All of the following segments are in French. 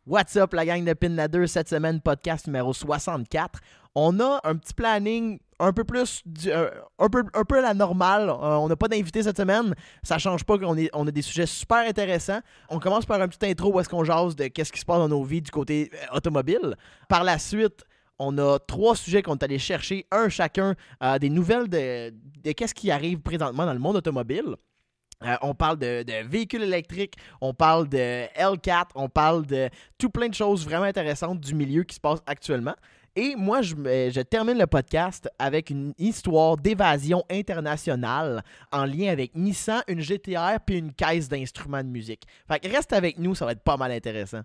What's up, la gang de Pin Ladder, cette semaine, podcast numéro 64. On a un petit planning un peu plus, un peu à la normale. On n'a pas d'invité cette semaine. Ça change pas qu'on on a des sujets super intéressants. On commence par un petit intro où est-ce qu'on jase de qu'est-ce qui se passe dans nos vies du côté automobile. Par la suite, on a 3 sujets qu'on est allé chercher, un chacun, des nouvelles de qu'est-ce qui arrive présentement dans le monde automobile. On parle de véhicules électriques, on parle de L4, on parle de tout plein de choses vraiment intéressantes du milieu qui se passe actuellement. Et moi, je termine le podcast avec une histoire d'évasion internationale en lien avec Nissan, une GTR puis une caisse d'instruments de musique. Fait que reste avec nous, ça va être pas mal intéressant.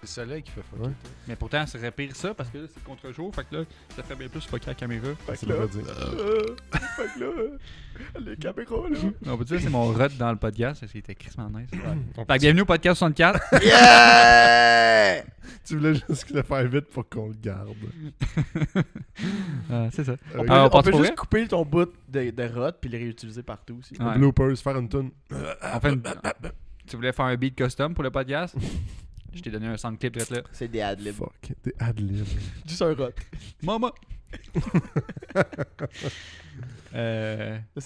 C'est le soleil qui fait fucker. Ouais. Mais pourtant, ça serait pire ça parce que là, c'est le contre-jour. Fait que là, ça ferait bien plus fucker la caméra. Fait que là, les caméras, là. On peut dire que c'est mon rut dans le podcast parce qu'il était crissement nice. Fait que bienvenue au podcast 64. Yeah! tu voulais juste le faire vite pour qu'on le garde. C'est ça. On on peut passe pour juste vrai? couper ton bout de rot puis le réutiliser partout aussi. Ouais. Bloopers, faire une tune. En fait, tu voulais faire un beat custom pour le podcast? Je t'ai donné un sound clip là. C'est des adlibs. Fuck, des adlibs. Juste un rot. Maman!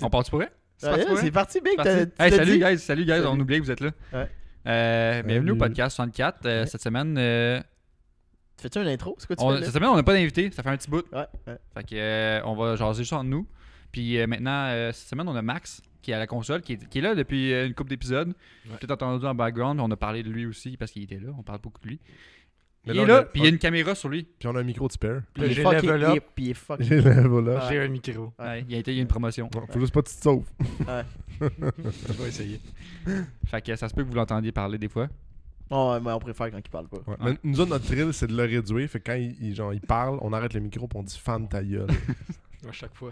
On part pour vrai? C'est parti, Big. Hey, salut guys, on oubliait que vous êtes là. Ouais. Bienvenue au Salut. podcast 64. Cette semaine, Fais-tu une intro? C'est quoi tu fais là? cette semaine, on n'a pas d'invité. Ça fait un petit bout. Ouais. Fait que on va jaser juste entre nous. Puis maintenant, cette semaine, on a Max qui est à la console, qui est là depuis une couple d'épisodes. Peut-être entendu en background, on a parlé de lui aussi parce qu'il était là. On parle beaucoup de lui. Mais Il là, est là, puis il y a une caméra sur lui. Puis on a un micro de spare. Puis il est j'ai fucké, level up. puis il est fucké. J'ai le voilà. Ouais. J'ai un micro. Ouais. Il y a une promotion. Bon, faut juste pas que tu te sauves. Je vais essayer. Fait que ça se peut que vous l'entendiez parler des fois. Oh, ouais, mais on préfère quand il parle pas. Ouais. Mais nous autres, notre drill, c'est de le réduire. Fait que quand il parle, on arrête le micro et on dit fan ta gueule. À chaque fois.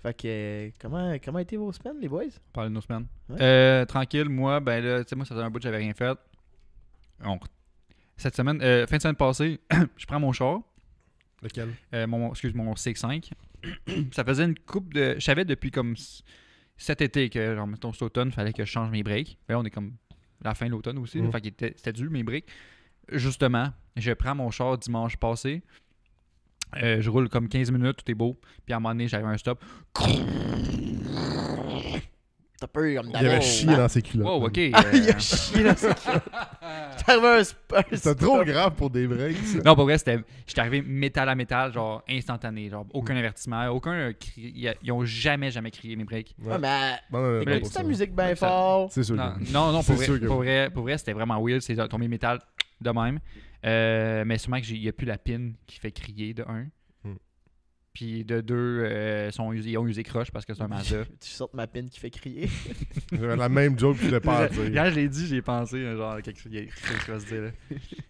Fait que, comment a été vos semaines, les boys? On parlait de nos semaines. Ouais. Tranquille, moi, ben là, tu sais, moi, ça faisait un bout que j'avais rien fait. Cette semaine, fin de semaine passée, je prends mon char. Lequel? Mon CX5. Ça faisait une coupe de. Je savais depuis comme cet été que, genre, mettons, cet automne, il fallait que je change mes breaks. Là, on est comme la fin de l'automne aussi. Mhm. Fait que c'était dur, mes breaks. Justement, je prends mon char dimanche passé. Je roule comme 15 minutes, tout est beau. Puis à un moment donné, j'avais un stop. T'as peur comme Il d'abord. avait chié dans ses culottes. Wow, ok. Il a chié dans sa culotte. T'es arrivé C'était trop grave pour des breaks. ça. Non, pour vrai, j'étais arrivé métal à métal, genre instantané. Genre aucun avertissement, aucun cri. Ils ont jamais crié mes breaks. Ouais, mais Non, écoute pour ta ça. musique bien Ouais, ça- fort. C'est sûr. Non, C'est sûr que pour vrai, c'était vraiment weird. C'est tombé métal de même. Mais sûrement qu'il n'y a plus la pin qui fait crier de 1. Puis de 2, ils ont usé croche parce que c'est un Mazda. Tu sortes ma pine qui fait crier. J'avais la même joke que je voulais pas à dire. Quand je l'ai dit, j'ai pensé genre quelque chose qui va se dire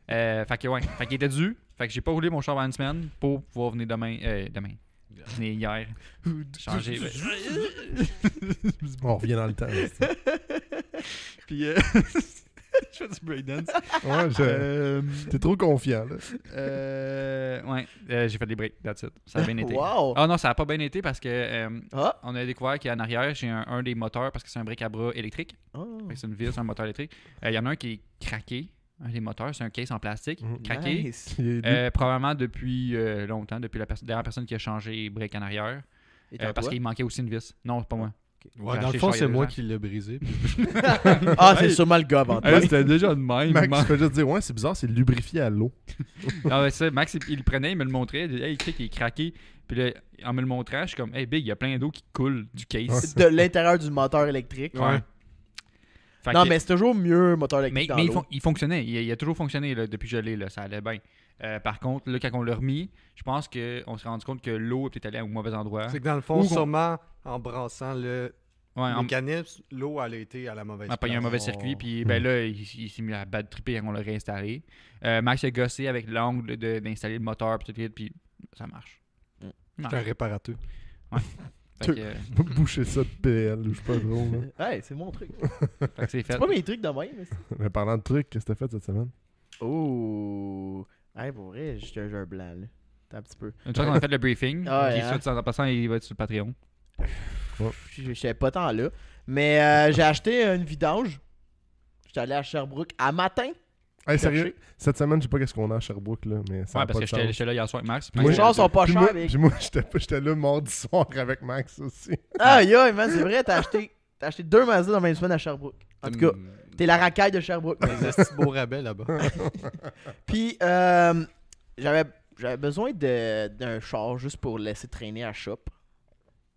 là. Fait que ouais, fait qu'il était dû. Fait que j'ai pas roulé mon char pendant une semaine pour pouvoir venir demain. Venir hier. Changer. On revient dans le temps. Puis je fais du breakdance. Ouais, t'es trop confiant, là. J'ai fait des breaks, that's it. Ça a bien été. Wow! Ah non, ça a pas bien été parce que Ah! on a découvert qu'en arrière, j'ai un des moteurs parce que c'est un brick à bras électrique. Oh. Fait que c'est une vis, c'est un moteur électrique. Il y en a un qui est craqué. Un des moteurs, c'est un case en plastique. Mhm. Craqué. Nice. Il est Probablement depuis longtemps, depuis la dernière personne qui a changé les breaks en arrière. Et Parce toi? qu'il manquait aussi une vis. Non, c'est pas moi. Ouais, J'ai dans le acheté fond, cher il y a c'est moi 2 ans. qui l'ai brisé. Ah, c'est sûrement le gars avant toi. C'était déjà de même. Max, tu fais juste dire, ouais, c'est bizarre, c'est lubrifié à l'eau. Non, mais ça, Max, il le prenait, il me le montrait. Il disait, hey, check, il est craqué. Puis là, en me le montrant, je suis comme, hey, Big, il y a plein d'eau qui coule du case. De l'intérieur du moteur électrique. Ouais. Fait Non, que- mais c'est toujours mieux moteur mais, électrique dans mais l'eau. il fonctionnait. Il a toujours fonctionné là, depuis que je l'ai. Là, ça allait bien. Par contre, là, quand on l'a remis, je pense qu'on s'est rendu compte que l'eau est peut-être allée au mauvais endroit. C'est que dans le fond, Ou- sûrement, en brassant le Ouais, mécanisme, l'eau, elle a été à la mauvaise on a pogné un place. mauvais circuit, puis ben là, il s'est mis à bad tripper quand on l'a réinstallé. Max a gossé avec l'angle d'installer le moteur, puis ça marche. Mm. Il marche. C'est un réparateur. Fait que, Boucher ça de PL, ou je sais pas trop. Là. Ouais, c'est mon truc. fait que c'est fait. C'est pas mes trucs de même. Mais Mais parlant de trucs, qu'est-ce que t'as fait cette semaine? oh! Hey, pour vrai, j'ai un blanc, là. T'as un petit peu. Une fois qu'on a fait le briefing, Ah ouais, puis hein. ça, en passant, il va être sur le Patreon. Je savais pas tant là. Mais j'ai acheté une vidange. J'étais allé à Sherbrooke à matin. Hey, sérieux? Chercher. Cette semaine, je sais pas qu'est-ce qu'on a à Sherbrooke, là, mais ça Ouais, a parce pas que de sens. j'étais là hier soir avec Max. Moi, Les j'ai- gens sont pas Puis chers, moi, mais. puis moi, j'étais là mardi soir avec Max aussi. Aïe, aïe, man, c'est vrai, t'as acheté 2 Mazda dans la même semaine à Sherbrooke. En tout cas, t'es la racaille de Sherbrooke. Des estis beaux rabais là-bas. Puis, j'avais besoin d'un char juste pour le laisser traîner à shop.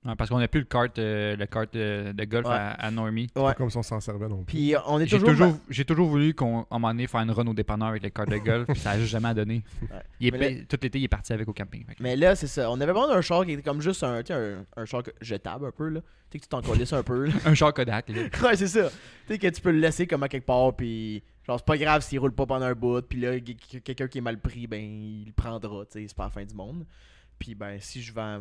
Ouais, parce qu'on a plus le kart de golf Ouais. à Normie. Ouais. Comme si on s'en servait non plus. Puis, on est toujours. J'ai toujours voulu qu'on, à un moment donné, faire une run au dépanneur avec le kart de golf, puis ça a juste jamais donné. Ouais. Il est Mais payé- tout l'été, il est parti avec au camping. Fait que- Mais là, c'est ça. On avait besoin d'un char qui était comme juste un char jetable un peu, là. Tu sais, que tu t'en colisses un peu, là. Un char Kodak, là. Ouais, c'est ça. Tu sais, que tu peux le laisser comme à quelque part, puis genre, c'est pas grave s'il roule pas pendant un bout, puis là, quelqu'un qui est mal pris, ben, il le prendra, tu sais, c'est pas la fin du monde. Puis, ben, si je vends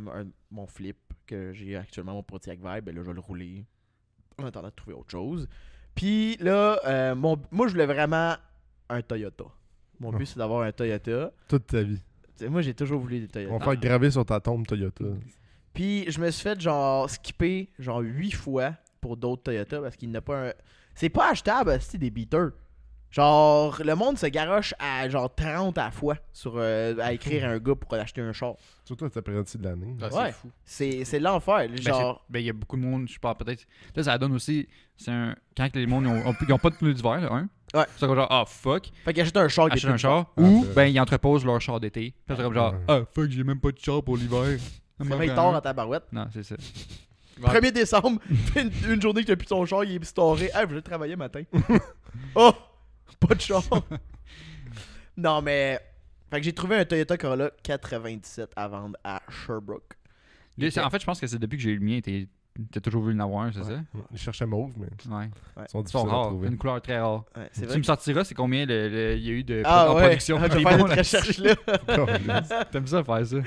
mon flip, que j'ai actuellement mon Pontiac Vibe, ben là, je vais le rouler en attendant de trouver autre chose. Puis là, moi, je voulais vraiment un Toyota. Mon but, c'est d'avoir un Toyota. Toute ta vie. Tu sais, moi, j'ai toujours voulu des On Toyota. va faire graver sur ta tombe Toyota. Puis je me suis fait genre skipper genre 8 fois pour d'autres Toyota parce qu'il n'y a pas un. C'est pas achetable, c'est des beaters. Genre, le monde se garoche à genre 30 à la fois sur, à écrire un gars pour acheter un char. Surtout à ta période de l'année. Ah, Ouais. c'est fou. C'est l'enfer. Genre, Ben, il y a beaucoup de monde, je parle peut-être. Là, ça donne aussi. C'est un. Quand les monde ils ont pas de pneus d'hiver, là, un. Ouais. C'est comme genre, ah fuck, fait qu'ils achètent un char qui est achète un plus char. Ah, Ou, c'est- ben, ils entreposent leur char d'été. Puis là, c'est comme genre, Ouais. ah fuck, j'ai même pas de char pour l'hiver. C'est vrai tard à ta barouette. Non, c'est ça. 1er décembre, une journée que t'as plus ton char, il est pistoré. Ah, je voulais travailler matin. Oh! Pas de char. Non, mais. Fait que j'ai trouvé un Toyota Corolla 97 à vendre à Sherbrooke. Là, en fait, je pense que c'est depuis que j'ai eu le mien, t'as toujours voulu en avoir un, c'est Ouais. ça? Ils cherchaient mauve, mais Ouais. ils sont Ils sont difficiles à rares. trouver. C'est une couleur très rare. Ouais, c'est Tu vrai. me sortiras, c'est combien il y a eu de Ah en ouais, production? je vais Des faire bons cette là-dessus. recherche-là. T'aimes ça faire ça?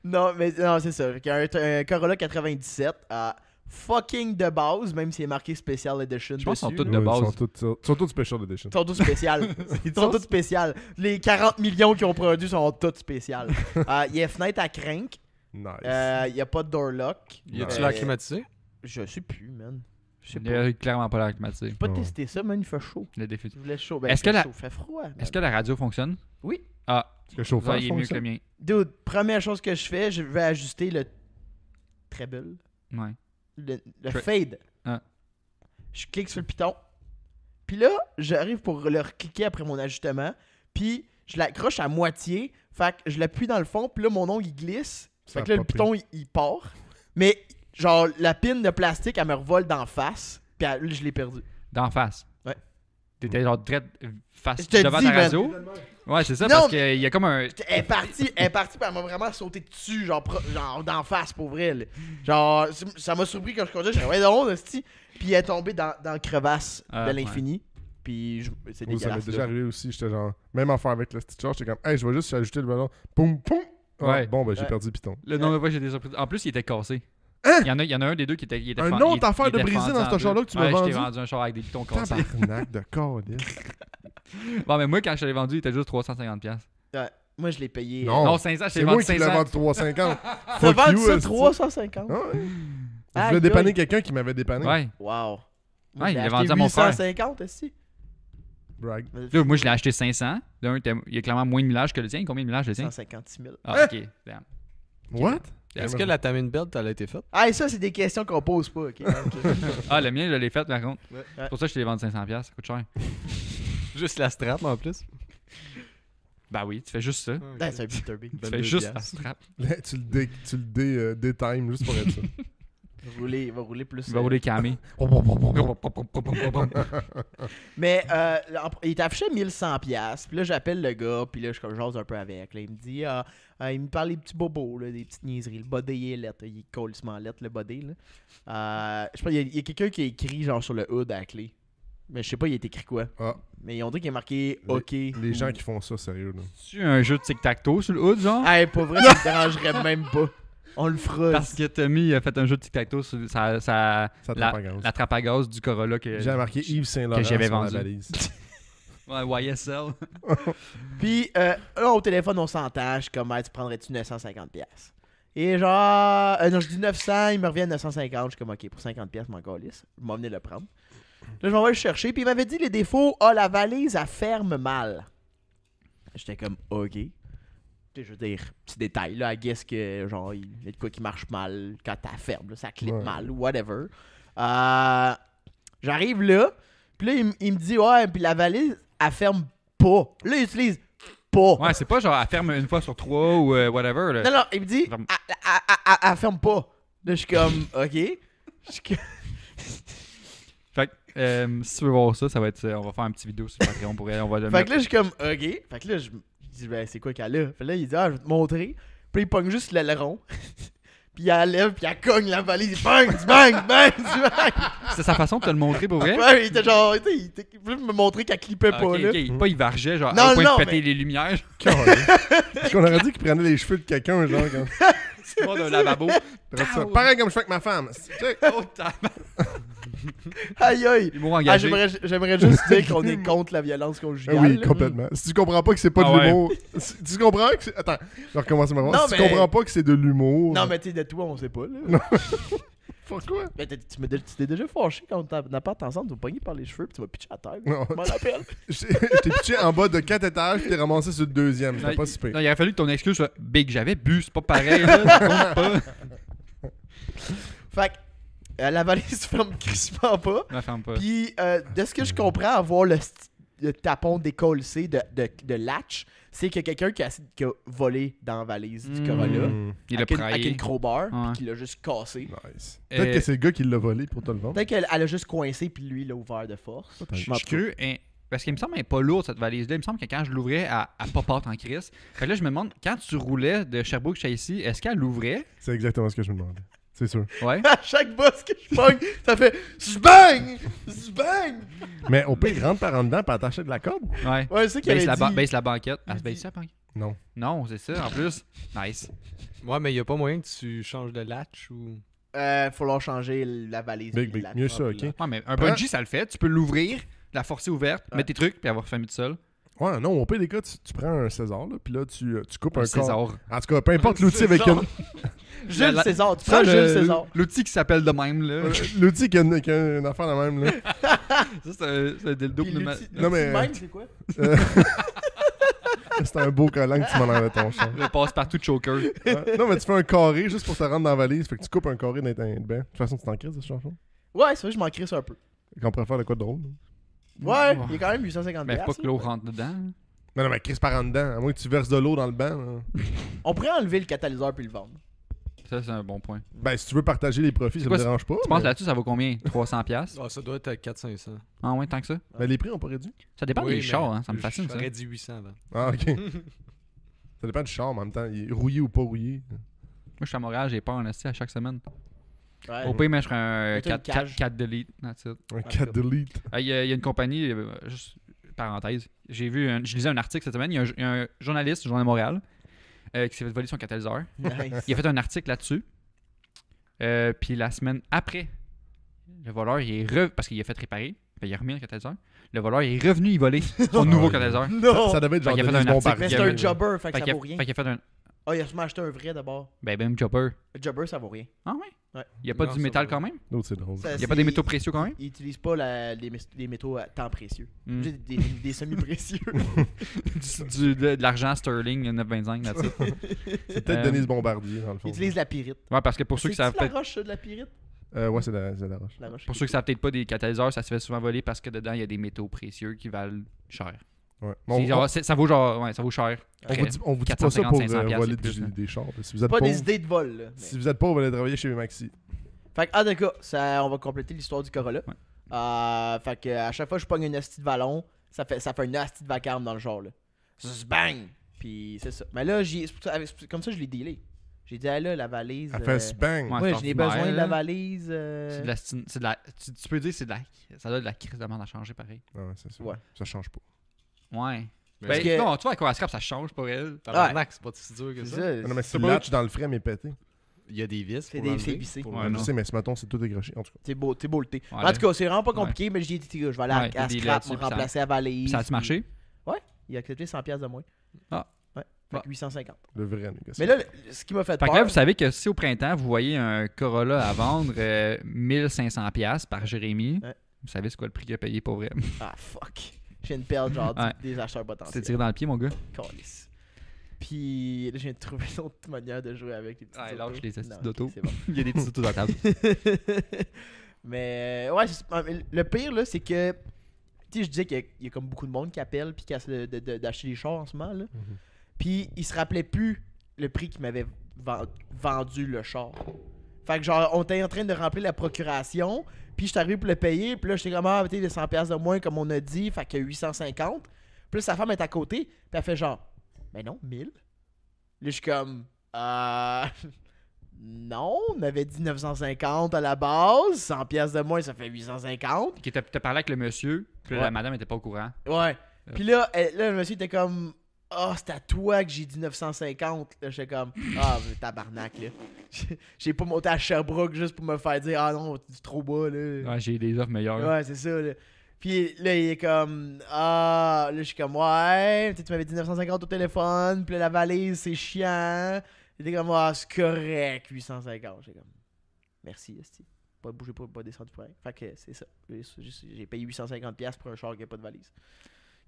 Non, mais non, c'est ça. Fait qu'il y a un Corolla 97 à fucking de base, même s'il est marqué Special Edition. Je pense qu'ils sont dessus, tous là. de Ouais, base. Ils sont tous Special Edition. Ils sont tous spéciales. Ils sont tous spéciales. Les 40 millions qu'ils ont produits sont tous spéciales. Il y a fenêtre à crank. Nice. Il n'y a pas de door lock. Y a-tu Euh, l'air climatisé? Je sais plus, man. Je sais Il pas. a clairement pas l'air climatisé. J'ai pas Ouais. testé ça, man. Il fait chaud. Le défi. Je voulais chaud. Ben, Est-ce il fait que la- chaud. Il fait froid. man. Est-ce que la radio fonctionne? Oui. Ah, Est-ce que le chauffeur ça, il est mieux que fonctionne? le mien. Dude, première chose que je fais, je vais ajuster le treble. Ouais. Le Tre- fade. Ah. Je clique sur le piton. Puis là, j'arrive pour le recliquer après mon ajustement. Puis je l'accroche à moitié. Fait que je l'appuie dans le fond. Puis là, mon ongle, il glisse. Ça Fait a que là, le popé. piton, il part. Mais genre, la pine de plastique, elle me revole d'en face. Puis là, je l'ai perdu. D'en face. Ouais. T'étais genre direct face Je te devant dis, ta man. radio. Ouais, c'est ça, Non, parce qu'il y a comme un. Elle est partie, puis elle m'a vraiment sauté dessus, genre d'en face, pour vrai. Là. Genre, ça m'a surpris quand je conduisais. J'ai dit, ouais, non, hostie. Puis elle est tombée dans la crevasse Ah, de l'infini. Puis c'est Moi, ça m'est dégueulasse. déjà là. arrivé aussi. J'étais genre, même affaire avec le stitcher, j'étais comme, hey, je vais juste ajouter le ballon. Poum, poum. Ah, Ouais. Bon, ben, j'ai Ouais. perdu le piton. Le nombre de fois, j'étais surpris. En plus, il était cassé. Hein? Il y en a un des deux qui était. Il était Un fen- autre il- affaire il de était briser fendu dans en ce deux. char-là que tu m'as Ouais, je t'ai vendu? vendu un char avec des pitons cassés. Tabarnak de calice. Bon, mais moi, quand je te l'ai vendu, il était juste 350$. Ouais. Moi, je l'ai payé. Non. Non, 500, je C'est t'ai moi vendu qui l'ai 500. vendu 350. T'as Fuck vendu you, ça esti. 350. Ah ouais. Je Aïe, voulais dépanner aïe. quelqu'un qui m'avait dépanné. Ouais. Wow. Ouais, il l'a l'a vendu à mon frère. 850 aussi. Brag. Là, moi, je l'ai acheté 500. D'un, il y a clairement moins de millage que le tien. Combien de millage le tien? 156 000. Ah, ok. Damn. What? Est-ce que la Tamine Belt, elle a été faite? Ah, et ça, c'est des questions qu'on pose pas, ok? Ah, le mien, je l'ai fait par contre. Ouais. C'est pour ça que je te l'ai vendu 500$. Ça coûte cher. Juste la strap en plus. Ben oui, tu fais juste ça. Ouais, c'est un Peterbilt. Tu fais juste la strap. Là, tu le détimes juste pour être ça. Il va rouler plus. Il va rouler camé. Mais il est affiché 1100$. Puis là, j'appelle le gars. Puis là, je jase un peu avec. Là, il me dit, il me parle des petits bobos, là, des petites niaiseries. Le body il est lettre. Il est colissement lettre, le body. Là. Je sais pas, il y a quelqu'un qui a écrit genre sur le hood à la clé. Mais je sais pas, il est écrit quoi. Ah, Mais ils ont dit qu'il est marqué OK. les gens qui font ça, sérieux, là. Tu un jeu de tic-tac-toe sur le hood, genre? Ah, pour vrai, ça me dérangerait même pas. On le fera. Parce que Tommy a fait un jeu de tic-tac-toe sur Ça tape à gaz. la trappe à gaz du Corolla que J'ai marqué Yves Saint-Laurent j'avais sur la vendu. valise. Ouais, YSL. Puis là, au téléphone, on s'entend. Je suis comme, tu prendrais-tu 950$? Et genre, non, je dis 900, il me revient à 950. Je suis comme, ok, pour 50$, je m'en calisse. Je m'en venais le prendre. Là, je m'en vais le chercher. Puis il m'avait dit les défauts. La valise, elle ferme mal. J'étais comme, ok. Tu sais, je veux dire, petit détail, là, I guess que, genre, il y a de quoi qui marche mal quand t'as ferme, là, ça clip mal ou whatever. J'arrive là. Puis là, il me dit, ouais, puis la valise, elle ferme pas. Là, il utilise pas. Ouais, c'est pas genre, elle ferme une fois sur 3 ou whatever. Là. Non, il me dit, Ferme. elle ferme pas. Là, je suis comme, ok. Je suis comme- Fait que, si tu veux voir ça, ça va être. On va faire un petit vidéo sur Patreon pour elle. On va le Fait mettre. que là, je suis comme, ok. Fait que là, je dis, ben, c'est quoi qu'elle a? Fait que là, il dit, je vais te montrer. Puis il pogne juste l'aileron. Puis elle lève, puis elle cogne la valise. Il bang, du bang, bang, du bang. C'est sa façon de te le montrer pour vrai? Ouais, il était genre, il était juste me montrer qu'elle clippait Ah, pas, ok, là. ok. Pas il vargeait, genre, Non, au point non, de péter mais- les lumières. Est-ce qu'on aurait dit qu'il prenait les cheveux de quelqu'un, genre, quand... C'est pas d'un lavabo. Pareil comme je fais avec ma femme. Tu sais, Oh, Aïe, aïe. Humour engagé. J'aimerais juste dire qu'on est contre la violence conjugale. oui, là. complètement. Si tu comprends pas que c'est pas Ah de ouais. l'humour... Tu comprends que c'est... Attends, je vais recommencer ma voix. Non, Si tu mais- comprends pas que c'est de l'humour... Non, mais tu sais, de toi, on sait pas, là. Pourquoi? Mais tu t'es déjà fâché quand on appart ensemble, tu vas pogner par les cheveux, puis tu vas pitcher à terre. Non. Je m'en rappelle. Je t'ai pitché en bas de 4 étages, puis t'es ramassé sur le deuxième. C'était pas si pire. Non, il aurait fallu que ton excuse soit Big, j'avais bu, c'est pas pareil, là, ça compte pas. Fait que la valise ferme crissement pas. La ferme pas. Puis, de ce que je comprends, avoir le tapon décollé de latch, c'est que quelqu'un qui a volé dans la valise du Corolla. Il a Avec une praillé. crowbar, Ouais. puis qu'il l'a juste cassé. Nice. Peut-être que c'est le gars qui l'a volé pour te le vendre. Peut-être qu'elle a juste coincé, puis lui, il l'a ouvert de force. Je suis curieux, parce qu'il me semble qu'elle est pas lourde cette valise-là. Il me semble que quand je l'ouvrais, elle pas part en crise. Fait que là, je me demande, quand tu roulais de Sherbrooke jusqu'à ici, est-ce qu'elle l'ouvrait? C'est exactement ce que je me demandais. C'est sûr. Ouais. À chaque boss que je pogne, ça fait zbang! Zbang! Mais au pire, rentre par en dedans, puis attacher de la corde. Ouais. Ouais, c'est ça qu'il avait dit. Baisse la banquette. Elle se Il baisse ça, la banquette? Non. Non, c'est ça, en plus. Nice. Ouais, mais y a pas moyen que tu changes de latch ou. Falloir changer la valise. Big, puis big. la- Mieux ça, ok? Ouais, mais un bungee, ça le fait. Tu peux l'ouvrir, la forcer ouverte, mettre tes trucs, puis avoir famille tout seul. Ouais, non, au pire des cas, tu prends un César, là, puis là, tu coupes un César. corps. En tout cas, peu importe l'outil avec César. Jules La- César, tu Ça, prends Jules César. l'outil qui s'appelle de même, là. L'outil qui a une affaire de même, là. Ça, c'est un dildo Puis pneumatique. l'outil- Non, mais- l'outil même, c'est quoi? Euh, C'est un beau collant que tu m'en enlèves ton champ. Le passe-partout de choker. Ouais. Non, mais tu fais un carré juste pour te rendre dans la valise. Fait que tu coupes un carré dans les bains. De toute façon, tu t'en crises de ce chanson. Ouais, c'est vrai, je m'en crisse un peu. Qu'on pourrait faire de quoi de drôle. Ouais, il y a quand même 850$. Mais faut pas que l'eau là. rentre dedans. Non, mais Chris par en dedans. À moins que tu verses de l'eau dans le banc. là. On pourrait enlever le catalyseur puis le vendre. Ça, c'est un bon point. Ben, si tu veux partager les profits, ça quoi, me dérange pas. Tu penses mais- là-dessus, ça vaut combien? 300$? Ah, ça doit être à 400-500. Ah ouais, tant que ça? Ben, les prix ont pas réduit. Ça dépend Oui, des mais chars, hein. Ça me fascine, ça. J'aurais dit 800 avant. Ah, ok. Ça dépend du char, mais en même temps. Il est rouillé ou pas rouillé. Moi, je suis à Montréal, j'ai peur en esti à chaque semaine. Ouais. Au pire, mais je ferais un Mets-toi une 4 cage. 4 delete. That's it. Un 4 delete. Il y a une compagnie, juste parenthèse, je lisais un article cette semaine, il y a un journaliste du Journal de Montréal qui s'est fait voler son catalyseur. Nice. Il a fait un article là-dessus. Puis la semaine après, le voleur, parce qu'il a fait réparer, puis il a remis le catalyseur. Le voleur, il est revenu y voler son nouveau catalyseur. Non! Ça devait être Fait genre qu'il a fait Denise un article, Bombardier. Mais c'est il y un avait- jobber, fait que Fait ça qu'il vaut a, rien. fait qu'il a fait un. Ah, il a sûrement acheté un vrai d'abord. Ben, chopper. Le jobber, ça vaut rien. Ah ouais? Ouais. Il n'y a pas Non, du ça métal va. quand même? L'autre, c'est drôle. Ça, Il n'y a c'est- pas des métaux précieux quand même? Ils utilisent pas les métaux à temps précieux. Hmm. J'ai des semi-précieux. De l'argent sterling 925 là-dessus. C'est peut-être Denise Bombardier, dans le fond. Ils utilisent la pyrite. Ouais, parce que pour ceux qui savent la peut-être. roche, ça, de la pyrite? Ouais, c'est la roche. La roche. Pour ceux qui savent peut-être pas des catalyseurs, ça se fait souvent voler parce que dedans il y a des métaux précieux qui valent cher. Ouais. Ça vaut genre, ouais, ça vaut cher. On vous dit pas ça pour 450-500$ voler et plus, là. des chars. Si vous êtes Pas pauvre, des idées de vol, là. si vous êtes pauvre, vous allez travailler chez Maxi. Fait que, en tout cas, on va compléter l'histoire du Corolla. Ouais. Fait que, à chaque fois que je pogne une hostie de ballon, ça fait une hostie de vacarme dans le genre, là. Bang! Puis c'est ça. Mais là, comme ça, je l'ai dealé. J'ai dit, ah là, la valise. Elle fait bang. Ouais. Ouais, c'est j'ai ordinaire, besoin de la là. valise. C'est de la, tu peux dire que ça doit être de la crise de merde à changer pareil. Ouais, c'est ça. Ouais. Ça change pas. Ouais. Parce Ben, que- non, tu vois, avec scrap, ça change pour elle. Tabarnak, c'est pas si dur que C'est ça. ça. Non, mais si c'est le pas- latch dans le frame est pété. il y a des vis. C'est pour des l'enlever, vissé. pour Ouais, Je l'enlever. sais, mais ce matin, c'est tout décroché. En tout cas. C'est beau le thé. Ouais, En là. tout cas, c'est vraiment pas compliqué, mais j'ai dit, je vais aller Ouais, à t'as des Scrap, là-dessus, me puis ça- remplacer la valise. Puis ça a-tu marché? Il a accepté 100$ de moins. Ah. Ouais. Fait que 850. Le vrai négociateur. Mais là, ce qui m'a fait Fait que peur. là, vous savez que si au printemps, vous voyez un Corolla à vendre 1500$ par Jérémy, Ouais. vous savez c'est quoi le prix qu'il a payé pour vrai. Ah, fuck. J'ai une perle, genre, Ouais. des acheteurs C'est potentiels. tiré dans le pied, mon gars. Câlisse. Puis là, je viens de trouver une autre manière de jouer avec les petits Ouais, autos. lâche les astis Non, d'auto. ok, c'est bon. Il y a des petits autos dans la table. Mais ouais, le pire là, c'est que tu sais, je disais qu'il y a comme beaucoup de monde qui appelle puis qui essaie d'acheter des chars en ce moment là. Mhm. Puis il se rappelait plus le prix qu'il m'avait vendu le char. Fait que genre, on était en train de remplir la procuration, puis je suis arrivé pour le payer, puis là j'étais comme ah, tu sais, 100$ de moins comme on a dit, fait que 850. Puis là sa femme est à côté, puis elle fait genre mais non, 1000. Là je suis comme non, on avait dit 950 à la base, 100$ de moins, ça fait 850. Qui t'as parlé avec le monsieur, puis là, Ouais. la madame était pas au courant. Ouais. Puis là, là, le monsieur était comme c'est à toi que j'ai dit 950. Là, j'étais comme mais tabarnak, là. J'ai pas monté à Sherbrooke juste pour me faire dire non, tu es trop bas, là. Ouais, j'ai des offres meilleures. Ouais, c'est ça, là. Puis là, il est comme là, je suis comme ouais, tu m'avais dit 950 au téléphone, puis là, la valise, c'est chiant. Il était comme c'est correct, 850. J'ai comme merci, esti. Pas bouger, pas descendre du prix. Fait que c'est ça. J'ai payé 850$ pour un char qui a pas de valise.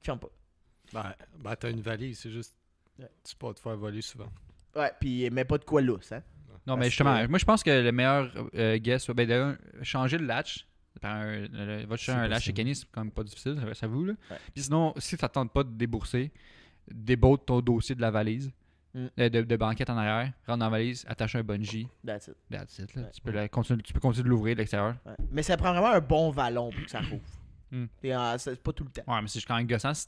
Qui ferme pas. Ben, t'as une valise, c'est juste. Ouais. Tu peux pas te faire voler souvent. Ouais, puis mais pas de quoi lousse, hein. Non, mais Parce justement, que- moi je pense que le meilleur guess, ben, d'ailleurs, changer le latch. Va chercher un latch chez possible. Kenny, c'est quand même pas difficile, ça vous là. Ouais. Puis sinon, si ça tente pas de débourser, déboute ton dossier de la valise, de banquette en arrière, rentre dans la valise, attache un bungee, That's it. that's it, là. Ouais. Tu peux continuer de l'ouvrir de l'extérieur. Ouais. Mais ça prend vraiment un bon vallon pour que ça rouvre. C'est pas tout le temps. Ouais, mais c'est quand même gossant si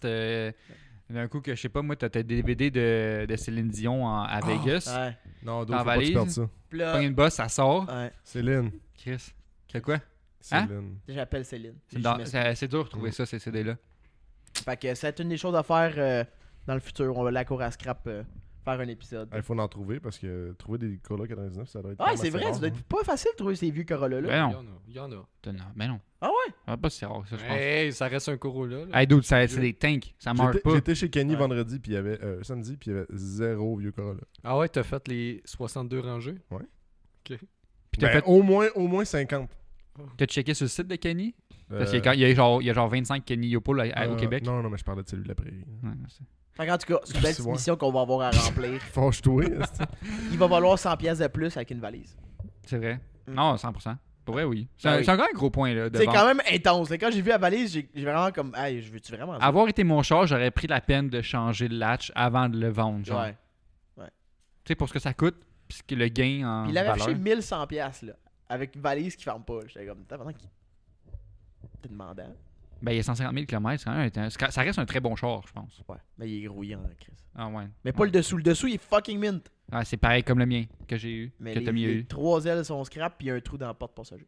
d'un coup que je sais pas, moi t'as tes DVD de Céline Dion à Vegas, Ouais. Non, Dans d'autres, faut pas que valise. tu perdes ça. Puis là, pognes une bosse, ça sort. ouais, Céline. Chris, que quoi? Céline. j'appelle Céline. C'est dur de trouver ça, ces CD-là. Fait que c'est une des choses à faire dans le futur. On va aller à cour à scrap faire un épisode. Il faut en trouver parce que trouver des Corolla 99, ça doit être. Ouais, quand même c'est assez vrai, rare, ça doit hein. être pas facile de trouver ces vieux Corolla là. Ben non. Il y en a. Non, mais non. Ah ouais? Ah, pas si rare, ça, je pense. Hey, ça reste un Corolla. Là. Hey, dude, c'est des tanks, ça meurt J'étais pas. j'étais chez Kenny Ouais. vendredi, puis il y avait samedi, puis il y avait zéro vieux Corolla. Ah ouais, t'as fait les 62 rangées? Puis t'as Ben, au moins 50. t'as checké sur le site de Kenny? Parce Euh, qu'il y a genre 25 Kenny Yopol au Québec. Non, mais je parlais de celui de la prairie. Ouais, c'est- Fait qu'en tout cas, c'est une belle C'est petite vrai. mission qu'on va avoir à remplir. Fâche-toi. esti. Il va valoir 100$ de plus avec une valise. c'est vrai. Mm. Non, 100%. Pour vrai, oui. C'est Ah un, oui. c'est un grand gros point là, de C'est vente. quand même intense. Quand j'ai vu la valise, j'ai vraiment comme hey, je veux-tu vraiment ça? Avoir été mon char, j'aurais pris la peine de changer le latch avant de le vendre. Genre. Ouais. Tu sais, pour ce que ça coûte, puis que le gain en Puis il avait valeur. affiché 1100$ là, avec une valise qui ferme pas. J'étais comme, t'as qui t'es demandant. Ben, il y a 150 000 km, ça reste un très bon char, je pense. Ouais, mais il est grouillant, Chris. Ah ouais. Mais pas le dessous. Le dessous, il est fucking mint. Ah, c'est pareil comme le mien que j'ai eu, Mais que les, Tommy a les eu. 3 ailes sont scrap, puis il y a un trou dans la porte passager.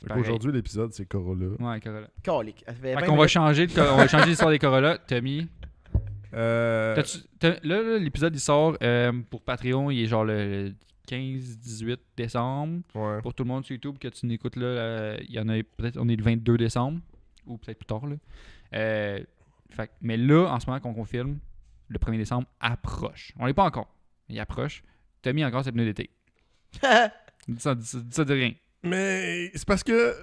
Fait pareil. qu'aujourd'hui, l'épisode, c'est Corolla. Ouais, Corolla. Calique. Ça fait 20 Fait qu'on va minutes. changer, on va changer l'histoire des Corolla. Tommy, Euh, là, l'épisode il sort pour Patreon, il est genre le 15-18 décembre. ouais. Pour tout le monde sur YouTube que tu n'écoutes là, il y en a peut-être, on est le 22 décembre ou peut-être plus tard là. Mais là, en ce moment qu'on confirme, le 1er décembre approche. On l'est pas encore. Il approche. Tommy encore ses pneus d'été. Dis ça de rien. Mais c'est parce que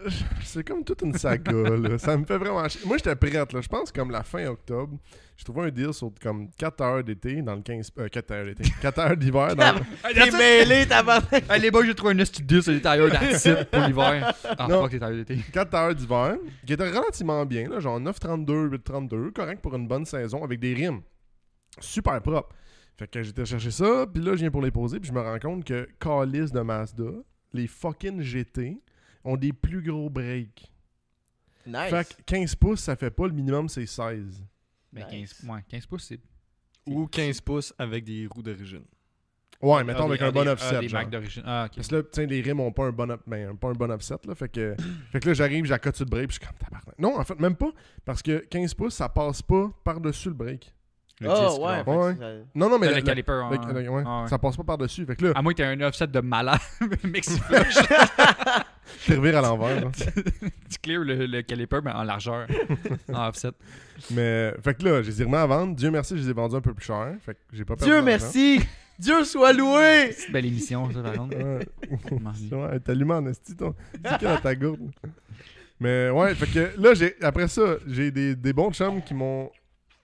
c'est comme toute une saga, là. Ça me fait vraiment chier. Moi, j'étais prête, là. Je pense comme la fin octobre, j'ai trouvé un deal sur comme 4 heures d'été dans le 15... 4 heures d'été. 4 heures d'hiver dans le... T'es mêlé, tabarnak. Hey, les boys, j'ai trouvé un studio sur les tailleurs d'acide pour l'hiver. Ah, Non. fuck les tailleurs d'été. 4 heures d'hiver, qui était relativement bien, là, genre 9,32, 8,32, correct pour une bonne saison, avec des rimes super propres. Fait que j'étais chercher ça, puis là, je viens pour les poser, puis je me rends compte que calice de Mazda, les fucking GT, ont des plus gros breaks. Nice. Fait que 15 pouces, ça fait pas, le minimum, c'est 16. Mais Nice. 15 pouces, c'est. Ou 15 pouces avec des roues d'origine. Ouais, mettons avec un bon offset, Des genre. Macs d'origine. Ah, ok. Parce que là, tiens, les rimes ont pas un bon, pas un bon offset, là. Fait que là, j'arrive, j'accote sur le break, puis je suis comme tabarnak. Non, en fait, même pas. Parce que 15 pouces, ça passe pas par-dessus le break. Le Ah, disque, ouais. là. fait que Ouais. ça- Non, non, mais Le caliper, ouais, Ah, ouais. ça passe pas par-dessus. Fait que là, À moins que t'aies un offset de malade, Mexiflush. tu revires à l'envers. là. Tu clear le caliper, mais en largeur, en offset. Mais, fait que là, je les ai remis à vendre. Dieu merci, je les ai vendus un peu plus cher. Fait que j'ai pas perdu Dieu d'argent. merci! Dieu soit loué! C'est une belle émission, ça, par contre. Ouais. Mardi. Ouais, t'es allumé en esti, toi. Dis qu'il y a dans ta gourde. Mais ouais, fait que là, après ça, j'ai des bons chums qui m'ont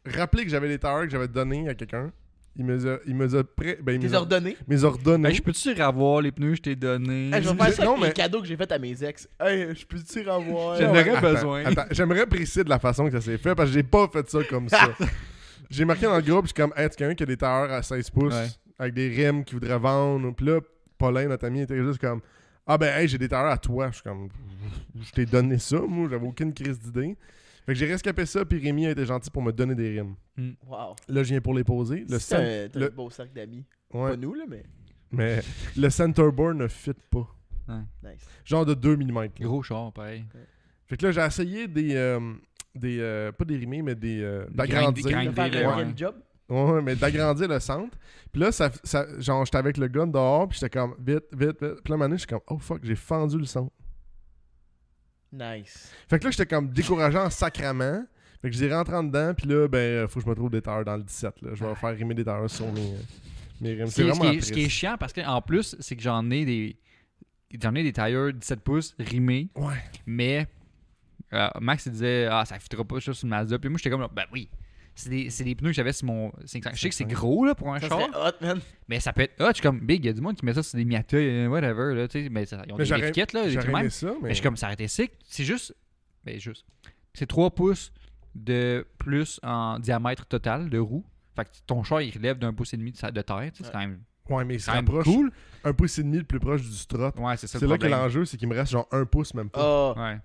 rappelé que j'avais les tailleurs que j'avais donnés à quelqu'un. Il me les a T'es ordonné? ordonnés. Hey, je peux-tu revoir les pneus que je t'ai donnés? Hey, je vais faire ça Non, avec les mais- cadeaux que j'ai fait à mes ex. Hey, je peux-tu revoir? J'en aurais Attends, besoin. attends, j'aimerais préciser de la façon que ça s'est fait parce que j'ai pas fait ça comme ça. J'ai marqué dans le groupe, je suis comme, hey, tu quelqu'un qui a des tailleurs à 16 pouces Ouais. avec des rimes qu'il voudrait vendre. Puis là, Paulin, notre ami, était juste comme, ah ben, hey, j'ai des tailleurs à toi. Je suis comme, je t'ai donné ça, moi, j'avais aucune crise d'idée. Fait que j'ai rescapé ça, puis Rémi a été gentil pour me donner des rimes. Wow. Là, je viens pour les poser. C'est un le- beau cercle d'amis. Ouais, Pas nous, là, mais mais le centerboard ne fit pas. nice. Genre de 2 mm. Gros char, pareil. Fait que là, j'ai essayé pas des rimés, mais d'agrandir. Grind- Tu vas Grinder, faire ouais. le job? Ouais, mais d'agrandir le centre. Puis là, genre, j'étais avec le gun dehors, puis j'étais comme, vite, vite, vite. Puis là, à un moment donné, je suis comme, oh fuck, j'ai fendu le centre. Nice. Fait que là, j'étais comme découragé en sacrament. Fait que j'ai rentré en dedans, puis là, ben, faut que je me trouve des tailleurs dans le 17. Là. Je vais faire rimer des tailleurs sur mes rimes. C'est vraiment Ce qui est chiant, parce qu'en plus, c'est que j'en ai des tailleurs 17 pouces rimés, Ouais. mais Max il disait ça fitera pas ça sur une Mazda. Puis moi j'étais comme ben oui, c'est des pneus que j'avais sur mon 500. Je sais que c'est gros là pour un Ça char, serait hot, man. mais ça peut être je suis comme big, il y a du monde qui met ça sur des Miata whatever là, tu sais, mais ils ont Mais des étiquettes là, des trucs J'aurais aimé même. ça, mais... Mais je suis comme ça aurait été sick, c'est juste c'est 3 pouces de plus en diamètre total de roue. Fait que ton char il relève d'un pouce et demi de terre, tu sais, c'est quand même Ouais, mais il se quand même rapproche cool. 1,5 pouce le plus proche du strut. Ouais, c'est ça C'est le là que problème. l'enjeu, c'est qu'il me reste genre 1 pouce, même pas. Ah. Ouais.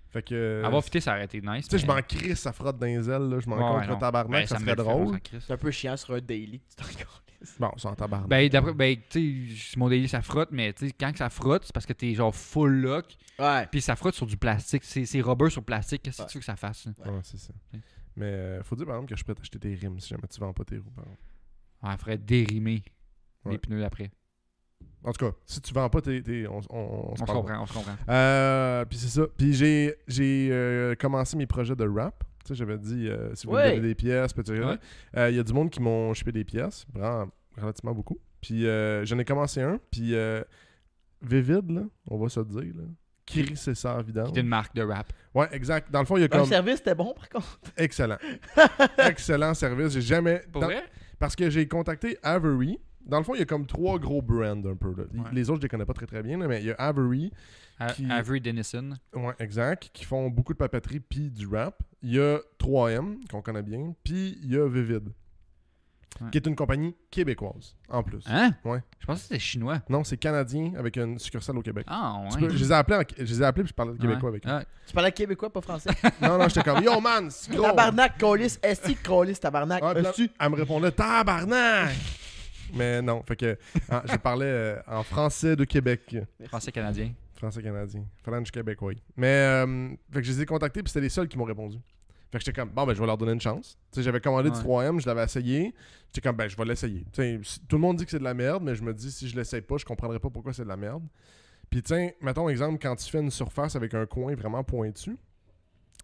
Fait que... Avoir fité, ça aurait été nice. Tu sais, je mais- m'en crisse, ça frotte dans les ailes, là. Je m'en Ouais, compte non. le tabarnak, Ben, ça me serait le fait, drôle. ça crisse. C'est un peu chiant sur un daily que tu t'en calisses. Bon, c'est en tabarnak. Ben, d'après, tu sais, mon daily ça frotte, mais tu sais, quand que ça frotte, c'est parce que t'es genre full lock, Ouais. puis ça frotte sur du plastique. C'est rubber sur plastique, qu'est-ce que Ouais. tu veux que ça fasse? Là? Ouais, c'est ça. Ouais. Mais faut dire, par exemple, que je suis prêt à acheter tes rimes si jamais tu vends pas tes roues, par exemple. Ouais, il faudrait dérimer Ouais. les pneus après. En tout cas, si tu vends pas tes... on se On se parlera. comprend, on se comprend. Puis c'est ça. Puis j'ai commencé mes projets de rap. Tu sais, j'avais dit, si vous Ouais. me donnez des pièces, petit Ouais. il y a du monde qui m'ont chipé des pièces, vraiment relativement beaucoup. Puis j'en ai commencé un. Puis Vivid, là, on va se le dire, là. Crissé ça en vidange. C'est une marque de rap. Ouais, exact. Dans le fond, il y a Le comme... service était bon, par contre. Excellent. Excellent service. J'ai jamais... Pour dans- vrai? Parce que j'ai contacté Avery. Dans le fond, il y a comme 3 gros brands un peu. Là. Ouais. Les autres, je les connais pas très très bien, là, mais il y a Avery, qui- Avery Dennison. ouais, exact, qui font beaucoup de papeterie puis du rap. Il y a 3M, qu'on connaît bien, puis il y a Vivid, Ouais. qui est une compagnie québécoise, en plus. Hein? Ouais. Je pensais que c'était chinois. Non, c'est canadien avec une succursale au Québec. Ah, Tu ouais. peux- je les ai appelés puis je parlais québécois avec eux. Ah, Tu parlais québécois, pas français. Non, non, j'étais comme, yo man, c'est gros. Tabarnak, colis, esti, colis, tabarnak. Ouais, puis là, Esti. elle me répondait tabarnak. Mais non, fait que je parlais en français de Québec. français canadien. Français-canadien. French québécois. Mais, fait que je les ai contactés, puis c'était les seuls qui m'ont répondu. Fait que j'étais comme, bon, ben, je vais leur donner une chance. Tu sais, j'avais commandé du Ouais. 3M, je l'avais essayé. J'étais comme, ben, je vais l'essayer. Tu sais, tout le monde dit que c'est de la merde, mais je me dis, si je l'essaye pas, je comprendrais pas pourquoi c'est de la merde. Puis, tiens, mettons exemple, quand tu fais une surface avec un coin vraiment pointu,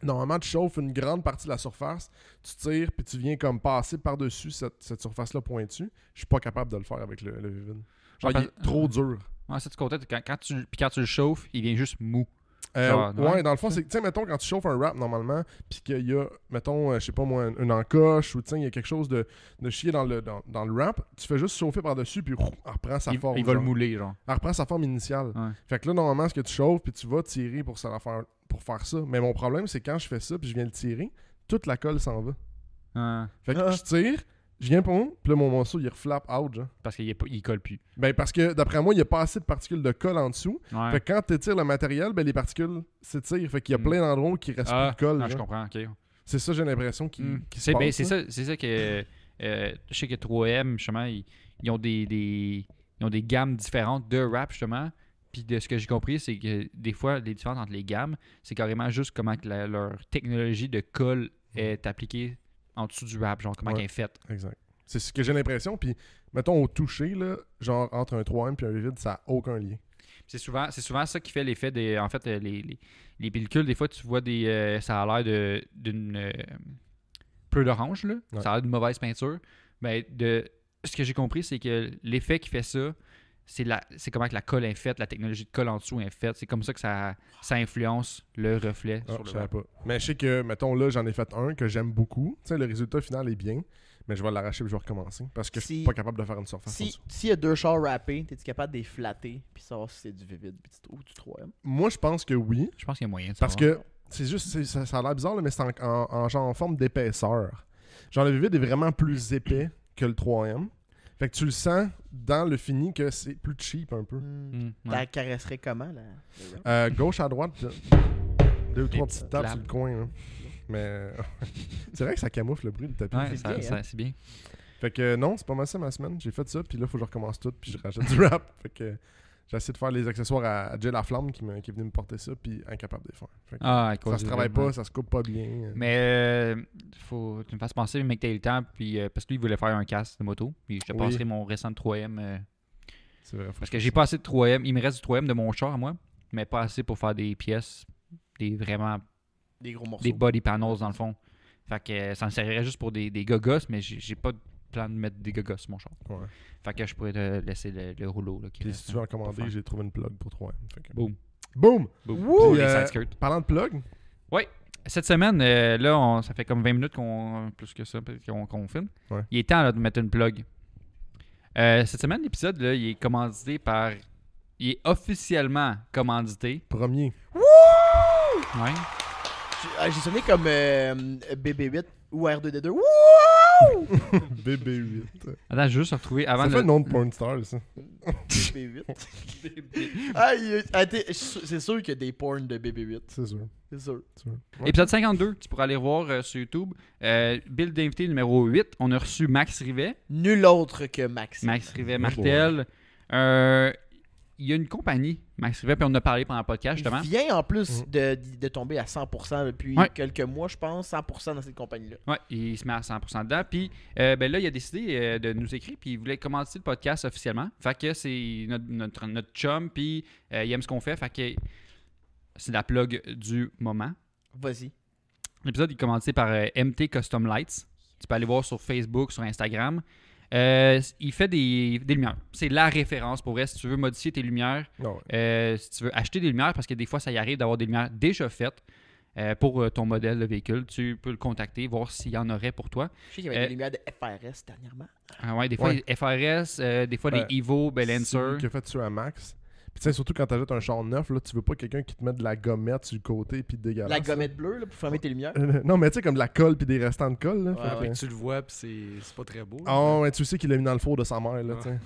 normalement, tu chauffes une grande partie de la surface, tu tires, puis tu viens comme passer par-dessus cette surface-là pointue. Je suis pas capable de le faire avec le Vivid. Genre, il est trop dur. Ouais, ça, tu comptais, quand tu le chauffes, il vient juste mou. Genre, Ouais, ouais. dans le fond, c'est, tu sais, mettons, quand tu chauffes un wrap normalement, puis qu'il y a, mettons, je sais pas moi, une encoche, ou tu sais, il y a quelque chose de chier dans le wrap, tu fais juste chauffer par-dessus, puis elle reprend sa forme. Il va le genre. mouler, genre. Elle reprend sa forme initiale. Ouais. Fait que là, normalement, ce que tu chauffes, puis tu vas tirer pour faire ça. Mais mon problème, c'est quand je fais ça, puis je viens le tirer, toute la colle s'en va. Fait que Ah. je tire, je viens pour puis là, mon morceau, il reflappe out, genre. Parce qu'il colle plus. Ben, parce que, d'après moi, il n'y a pas assez de particules de colle en dessous. Ouais. Fait que quand tu étires le matériel, ben, les particules s'étirent. Fait qu'il y a Mm. plein d'endroits où il reste plus de colle. je genre. comprends, ok. C'est ça, j'ai l'impression qu'il se C'est passe, c'est là. ça que je sais que 3M, justement, ils ont ils ont des gammes différentes de rap, justement. Puis de ce que j'ai compris, c'est que des fois, les différences entre les gammes, c'est carrément juste comment que leur technologie de colle est appliquée en dessous du wrap, genre comment Ouais. elle est faite. Exact. C'est ce que j'ai l'impression. Puis, mettons, au toucher, là, genre entre un 3M et un vide, ça n'a aucun lien. C'est souvent ça qui fait l'effet des. En fait, les pellicules, des fois, tu vois ça a l'air d'une peu d'orange, là. Ouais. Ça a l'air d'une mauvaise peinture. Mais ce que j'ai compris, c'est que l'effet qui fait ça, c'est comment que la colle est faite, la technologie de colle en dessous est faite. C'est comme ça que ça influence le reflet Ah, sur je le savais wrap. pas. Mais je sais que, mettons, là, j'en ai fait un que j'aime beaucoup. Tu sais, le résultat final est bien. Mais je vais l'arracher et je vais recommencer. Parce que je suis pas capable de faire une surface en dessous. S'il y a 2 chars wrappés, t'es-tu capable de les flatter puis savoir si c'est du Vivid ou du 3M? Moi, je pense que oui. Je pense qu'il y a moyen de Parce savoir. que c'est juste, ça a l'air bizarre, là, mais c'est genre en forme d'épaisseur. Genre le Vivid est vraiment plus épais que le 3M. Fait que tu le sens dans le fini que c'est plus cheap un peu. Ouais. T'as caresserais comment, là? le wrap? Gauche à droite, 2 ou 3 petites petites tapes claps. sur le coin. Là. Mais c'est vrai que ça camoufle le bruit du tapis. Ouais, C'est bien, hein? c'est bien. Fait que non, c'est pas mal ça ma semaine. J'ai fait ça, puis là, faut que je recommence tout, puis je rajoute du rap. Fait que j'ai essayé de faire les accessoires à Jill La Flamme qui est venu me porter ça, puis incapable de les faire. Fait que Ah, ça se travaille pas, ça se coupe pas bien. Mais faut que tu me fasses penser, mec, t'as eu le temps, puis parce que lui, il voulait faire un casque de moto, puis je te Oui. passerai mon récent de 3M. C'est vrai. faut Parce que que je j'ai fasse pas assez de 3M, il me reste du 3M de mon char à moi, mais pas assez pour faire des pièces, vraiment Des gros morceaux. des body panels dans le fond. Fait que ça me servirait juste pour des gogos, mais j'ai pas de plan de mettre des gogos sur mon char. ça. Ouais. Fait que je pourrais te laisser le rouleau. Là, qui Puis reste, si tu veux en pour commander, faire. j'ai trouvé une plug pour 3M. Fait que... Boom. Boom! Boom. Wouh! Pour Puis, les side skirts. Parlant de plug, Cette semaine, là, ça fait comme 20 minutes plus que ça, qu'on filme. Ouais. Il est temps là, de mettre une plug. Cette semaine, l'épisode, là, il est commandité par... Il est officiellement commandité. premier. Ouais. J'ai sonné comme BB8 ou R2D2. Wouh! BB8. Attends, je vais juste retrouver avant Ça de... fait le nom de porn star, ça. BB8. Ah, c'est sûr qu'il y a des porns de BB8. C'est sûr. C'est sûr. C'est sûr. Ouais. Épisode 52, tu pourras aller voir sur YouTube. Bill d'invité numéro 8, on a reçu Max Rivet. Nul autre que Max. Max Rivet Oh Martel. Il y a une compagnie, Max Rivet, puis on en a parlé pendant le podcast, justement. Il vient en plus de tomber à 100% depuis Ouais. quelques mois, je pense. 100% dans cette compagnie-là. Ouais, il se met à 100% dedans. Puis ben là, il a décidé de nous écrire, puis il voulait commencer le podcast officiellement. Fait que c'est notre chum, puis il aime ce qu'on fait. Fait que c'est la plug du moment. Vas-y. L'épisode est commencé par MT Custom Lights. Tu peux aller voir sur Facebook, sur Instagram. Il fait des lumières. C'est la référence pour vrai. Si tu veux modifier tes lumières, Ah ouais. si tu veux acheter des lumières, parce que des fois, ça y arrive d'avoir des lumières déjà faites pour ton modèle de véhicule, tu peux le contacter, voir s'il y en aurait pour toi. Je sais qu'il y avait des lumières de FRS dernièrement. Ah ouais, des fois, Ouais. les FRS, des fois Ouais. les Evo, C'est Lancer. qui a fait ça à Max. Puis tu sais, surtout quand t'achètes un char neuf, là, tu veux pas quelqu'un qui te mette de la gommette sur le côté puis dégueulasse. La gommette bleue là, pour fermer tes lumières. Non, mais tu sais, comme de la colle puis des restants de colle. Là, Ouais, fait que- Puis tu le vois, puis c'est pas très beau. là. Ah ouais, tu sais qu'il l'a mis dans le four de sa mère, là, tu sais.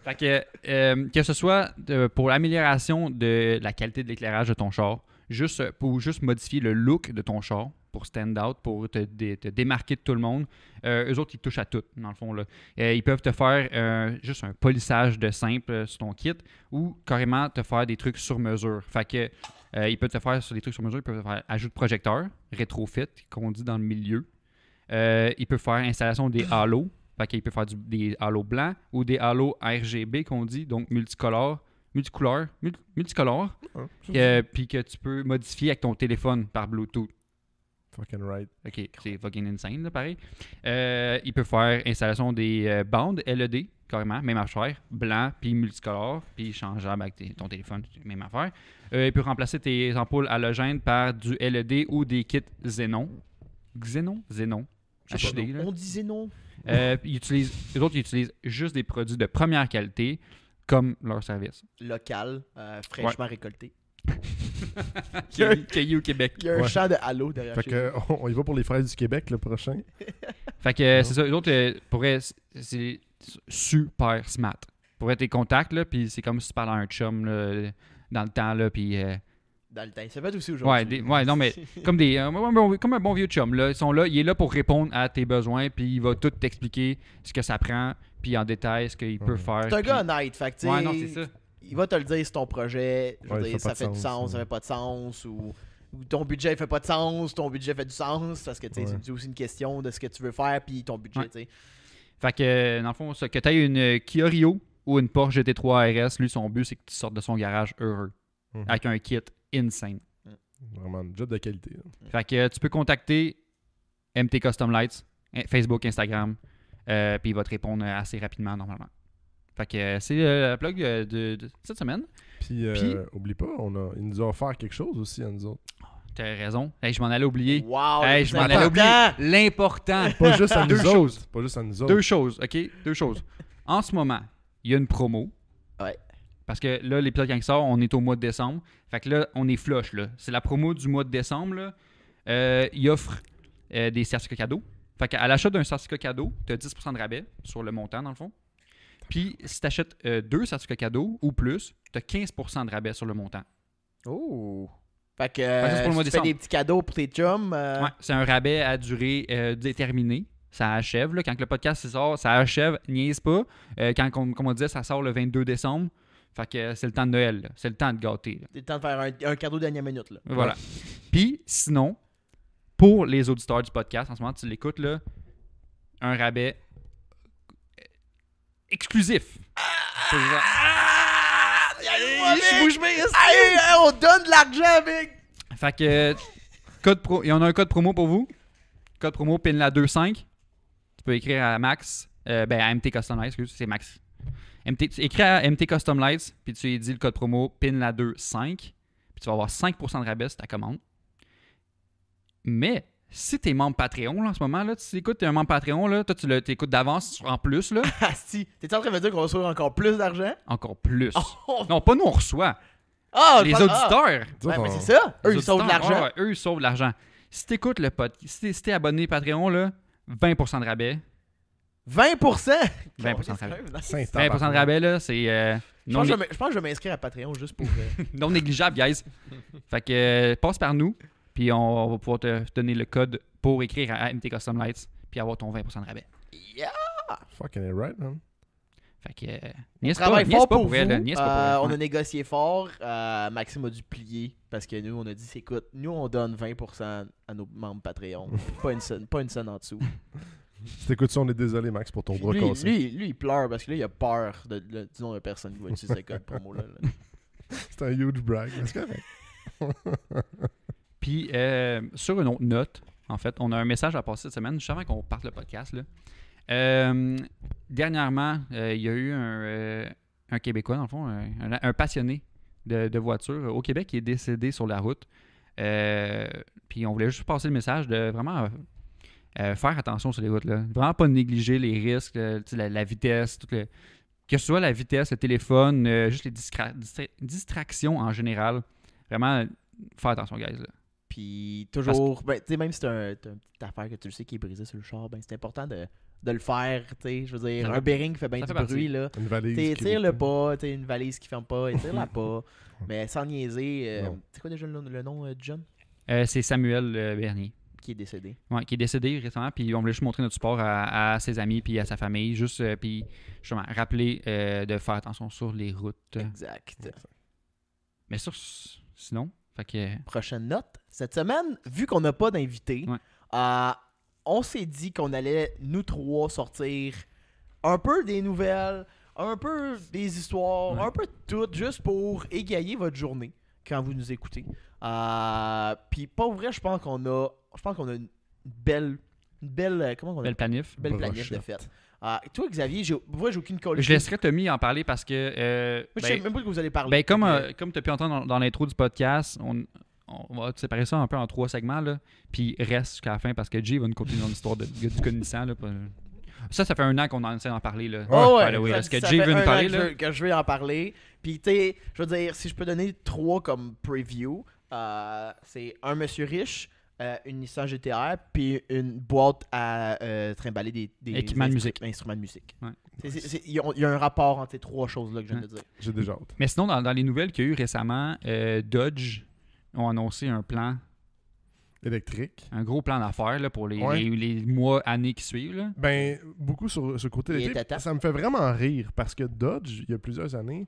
Fait que ce soit pour l'amélioration de la qualité de l'éclairage de ton char, pour juste modifier le look de ton char, pour stand out, pour te démarquer de tout le monde, eux autres, ils touchent à tout, dans le fond. Là. Ils peuvent te faire juste un polissage de simple sur ton kit ou carrément te faire des trucs sur mesure. Fait que ils peuvent te faire sur des trucs sur mesure, ils peuvent te faire ajout de projecteur, rétrofit, qu'on dit dans le milieu. Ils peuvent faire installation des halos. Fait qu'il peut faire des halos blancs ou des halos RGB qu'on dit, donc multicolores. Puis que tu peux modifier avec ton téléphone par Bluetooth. Fucking right. Ok, c'est fucking insane, là, pareil. Il peut faire installation des bandes LED, carrément, même affaire, blanc, puis multicolore, puis changeable avec ton téléphone, même affaire. Il peut remplacer tes ampoules halogènes par du LED ou des kits Xenon. Xenon? Je sais pas, HD, là. on disait non. Les autres, ils utilisent juste des produits de première qualité comme leur service. Local, fraîchement récolté. Cueilli au Québec. Il y a un Ouais. champ de halo derrière Fait chez que nous. on y va pour les fraises du Québec le prochain. Fait que c'est ça. Les autres, pour vrai, c'est super smart. Pour être tes contacts, là, puis c'est comme si tu parlais à un chum là, dans le temps, là, puis... Dans le temps. Ça fait aussi aujourd'hui. Ouais, non, mais comme un bon vieux chum, là. Ils sont là, il est là pour répondre à tes besoins, puis il va tout t'expliquer ce que ça prend, puis en détail, ce qu'il peut faire. C'est un puis- gars honnête. Fait que, tu sais, Ouais, non, c'est ça. il va te le dire, c'est ton projet. Je veux Ouais, dire, ça ça fait pas fait de du sens, sens, ça ouais. fait pas de sens. Ou ou ton budget fait pas de sens, ton budget fait du sens, parce que tu sais, Ouais. c'est aussi une question de ce que tu veux faire, puis ton budget, Ouais. tu sais. Fait que, dans le fond, que tu aies une Kia Rio ou une Porsche GT3 RS, lui, son but, c'est que tu sortes de son garage heureux. Mhm. Avec un kit insane. Vraiment, un job de qualité. Là. Fait que tu peux contacter MT Custom Lights, Facebook, Instagram, puis il va te répondre assez rapidement, normalement. Fait que c'est la plug de cette semaine. Puis, Puis- oublie pas, il nous a offert quelque chose aussi à nous autres. T'as raison. Hey, je m'en allais oublier. Wow! Hey, le je plus m'en allais oublier. important. L'important. Pas juste à nous Deux autres. choses. Pas juste à nous autres. Deux choses, OK? Deux choses. En ce moment, il y a une promo. Ouais. Parce que là, l'épisode quand il sort, on est au mois de décembre. Fait que là, on est flush, là. C'est la promo du mois de décembre, là. Il offre des certificats cadeaux. Fait qu'à l'achat d'un certificat cadeau, tu as 10% de rabais sur le montant, dans le fond. Puis, si tu achètes 2 certificats cadeaux ou plus, tu as 15% de rabais sur le montant. Oh! Fait que ça, c'est pour le mois si de tu fais décembre. des petits cadeaux pour tes chums. Ouais, c'est un rabais à durée déterminée. Ça achève. Là, quand le podcast sort, ça achève. Niaise pas. Quand, comme on disait, ça sort le 22 décembre. Fait que c'est le temps de Noël. Là. C'est le temps de gâter. Là. C'est le temps de faire un cadeau dernière minute. Là. Voilà. Puis, sinon, pour les auditeurs du podcast, en ce moment, tu l'écoutes, là, un rabais exclusif. Je bouge bien. Hey, on donne de l'argent, big! Fait que, il y en a un code promo pour vous. Code promo PINLA25. Tu peux écrire à Max, à MT Custom Lights, excuse, c'est Max. Tu écris à MT Custom Lights, puis tu lui dis le code promo PINLA25, puis tu vas avoir 5% de rabais sur ta commande. Mais, si t'es membre Patreon, là, en ce moment, là, tu écoutes, t'es un membre Patreon, là, toi, tu t'écoutes d'avance en plus, là. Ah, si. T'es en train de me dire qu'on va recevoir encore plus d'argent? Encore plus. Oh. Non, pas nous, on reçoit. Ah, Les pas- auditeurs. Nous autres, Ouais, mais on- c'est ça. Eux, Les ils sauvent de auditeurs, l'argent. ouais, eux, ils sauvent de l'argent. Si t'écoutes le podcast, si t'es abonné Patreon, là, 20% de rabais. 20%! 20% de rabais. Saint 20% de rabais, là, c'est Je non, pense que je vais m'inscrire à Patreon juste pour. non négligeable, guys. Fait que passe par nous, puis on va pouvoir te donner le code pour écrire à MT Custom Lights, puis avoir ton 20% de rabais. Yeah! Fucking right, man. Fait que On niaise travaille niaise fort pas pour pour vous. elle, niaise pas pour On elle. a négocié fort. Maxime a dû plier parce que nous, on a dit écoute, nous, on donne 20% à nos membres Patreon. pas une scène en dessous. Si t'écoutes ça, on est désolé, Max, pour ton bras Lui, cassé. lui, il pleure parce que là, il a peur du nombre de personnes qui vont utiliser ce code promo-là. là. C'est un huge brag. Mais c'est correct. Puis sur une autre note, en fait, on a un message à passer cette semaine, juste avant qu'on parte le podcast, là. Dernièrement, il y a eu un Québécois, dans le fond, un passionné de voiture au Québec qui est décédé sur la route. Puis on voulait juste passer le message de vraiment faire attention sur les routes. Là. Vraiment pas négliger les risques, la vitesse, que ce soit la vitesse, le téléphone, juste les distractions en général. Vraiment, faire attention, guys. Là. Puis toujours, ben, tu sais, même si t'as une petite affaire que tu le sais qui est brisée sur le char, ben c'est important de le faire, tu sais. Je veux dire, Ouais. un bearing fait bien Ça du fait partie. bruit, là. Une valise. qui Tire-le vaut pas, t'sais, une valise qui ferme pas, tire-la pas. Mais sans niaiser, Non. c'est quoi déjà le nom de John C'est Samuel Bernier. qui est décédé? Ouais, qui est décédé récemment, puis on voulait juste montrer notre support à ses amis puis à sa famille, juste puis justement rappeler de faire attention sur les routes. Exact. Mais sinon, fait que Prochaine note. Cette semaine, vu qu'on n'a pas d'invité, Ouais. on s'est dit qu'on allait, nous trois, sortir un peu des nouvelles, un peu des histoires, Ouais. un peu de tout, juste pour égayer votre journée quand vous nous écoutez. Puis pas vrai, je pense qu'on a une belle comment on belle planif. belle planif de Brochette. fête. Toi, Xavier, j'ai aucune colle. Je laisserai Tommy en parler parce que Je sais même pas de quoi vous allez parler. comme tu as pu entendre dans l'intro du podcast, on va séparer ça un peu en 3 segments là, puis reste jusqu'à la fin parce que Jay va nous continuer dans l'histoire du connaissant là. Ça fait 1 an qu'on en essaie d'en parler là. Oh ouais, By the way, ça- est-ce que ça Jay fait veut nous un parler an que là? que je vais en parler. Puis, tu sais, je veux dire, si je peux donner 3 comme preview, c'est un monsieur riche, une Nissan GTR, puis une boîte à trimballer des Équipements de musique. instruments de musique. Ouais. Il y a un rapport entre ces 3 choses-là que je viens de dire. J'ai déjà hâte. Mais sinon, dans les nouvelles qu'il y a eu récemment, Dodge ont annoncé un plan, Électrique. un gros plan d'affaires là, pour les Ouais. mois, années qui suivent. Là. Ben, beaucoup sur ce côté Il électrique. était temps. Ça me fait vraiment rire parce que Dodge, il y a plusieurs années,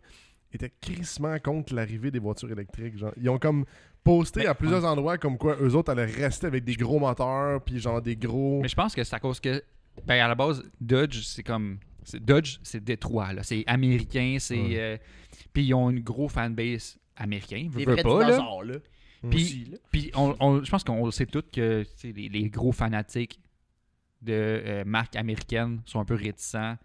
étaient crissement contre l'arrivée des voitures électriques. Genre. Ils ont comme posté à plusieurs endroits comme quoi eux autres allaient rester avec des gros moteurs, puis genre des gros... Mais je pense que c'est à cause que, à la base, Dodge, Dodge, c'est Détroit, là. C'est américain, c'est... puis ils ont une gros fanbase américain, Des veux vrais pas, là. dinosaures, là. Puis, je pense qu'on sait tous que les gros fanatiques de marques américaines sont un peu réticents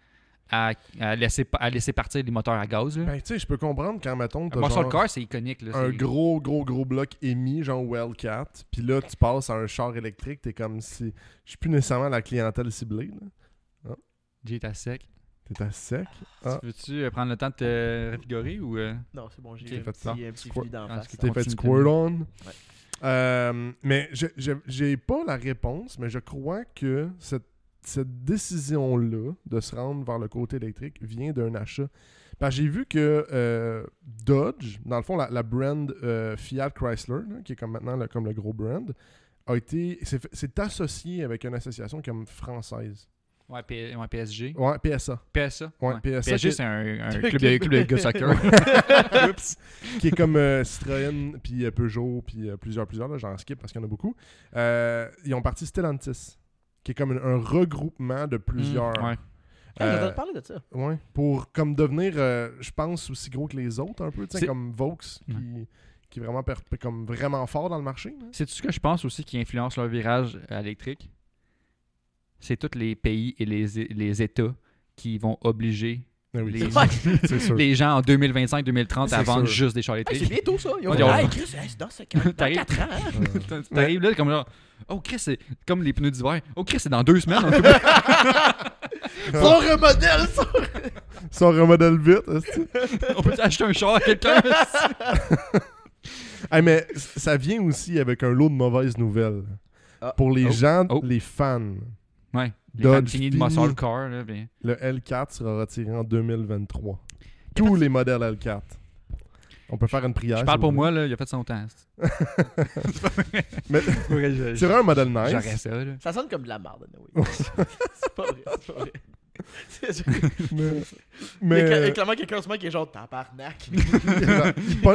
à laisser partir les moteurs à gaz. Là. Ben, tu sais, je peux comprendre quand, mettons, t'as Muscle genre car, c'est iconique. Là, un c'est- gros bloc émis, genre Wellcat, puis là, tu passes à un char électrique, t'es comme si... Je suis plus nécessairement la clientèle ciblée, là. Jay, t'as sec. T'es à sec. Ah. Veux-tu prendre le temps de te revigorer ou... Non, c'est bon, j'ai Ok, un faites ça. petit Squirt. fluide d'en Ah, face. c'est T'es fait Continue, squirt on. Ouais. Mais j'ai pas la réponse, mais je crois que cette décision-là de se rendre vers le côté électrique vient d'un achat. Parce que j'ai vu que Dodge, dans le fond, la brand Fiat Chrysler, là, qui est comme maintenant comme le gros brand, c'est associé avec une association comme française. Ouais, PSG. Ouais, PSA. PSA. Ouais, PSA, PSG, qui- c'est un club de gars soccer. Oups. Qui est comme Citroën, puis Peugeot, puis plusieurs, là, j'en skip parce qu'il y en a beaucoup. Ils ont parti Stellantis, qui est comme un regroupement de plusieurs. Ouais. Hey, j'ai entendu parler de ça. Ouais, pour comme devenir, je pense, aussi gros que les autres un peu, tu sais, C'est- comme Vaux, qui est vraiment, comme vraiment fort dans le marché. Là. C'est ce que je pense aussi qui influence leur virage à l'électrique. C'est tous les pays et les États qui vont obliger Ah oui, les, c'est sûr. les gens en 2025-2030 à C'est vendre sûr. juste des chars Hey, c'est électriques. bientôt ça. Ils ont Ouais, dit, ils ont- hey, Chris, c'est dans 4 T'arrives- ans. Hein? T'arrives là comme genre, oh Chris, c'est comme les pneus d'hiver. Oh Chris, c'est dans 2 semaines. Son remodèle, ça. Ça remodèle vite. est-ce que- On peut acheter un char à quelqu'un. Hey, mais ça vient aussi avec un lot de mauvaises nouvelles. Ah. Pour les Oh. gens, Oh. les fans, Ouais. Les Dodge fans finis de fini. muscle car. Là, bien. le L4 sera retiré en 2023. Tous les modèles L4. On peut faire une prière. Je parle si pour vous moi, là, il a fait son temps. Mais- c'est C'est vraiment un modèle nice. J'aurais ça. Là. Ça sonne comme de la merde, oui. C'est pas vrai, c'est pas vrai. C'est vrai. Mais Il y a clairement quelqu'un en ce moment qui est genre tabarnak.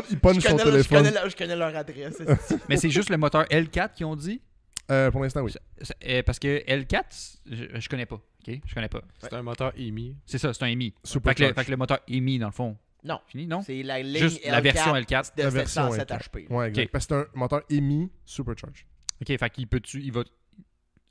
il punch son téléphone. Je connais leur adresse. esti. Mais c'est juste le moteur L4 qu'ils ont dit. Pour l'instant, oui. Parce que L4, je connais pas. Ok, je connais pas. C'est un moteur EMI. C'est ça, c'est un EMI. Supercharged. Fait que le moteur EMI, dans le fond. Non. Fini, non? C'est la ligne Juste la L4 version L4. de La version 707 L4. HP. Ouais, exact. Ok. Parce que c'est un moteur EMI Supercharged. Ok, fait qu'il peut-tu. Il va.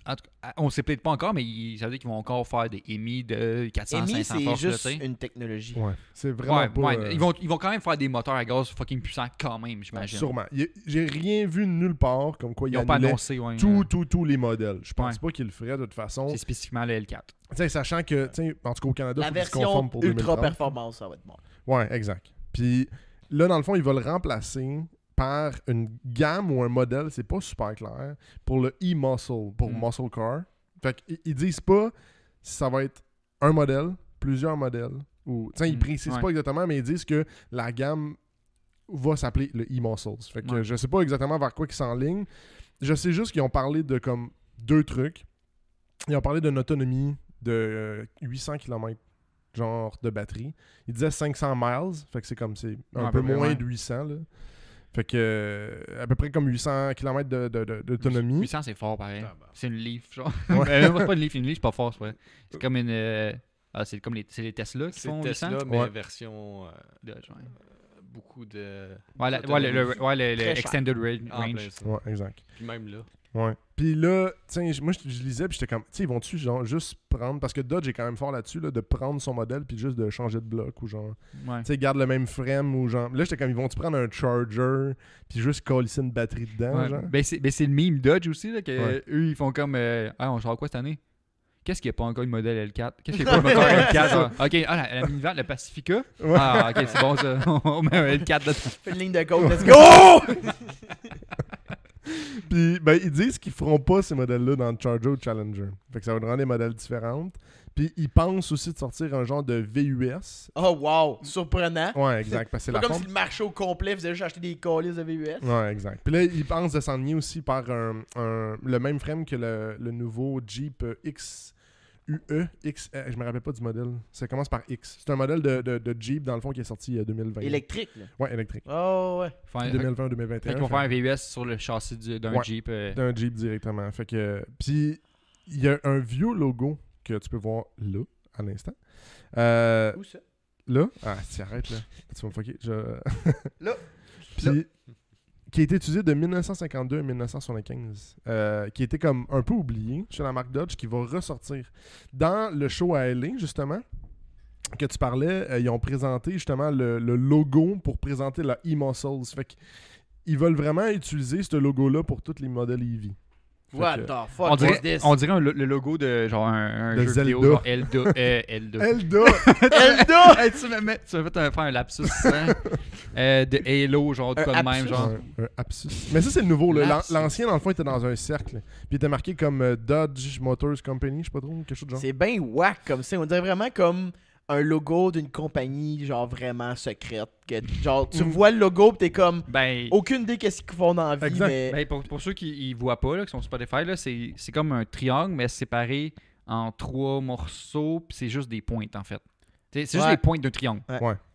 En tout cas, on sait peut-être pas encore, mais ça veut dire qu'ils vont encore faire des EMI de 400, EMI, 500 c'est forces. là, juste tu sais. une technologie. Ouais. C'est vraiment Ouais, pas... ouais. Ils vont quand même faire des moteurs à gaz fucking puissants quand même, j'imagine. Sûrement. J'ai rien vu nulle part comme quoi Ils il n'ont pas annulait annoncé, ouais. tous les modèles. Je pense Ouais. pas qu'ils le feraient de toute façon. C'est spécifiquement le L4. Tu sais, sachant que, tu sais, en tout cas au Canada, La faut qu'ils se version conforment pour ultra 2030. performance, ça va être bon. Ouais, exact. Puis là, dans le fond, ils veulent remplacer par une gamme ou un modèle, c'est pas super clair, pour le e-muscle, pour muscle car. Fait qu'ils disent pas si ça va être un modèle, plusieurs modèles, ou... Tu sais, ils précisent Ouais. pas exactement, mais ils disent que la gamme va s'appeler le e-muscles. Fait que Ouais. je sais pas exactement vers quoi ils s'enlignent. Je sais juste qu'ils ont parlé de comme 2 trucs. Ils ont parlé d'une autonomie de 800 km genre de batterie. Ils disaient 500 miles, fait que c'est comme c'est un Ouais, peu à peu près, moins ouais. de 800 là. Fait que à peu près comme 800 km d'autonomie. 800, c'est fort, pareil. Tabarnak. C'est une Leaf, genre. Ouais. Mais c'est pas une Leaf, c'est pas fort, c'est vrai. C'est comme une. C'est comme c'est les Tesla qui C'est font 800. Tesla, mais Ouais. version Dodge, ouais. beaucoup de... Ouais, le Très cher. Extended Ah, Range. ben ça. Ouais, exact. Puis même là. Ouais. Puis là, tu sais, moi je lisais puis j'étais comme, tu sais, ils vont-tu genre juste prendre, parce que Dodge est quand même fort là-dessus, là, de prendre son modèle puis juste de changer de bloc ou genre, Ouais. tu sais, garde le même frame ou genre, là j'étais comme, ils vont-tu prendre un charger puis juste coller une batterie dedans, Ouais. genre? Ben, c'est le meme Dodge aussi, là, que Ouais. eux, ils font comme. Ah, on sort quoi cette année? Qu'est-ce qu'il n'y a pas encore le modèle L4? Qu'est-ce qu'il n'y a pas le moteur L4? genre? Ok, la minivan, le Pacifica. Ouais. Ah, ok, c'est bon ça. On met un L4 dedans. Fais une ligne de code, let's go! Puis, ben, ils disent qu'ils feront pas ces modèles-là dans le Charger ou Challenger. Fait que ça va rendre des modèles différentes. Puis, ils pensent aussi de sortir un genre de VUS. Oh wow, surprenant. Ouais, exact, parce que c'est C'est pas la comme forme. si le marché au complet faisait juste acheter des colis de VUS. Ouais, exact. Puis là, ils pensent de s'enligner aussi par le même frame que le nouveau Jeep XUV UE X. Je me rappelle pas du modèle. Ça commence par X. C'est un modèle de Jeep, dans le fond, qui est sorti 2020. Électrique, là. Ouais, électrique. Oh, ouais. 2020-2021. Fait qu'ils vont faire un VUS sur le châssis d'un Ouais. Jeep. D'un Jeep directement. Fait que. Puis, il y a un vieux logo que tu peux voir là, à l'instant. Où ça? Là. Ah, tu arrêtes là. Tu vas me fucker. Là. Puis, qui a été utilisé de 1952 à 1975. Qui était comme un peu oublié chez la marque Dodge, qui va ressortir. Dans le show à LA, justement, que tu parlais, ils ont présenté justement le logo pour présenter la e-Muscles. Fait qu'ils veulent vraiment utiliser ce logo-là pour tous les modèles EV. What que- the fuck On is dirait, this? on dirait le logo de genre un De jeu Zelda. vidéo, genre Elda. Elda. Elda! Elda! Hey, tu m'as fait faire un lapsus, hein? De Halo, genre de Un quoi de même, absus. genre. Un absus. Mais ça, c'est le nouveau. Là. Lapsus. L'ancien, dans le fond, était dans un cercle. Puis il était marqué comme Dodge Motors Company, je sais pas trop, quelque chose de genre. C'est bien whack comme ça. On dirait vraiment comme un logo d'une compagnie genre vraiment secrète. Que, genre, tu vois le logo pis t'es comme Ben, aucune idée qu'est-ce qu'ils font dans la vie, Exact. mais... ben, pour ceux qui voient pas, là, qui sont Spotify, là, c'est comme un triangle, mais séparé en 3 morceaux, puis c'est juste des pointes, en fait. C'est juste Ouais. les pointes d'un triangle.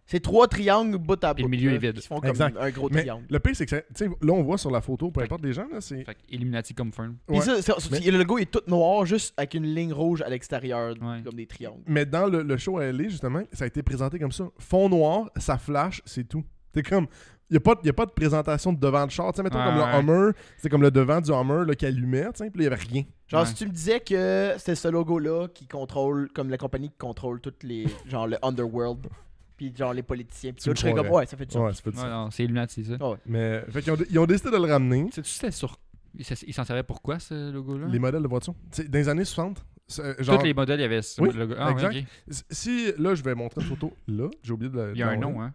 C'est 3 triangles bout à bout. Et le milieu là, est vide. Qui se font comme Exact. un gros Mais triangle. le pire, c'est que ça- tu sais, là, on voit sur la photo, peu importe les gens, là, c'est. Fait que Illuminati confirm. Puis Ouais. ça, Mais- le logo est tout noir, juste avec une ligne rouge à l'extérieur, Ouais. comme des triangles. Mais dans le show à LA, justement, ça a été présenté comme ça. Fond noir, ça flash, c'est tout. C'est comme. Il n'y a pas de présentation de devant de char. Tu sais, mettons Ouais, comme le ouais. Hummer, c'est comme le devant du Hummer là, qui allumait, tu sais, puis là, il n'y avait rien. Genre, Ouais. si tu me disais que c'était ce logo-là qui contrôle, comme la compagnie qui contrôle toutes les. Genre le Underworld, puis genre les politiciens, puis Tu me tout, je serais comme, croirais. ouais, ça fait du sens. Ouais, ça fait du Ouais, sens. non, c'est Illuminati, ça. Mais, fait qu'ils ils ont décidé de le ramener. Sais-tu c'était sur. Ils s'en servaient pourquoi, ce logo-là? Les modèles de voitures. Tu sais, dans les années 60, genre, Tous les modèles, il y avait ce Oui, logo. Ah, exact. oui, ok. si là, je vais montrer une photo là, j'ai oublié de la. Il y a un de la- nom, hein.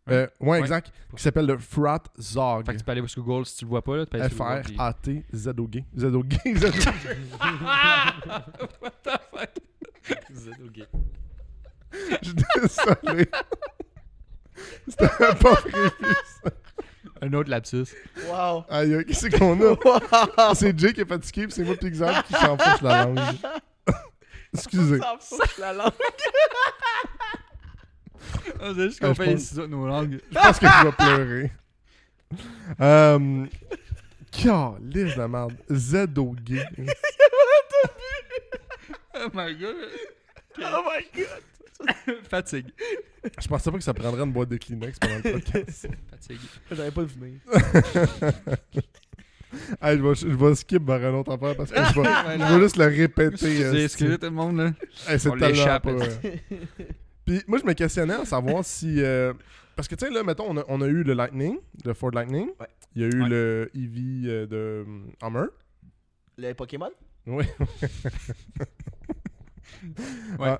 Ouais, Ouais. exact. Qui s'appelle le Frat Zog. Fait que tu peux aller sur Google si tu le vois pas, là. Tu peux aller sur Google, puis- F-R-A-T-Z-O-G. Z-O-G. What the fuck? ZOG. Je suis désolé. C'était pas prévu, ça. Un autre lapsus. Wow! Aïe, qu'est-ce qu'on a? Wow! C'est Jay qui est fatigué, puis c'est moi, Pixar, qui s'enfonce la langue. Excusez. Ça fout la langue. On dirait juste Ah, qu'on je fait les pense- ciseaux de nos langues. Je pense que je vais pleurer. Calisse de merde. Z-O-G. Oh my god. Oh my god! Fatigue. Je pensais pas que ça prendrait une boîte de Kleenex pendant le podcast. Fatigue. J'avais pas deviné. Hey, je vais skip vers un autre affaire parce que je Ouais, vais juste le répéter. Excusez tout le monde, là. Hey, c'est On tellement l'échappe, pas... là. Puis moi, je me questionnais à savoir si... parce que, tu sais, là, mettons, on a eu le Lightning, le Ford Lightning. Ouais. Il y a eu Ouais. le EV de Hummer. Le Pokémon? Oui. Ouais.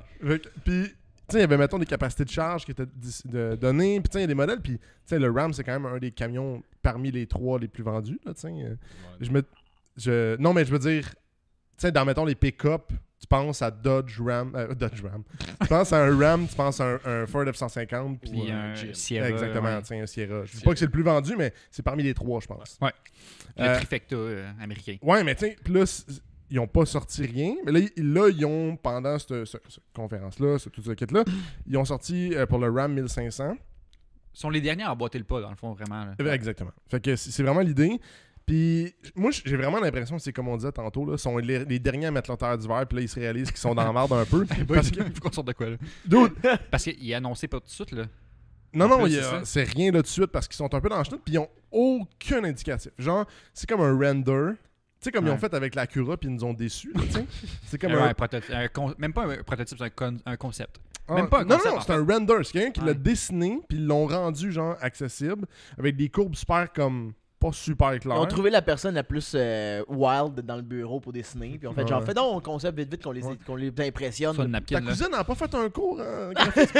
Puis, tu sais, il y avait, mettons, des capacités de charge qui étaient données. Puis, tu sais, il y a des modèles. Puis, tu sais, le Ram, c'est quand même un des camions parmi les 3 les plus vendus, là, tu sais. Non, mais je veux dire, tu sais, dans, mettons, les pick-up, tu penses à Dodge Ram. Tu penses à un Ram, tu penses à un Ford F-150. Puis ou un Jeep. Sierra. Exactement, ouais. tu sais, un Sierra. Je dis pas que c'est le plus vendu, mais c'est parmi les 3, je pense. Ouais. Le Euh, trifecta américain. Ouais, mais tu sais, plus ils ont pas sorti rien. Mais là, ils ont, pendant cette conférence-là, tout ce kit-là, ils ont sorti pour le Ram 1500. Ce sont les derniers à emboîter le pas, dans le fond, vraiment. Là. Exactement. Fait que c'est vraiment l'idée. Puis moi, j'ai vraiment l'impression que c'est comme on disait tantôt, là, sont les derniers à mettre leur terre d'hiver, puis là, ils se réalisent qu'ils sont dans la merde un peu. Parce que, Il faut qu'on sorte de quoi, là? dude, Parce qu'il est annoncé pas tout de suite, là. non, En non, plus, c'est ça. c'est rien là tout de suite parce qu'ils sont un peu dans le chenoute, puis ils ont aucun indicatif. Genre, c'est comme un render. Tu sais, comme ils ont Ouais. fait avec l'Acura, puis ils nous ont déçus, là, tu sais. C'est comme Un prototype, même pas un prototype, c'est un concept. Ah, Même pas un non, concept, non, en c'est un render. C'est quelqu'un qui l'a Ouais. dessiné, puis ils l'ont rendu, genre, accessible, avec des courbes super, comme, pas super Ils claires. ont trouvé la personne la plus wild dans le bureau pour dessiner. Puis en fait, Ouais. genre, fais donc un concept vite qu'on les, Ouais. qu'on les impressionne. Ça, une Ta napkin, là. cousine n'a pas fait un cours en graphisme.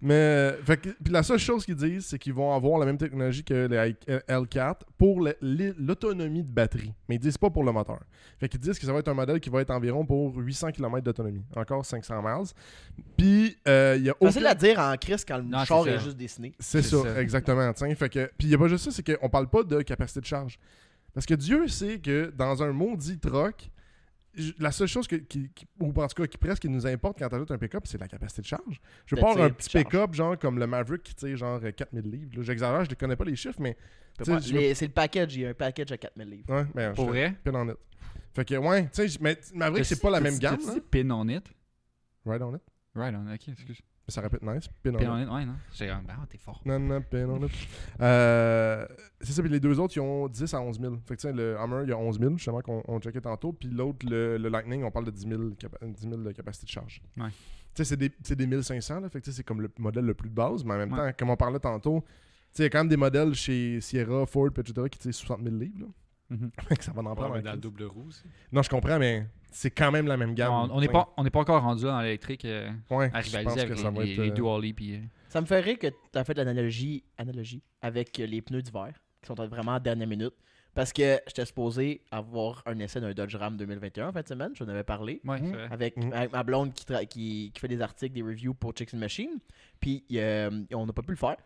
Mais, fait que, puis la seule chose qu'ils disent, c'est qu'ils vont avoir la même technologie que les L4 pour l'autonomie de batterie. Mais ils disent pas pour le moteur. Fait qu'ils disent que ça va être un modèle qui va être environ pour 800 km d'autonomie. Encore 500 miles. Puis, il y a Facile à dire en crise quand le Non, char c'est est ça. juste dessiné. C'est C'est ça, ça. exactement. T'sais. Fait que, puis il n'y a pas juste ça, c'est qu'on parle pas de capacité de charge. Parce que Dieu sait que dans un maudit truck, la seule chose ou en tout cas qui presque nous importe quand t'ajoutes un pick-up, c'est la capacité de charge. Je veux De pas avoir un tir, petit de charge. pick-up genre comme le Maverick qui tire genre 4000 livres. Là, j'exagère, je ne connais pas les chiffres, mais tu sais, je veux- C'est le package, il y a un package à 4000 livres. ouais, ben, Pour je vrai? pin on it. Fait que ouais, tu sais, mais Maverick c'est pas la même gamme. Tu Hein? dis pin on it? Right on it. Right on, ok, excuse. Ça répète nice. Pin on Pin it. on it, ouais, non? J'ai t'es fort. Non, non, pin on it. C'est ça, puis les deux autres, ils ont 10 à 11 000. Fait que tu sais, le Hammer, il y a 11 000, justement, qu'on checkait tantôt. Puis l'autre, le Lightning, on parle de 10 000 de capacité de charge. Ouais. Tu sais, c'est des 1500, là. Fait que tu sais, c'est comme le modèle le plus de base. Mais en même Ouais. temps, comme on parlait tantôt, tu sais, il y a quand même des modèles chez Sierra, Ford, etc., qui tirent 60 000 livres, là. Mhm. Fait que ça va en Ouais, prendre mais un dans le crise. double roue aussi. Non, je comprends, mais c'est quand même la même gamme. On n'est pas encore rendu là dans l'électrique Ouais, à je rivaliser pense avec que ça va les être... dually puis Ça me fait rire que tu as fait l'analogie avec les pneus d'hiver, qui sont vraiment à dernière minute. Parce que j'étais supposé avoir un essai d'un Dodge Ram 2021 en fin de semaine, j'en avais parlé. ouais, c'est vrai. Avec ma blonde qui fait des articles, des reviews pour Chicks and Machine. Puis on n'a pas pu le faire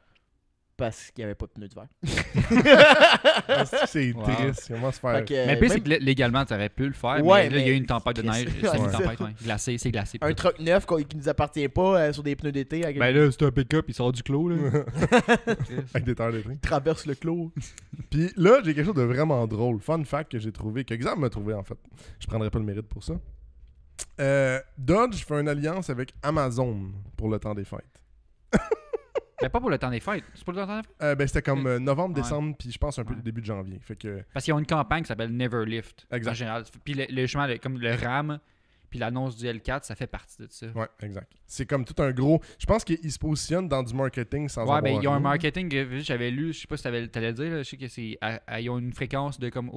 parce qu'il n'y avait pas de pneus d'hiver. C'est Wow. triste. Comment se faire... Fait que, Mais le pire, c'est même que légalement, tu aurais pu le faire. Ouais, mais là, il y a eu mais- une tempête de neige. Chris, C'est ouais, une c'est tempête, ouais. Glacé, c'est glacé. un truck neuf qui nous appartient pas sur des pneus d'été. Avec Ben là, c'est un pick-up, il sort du clos, là. Avec des terres d'été. il traverse le clos. Puis là, j'ai quelque chose de vraiment drôle. Fun fact que j'ai trouvé, que Xam m'a trouvé en fait. Je prendrai pas le mérite pour ça. Dodge fait une alliance avec Amazon pour le temps des fêtes. Mais pas pour le temps des fêtes. C'est pour le temps des fêtes? Ben, c'était comme novembre, Ouais. décembre, puis je pense un peu Ouais. début de janvier. Fait que, Parce qu'ils ont une campagne qui s'appelle Never Lift. Exact. En général. Puis justement, comme le RAM, puis l'annonce du L4, ça fait partie de ça. ouais, exact. C'est comme tout un gros. Je pense qu'ils se positionnent dans du marketing sans Ouais, avoir. ben ils ont un rien. marketing, j'avais lu, je sais pas si t'allais le dire, là, je sais que c'est. Ils ont une fréquence de comme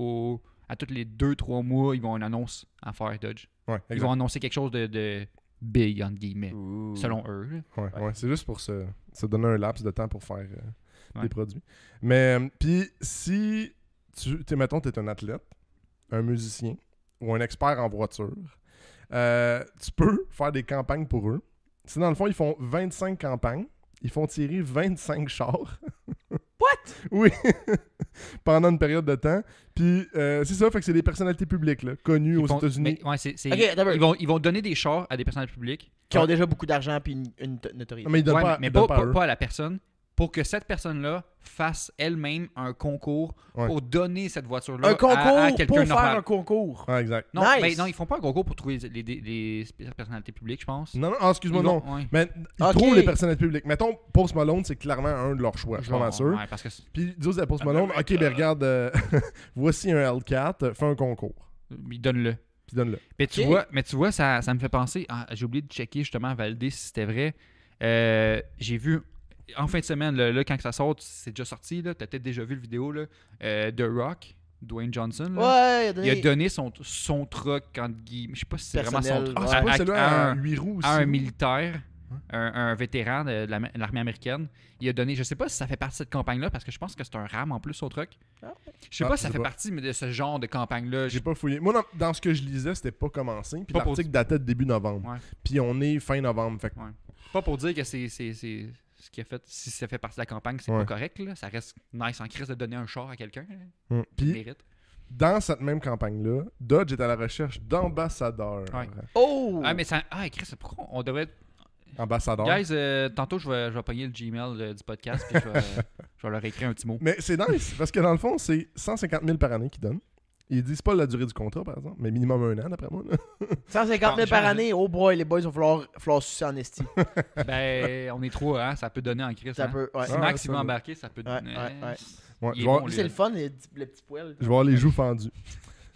à tous les 2-3 mois, ils vont une annonce à faire Dodge. Ouais, Ils exact. vont annoncer quelque chose de big, entre guillemets, selon eux. là. Ouais. C'est juste pour se donner un laps de temps pour faire Ouais. des produits. Mais, puis, si mettons, tu es un athlète, un musicien ou un expert en voiture, tu peux faire des campagnes pour eux. C'est dans le fond, ils font 25 campagnes. Ils font tirer 25 chars. What? Oui. Pendant une période de temps. Puis, c'est ça, fait que c'est des personnalités publiques, là, connues aux États-Unis. Ouais, Ok, attends, ils vont donner des chars à des personnalités publiques. qui ont déjà beaucoup d'argent et une notoriété. Mais ils donnent Ouais, pas, mais ils donnent pas, pas à eux. pas à la personne. Pour que cette personne-là fasse elle-même un concours Ouais. pour donner cette voiture-là Un concours à pour quelqu'un faire normal. un concours. Ouais, exact. Non, Nice. ben, non, ils font pas un concours pour trouver les personnalités publiques, je pense. Non, excuse-moi, Ils non. vont- ouais. Mais ils Ok. trouvent les personnalités publiques. Mettons, Post Malone, c'est clairement un de leurs choix. Je suis pas mal sûr. Ouais, parce que Puis ils disent à Post Malone, ok, ben regarde, voici un L4, fais un concours. ils donnent le. Puis donne-le. Mais Ok. tu vois, ça me fait penser. J'ai oublié de checker justement, valider si c'était vrai. J'ai vu en fin de semaine, là, quand ça sort, c'est déjà sorti. Tu as peut-être déjà vu le vidéo là, de Rock, Dwayne Johnson. Là. Ouais, Il a donné son truck, entre guillemets, je sais pas si c'est vraiment son Personnel, truck, ouais. Ah, c'est pas celui-là à un- 8 roues aussi. à un là? militaire, un vétéran de l'armée américaine. Il a donné, je sais pas si ça fait partie de cette campagne-là, parce que je pense que c'est un RAM en plus, son truck. Ah. Je sais Ah, pas je si ça sais fait pas. partie mais de ce genre de campagne-là. J'ai pas fouillé. Moi, dans ce que je lisais, c'était pas commencé. Puis Pas pour- l'article datait de début novembre. Ouais. Puis on est fin novembre. Fait que Pas pour dire que c'est ce qui a fait, si ça fait partie de la campagne, c'est Ouais. pas correct. Là. Ça reste nice en crise de donner un char à quelqu'un. Là. Il Puis mérite. dans cette même campagne-là, Dodge est à la recherche d'ambassadeurs. Ouais. Oh! Ah, mais ça. Ah, Chris, pourquoi on devrait. Ambassadeurs. Guys, tantôt, je vais pogner le Gmail du podcast puis je vais leur écrire un petit mot. Mais c'est nice, parce que dans le fond, c'est 150 000 par année qu'ils donnent. Ils disent pas la durée du contrat, par exemple, mais minimum 1 an, d'après moi. là. 150 000 par Genre, année, oh boy, les boys, il va falloir sucer en esti. Ben, on est trop, hein, ça peut donner en crise. Ça hein. peut, ouais. Si Ouais, Max ça il veut va. embarquer, ça peut Ouais, donner. ouais. Ouais, Il je est vais bon, lui. C'est le fun, le petit poil. je vais avoir les joues fendues.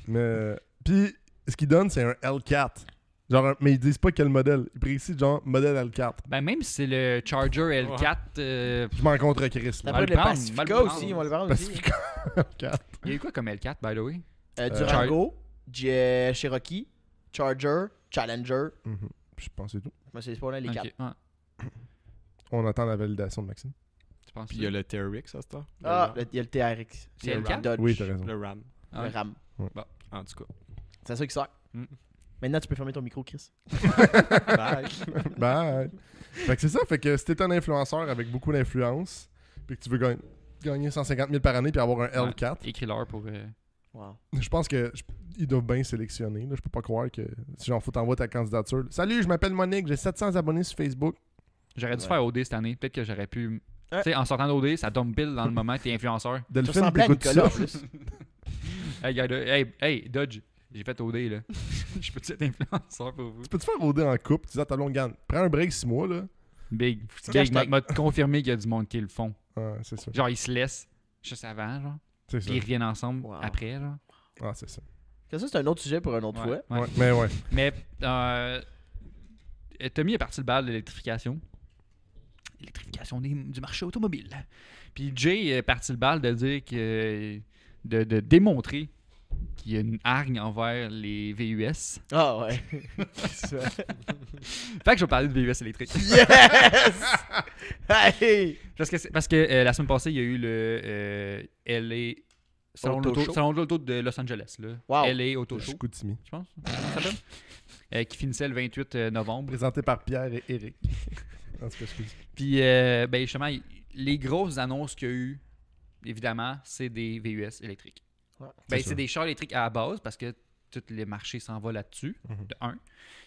Mais puis, ce qu'ils donnent, c'est un L4. Genre, mais ils disent pas quel modèle. Ils précisent genre modèle L4. Ben, même si c'est le Charger L4, Je m'en contre Chris. Ça Là. va peut le le prendre, Pacifica va le aussi, prendre. on va le prendre aussi. Pacifica L4. il y a eu quoi comme L4, by the way? Durango, Cherokee, Charger, Challenger. Mhm. Je pense que c'est tout. Moi, c'est pas là les Ok, 4. ouais, On attend la validation de Maxime. tu penses Puis il y a le TRX à ce temps. Ah, il y a le TRX. C'est le L4? Dodge. Oui, t'as raison. Le RAM. Ah Le ouais. RAM. En tout cas. C'est ça qui sort. Mm. Maintenant, tu peux fermer ton micro, Chris. Bye. Bye. Fait que c'est ça. Fait que si t'es un influenceur avec beaucoup d'influence, puis que tu veux gagner 150 000 par année puis avoir un L4, Écris-leur pour. Wow. je pense que ils doivent bien sélectionner. Là. Je peux pas croire que si genre faut t'envoyer ta candidature. là. Salut, je m'appelle Monique, j'ai 700 abonnés sur Facebook. J'aurais dû Ouais. faire OD cette année. Peut-être que j'aurais pu. Ouais. Tu sais, en sortant d'OD, ça tombe pile dans le moment que t'es influenceur. Tu Delphine, ressemblais à t'écoutes Nicolas, en ça? plus. Hey, Dodge, j'ai fait OD, là. Je peux-tu être influenceur pour vous? Tu peux-tu faire OD en couple? Tu dis à ta longue prends un break 6 mois, là. Big. Hashtag. M'a confirmé qu'il y a du monde qui le font. Ah, c'est ça. Genre, ils se laissent juste avant, genre. C'est ça. Puis ils reviennent ensemble Wow. après, genre. Ah, c'est ça. Ça, c'est un autre sujet pour une autre Ouais, fois. ouais. Ouais, mais ouais. Mais Tommy est parti le bal de l'électrification. L'électrification du marché automobile. Puis Jay est parti le bal de dire que. de démontrer qu'il y a une hargne envers les VUS. Ah ouais. Ça. Fait que je vais parler de VUS électriques. Yes! Hey! Parce que la semaine passée, il y a eu le LA Salon de Auto l'auto- Show. Salon de l'auto de Los Angeles. Là. Wow. LA Auto Je Show, suis Koutimi. je pense. Comment ça s'appelle? Qui finissait le 28 novembre. Présenté par Pierre et Eric. En tout cas, excuse. Puis, ben justement, les grosses annonces qu'il y a eu, évidemment, c'est des VUS électriques. Ouais. Ben, C'est c'est ça. des chars électriques à la base parce que tout le marché s'en va là-dessus, Mhm. de un.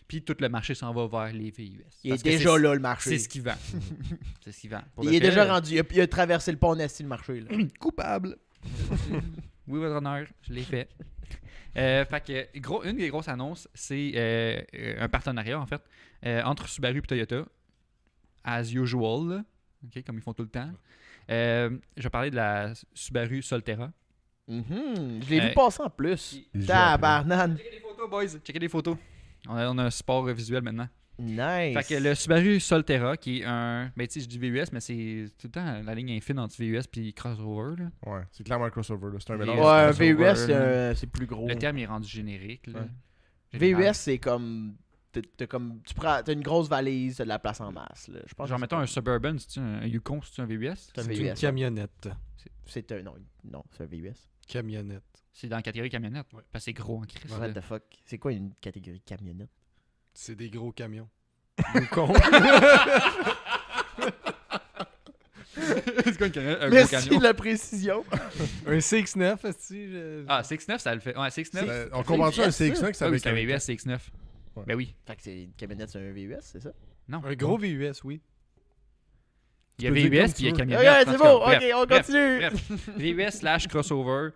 Puis tout le marché s'en va vers les VUS. Il est Parce que déjà c'est- là, le marché. C'est ce qu'il vend. C'est ce qu'il vend. Pour Il de est vrai, déjà rendu. Il a traversé le pont Nasty, le marché. Là. coupable. Oui, votre honneur, je l'ai fait. Fait que une des grosses annonces, c'est un partenariat en fait entre Subaru et Toyota, as usual, là, ok, comme ils font tout le temps. Je vais parler de la Subaru Solterra. Mhm. Je l'ai vu Euh, passer en plus. Il joue Tabarnane. Checkez des photos, boys. Checkez des photos. On a un support visuel maintenant. Nice. Fait que le Subaru Solterra, qui est un. Ben, tu sais, je dis VUS, mais c'est tout le temps la ligne est fine entre VUS et crossover. Là. Ouais, c'est clairement un crossover. là. C'est un VUS. mélange. Ouais, un crossover, VUS, là. c'est plus gros. Le terme est rendu générique. Là. Ouais. Général. VUS, c'est comme. T'as une grosse valise, t'as de la place en masse. Là. Je pense Genre, que mettons un Suburban, c'est-tu un Yukon, c'est-tu un VUS? c'est un C'est VUS. une camionnette. C'est un. Non, c'est un VUS. Camionnette. C'est dans la catégorie camionnette. Ouais. Parce que c'est gros en crise. What the fuck? C'est quoi une catégorie camionnette? C'est des gros camions. Yukon. c'est quoi une camionnette? Un gros Merci camion. de la précision. Un CX-9, est-ce Ah, CX-9, ça le fait. Ouais, CX-9. Ben, on comprend-tu un CX5 que ça Ah oui, avec c'est un VUS CX-9. Ouais. Ben oui. Fait que c'est une camionnette, c'est un VUS, c'est ça? Non. Un gros VUS, oui. Il y a peux dire VUS comme puis il y a tu veux. camionnette. Ok, c'est En tout bon, cas, ok, on bref, continue. bref. VUS / crossover,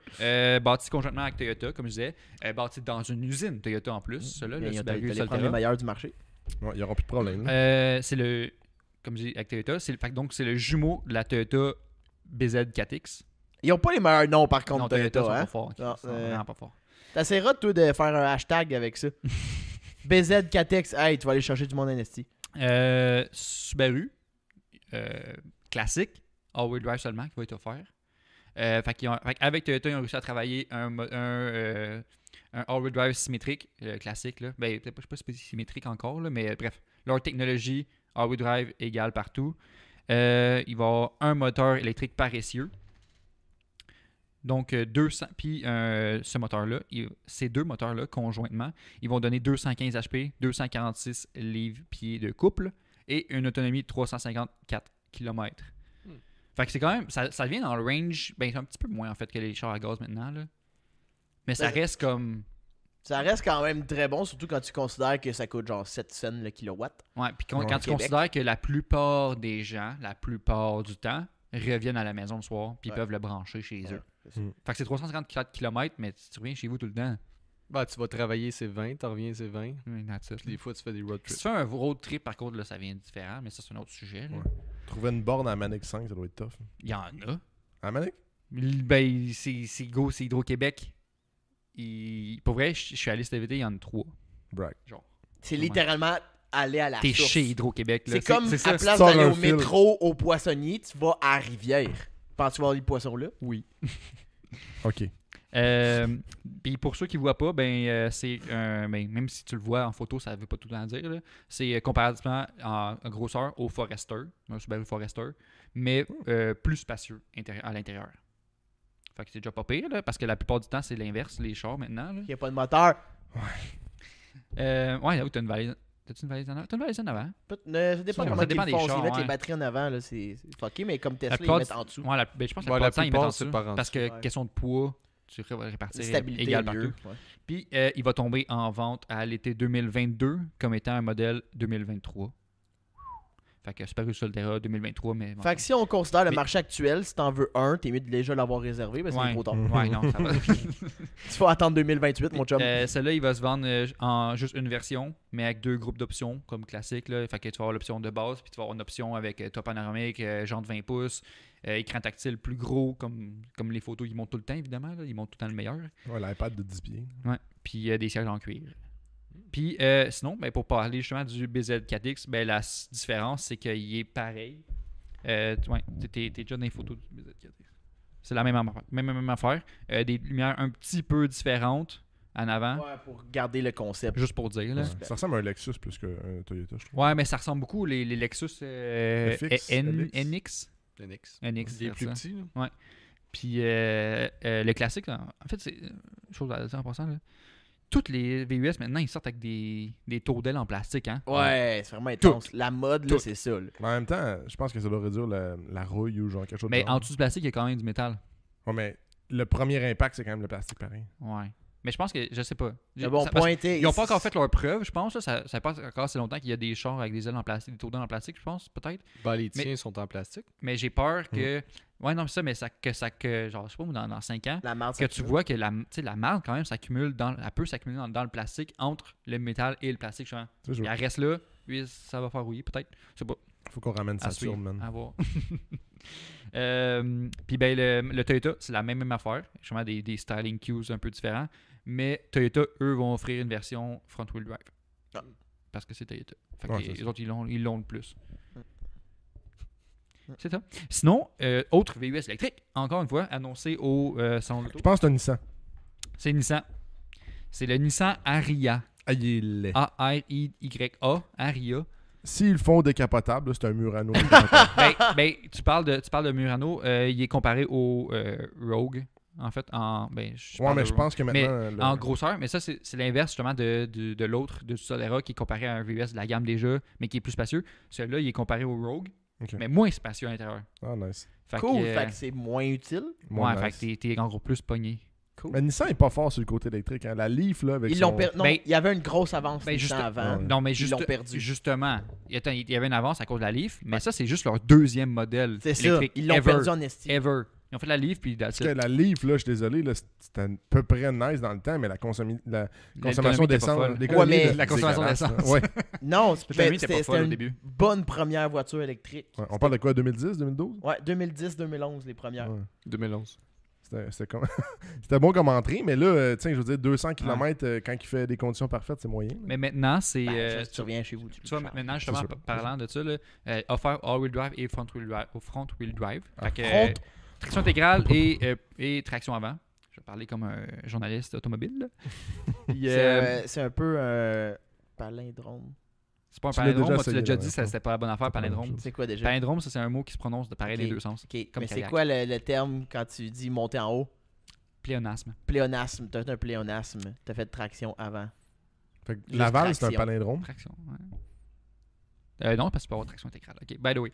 bâti conjointement avec Toyota, comme je disais, bâti dans une usine Toyota en plus, celui-là, le T'as Subaru les prendre les Solterra. meilleurs du marché. Ouais, ils n'auront plus de problème. là. C'est le, comme je dis, avec Toyota, donc c'est le jumeau de la Toyota BZ4X. Ils ont pas les meilleurs noms, par contre, Non, Toyota sont hein? pas forts. Non, Ils sont vraiment pas forts. T'essaieras, toi, de faire un hashtag avec ça. BZ4X, hey, tu vas aller chercher du monde NST. Subaru, classique, all-wheel drive seulement, qui va être offert. Avec Toyota, ils ont réussi à travailler un all-wheel drive symétrique, classique. Là. Ben, peut-être pas, je sais pas si c'est symétrique encore, là, mais bref, leur technologie, all-wheel drive égale partout. Il va y avoir un moteur électrique paresseux. Donc, 200. Puis, ce moteur-là, ces deux moteurs-là, conjointement, ils vont donner 215 HP, 246 livres-pieds de couple et une autonomie de 354 km. Fait que c'est quand même. Ça vient dans le range. Ben, c'est un petit peu moins, en fait, que les chars à gaz maintenant, là. Mais ça Ben, reste comme. Ça reste quand même très bon, surtout quand tu considères que ça coûte genre 7 cents le kilowatt. Ouais, puis quand Ouais. tu Québec. considères que la plupart des gens, la plupart du temps, reviennent à la maison le soir, puis ils Ouais. peuvent le brancher chez eux. c'est ça. Fait que c'est 354 km, mais tu reviens chez vous tout le temps. Bah, tu vas travailler, c'est 20, tu reviens, c'est 20. That's it. Puis des fois, tu fais des road Si trips. tu fais un road trip, par contre, là, ça vient différent, mais ça, c'est un autre sujet. là. Ouais. Trouver une borne à Manic 5, ça doit être tough. Il y en a. À Manic? Ben, c'est Hydro-Québec. Pour vrai, je suis allé cet été, il y en a 3. Brag. C'est littéralement aller à la T'es source. chez Hydro-Québec. là. C'est comme c'est à ça. place sors d'aller un au fil. métro, au poissonnier, tu vas à Rivière. Penses-tu voir les poissons là? Oui. Ok. Puis pour ceux qui ne voient pas, c'est même si tu le vois en photo, ça ne veut pas tout le temps dire. Là. C'est comparativement en grosseur au Forester, un Subaru Forester, mais plus spacieux à l'intérieur. Fait que c'est déjà pas pire, là, parce que la plupart du temps, c'est l'inverse, les chars maintenant. Là. Il n'y a pas de moteur. Ouais, là où t'as une valise. T'as-tu une valise en avant? T'as une valise en avant? Ça dépend Ça comment dépend ils des le font. chars, S'ils mettent ouais. les batteries en avant, là, c'est fucké, mais comme La Tesla, ils plupart mettent en dessous. Ouais, je pense que Ouais, la la plupart du temps, ils mettent plupart, en c'est dessous. par en Parce que, dessous. question de poids, tu répartir Stabilité égal mieux. partout. Ouais. Puis il va tomber en vente à l'été 2022 comme étant un modèle 2023. Fait que Subaru Solterra 2023, mais... Fait que si on considère le Mais- marché actuel, si t'en veux un, t'es mieux de déjà l'avoir réservé parce qu'il est Ouais. trop tard. Ouais, non, ça va. Il faut attendre 2028, mon chum. Celui-là, il va se vendre en juste une version, mais avec 2 groupes d'options, comme classique. Là. Fait que tu vas avoir l'option de base, puis tu vas avoir une option avec toit panoramique, jante 20 pouces, écran tactile plus gros, comme les photos, ils montent tout le temps, évidemment. Là. Ils montent tout le temps le meilleur. Ouais, l'iPad de 10 pieds. Ouais. Puis des sièges en cuir. Puis sinon, ben, pour parler justement du BZ4X, ben, la différence, c'est qu'il est pareil. Ouais, t'es déjà dans les photos du BZ4X. C'est la même affaire. Des lumières un petit peu différentes en avant, Ouais, pour garder le concept. juste pour dire. Là. Ouais. Ça ressemble à un Lexus plus qu'un Toyota, je trouve. Ouais, mais ça ressemble beaucoup les Lexus FX, NX. NX. NX, Il est c'est plus ça. petit. Là. Puis le classique, là, en fait, c'est chose à dire en passant. Là, toutes les VUS maintenant, ils sortent avec des tours d'ailes en plastique. Hein? Ouais, c'est vraiment intense. La mode, là, Tout. c'est ça. Là. Mais en même temps, je pense que ça doit réduire la rouille ou genre quelque chose de Mais genre. en dessous du plastique, il y a quand même du métal. Ouais, mais le premier impact, c'est quand même le plastique pareil. Ouais. Mais je pense que, je sais pas. Le bon Ça- parce point, Ils n'ont pas encore fait leur preuve, je pense. Là. Ça passe encore assez longtemps qu'il y a des chars avec des ailes en plastique, des tours d'ailes en plastique, je pense, peut-être. Ben, les Mais- tiens sont en plastique. Mais j'ai peur que. Ouais, non, mais ça, mais que genre, je sais pas, dans 5 ans, La marde, que tu vois que la marde, quand même, s'accumule elle peut s'accumuler dans le plastique entre le métal et le plastique, justement. Tu sais, Et elle reste là, puis ça va faire rouiller, peut-être. Je sais pas. faut qu'on ramène À Saturn, suivre, man. à voir. Puis ben, le Toyota, c'est la même affaire. Justement, des styling cues un peu différents. Mais Toyota, eux, vont offrir une version front-wheel drive. Ah. Parce que c'est Toyota. Fait que Ouais, les c'est ça. autres, ils l'ont le plus. C'est ça. Sinon, autre VUS électrique, encore une fois, annoncé au salon de l'auto. Je pense que c'est un Nissan. C'est Nissan. C'est le Nissan Ariya. Ah, il est laid. A-R-I-Y-A. Ariya. S'ils le font décapotable, là, c'est un Murano. ben, tu parles de Murano. Il est comparé au Rogue, en fait. Ouais, mais je pense que Mais maintenant. le- en grosseur, mais ça, c'est l'inverse justement de l'autre, de Solera, qui est comparé à un VUS de la gamme déjà, mais qui est plus spacieux. Celui-là, il est comparé au Rogue, Ok. mais moins spacieux à l'intérieur. Ah, nice. Fait Cool, que, fait que c'est moins utile. Moins ouais, nice. fait que t'es encore plus pogné. Cool. Mais Nissan est pas fort sur le côté électrique. Hein. La Leaf, là, avec Ils son... l'ont perdu. Non, Ben- il y avait une grosse avance Ben, Nissan juste- avant. Ouais. Non, mais Ils l'ont perdu. justement, il y avait une avance à cause de la Leaf, mais ça, c'est juste leur deuxième modèle C'est ça. électrique. Ils l'ont ever. perdu en estime. Ever. Ils ont fait la Leaf, puis Parce that's que it. la Leaf, là, je suis désolé, là, c'était à peu près nice dans le temps, mais la consommation L'autonomie était pas d'essence. folle. l'économie Ouais, mais- de- La consommation dégueulasse, d'essence. là. Ouais. Non, L'autonomie était pas c'était folle au une début. bonne première voiture électrique. Ouais. On parle de quoi, 2010, 2012? Ouais, 2010-2011, les premières. Ouais. 2011. C'était comme... C'était bon comme entrée, mais là, tiens, je veux dire, 200 km quand il fait des conditions parfaites, c'est moyen. Mais maintenant, c'est. Ben, tu reviens chez vous. Tu vois, maintenant, justement, C'est sûr. parlant de ça, là, offert all-wheel drive et front-wheel drive. Ah, Fait que, front. traction intégrale et traction avant. Je vais parler comme un journaliste automobile. Là. Puis, C'est un peu un palindrome. c'est pas un Tu l'as palindrome, déjà moi, tu l'as essayé, déjà là, dit, ouais. c'était pas la bonne affaire, C'est pas la même palindrome. chose. C'est quoi déjà? Palindrome, ça, c'est un mot qui se prononce de pareil Ok. des deux sens. Ok, Comme mais c'est kayak. quoi le terme quand tu dis monter en haut? Pléonasme. Pléonasme. T'as fait un pléonasme. T'as fait de traction avant. Fait que Juste Laval, c'est un traction. palindrome. Traction, ouais. Non, parce que tu peux avoir traction intégrale. OK, by the way.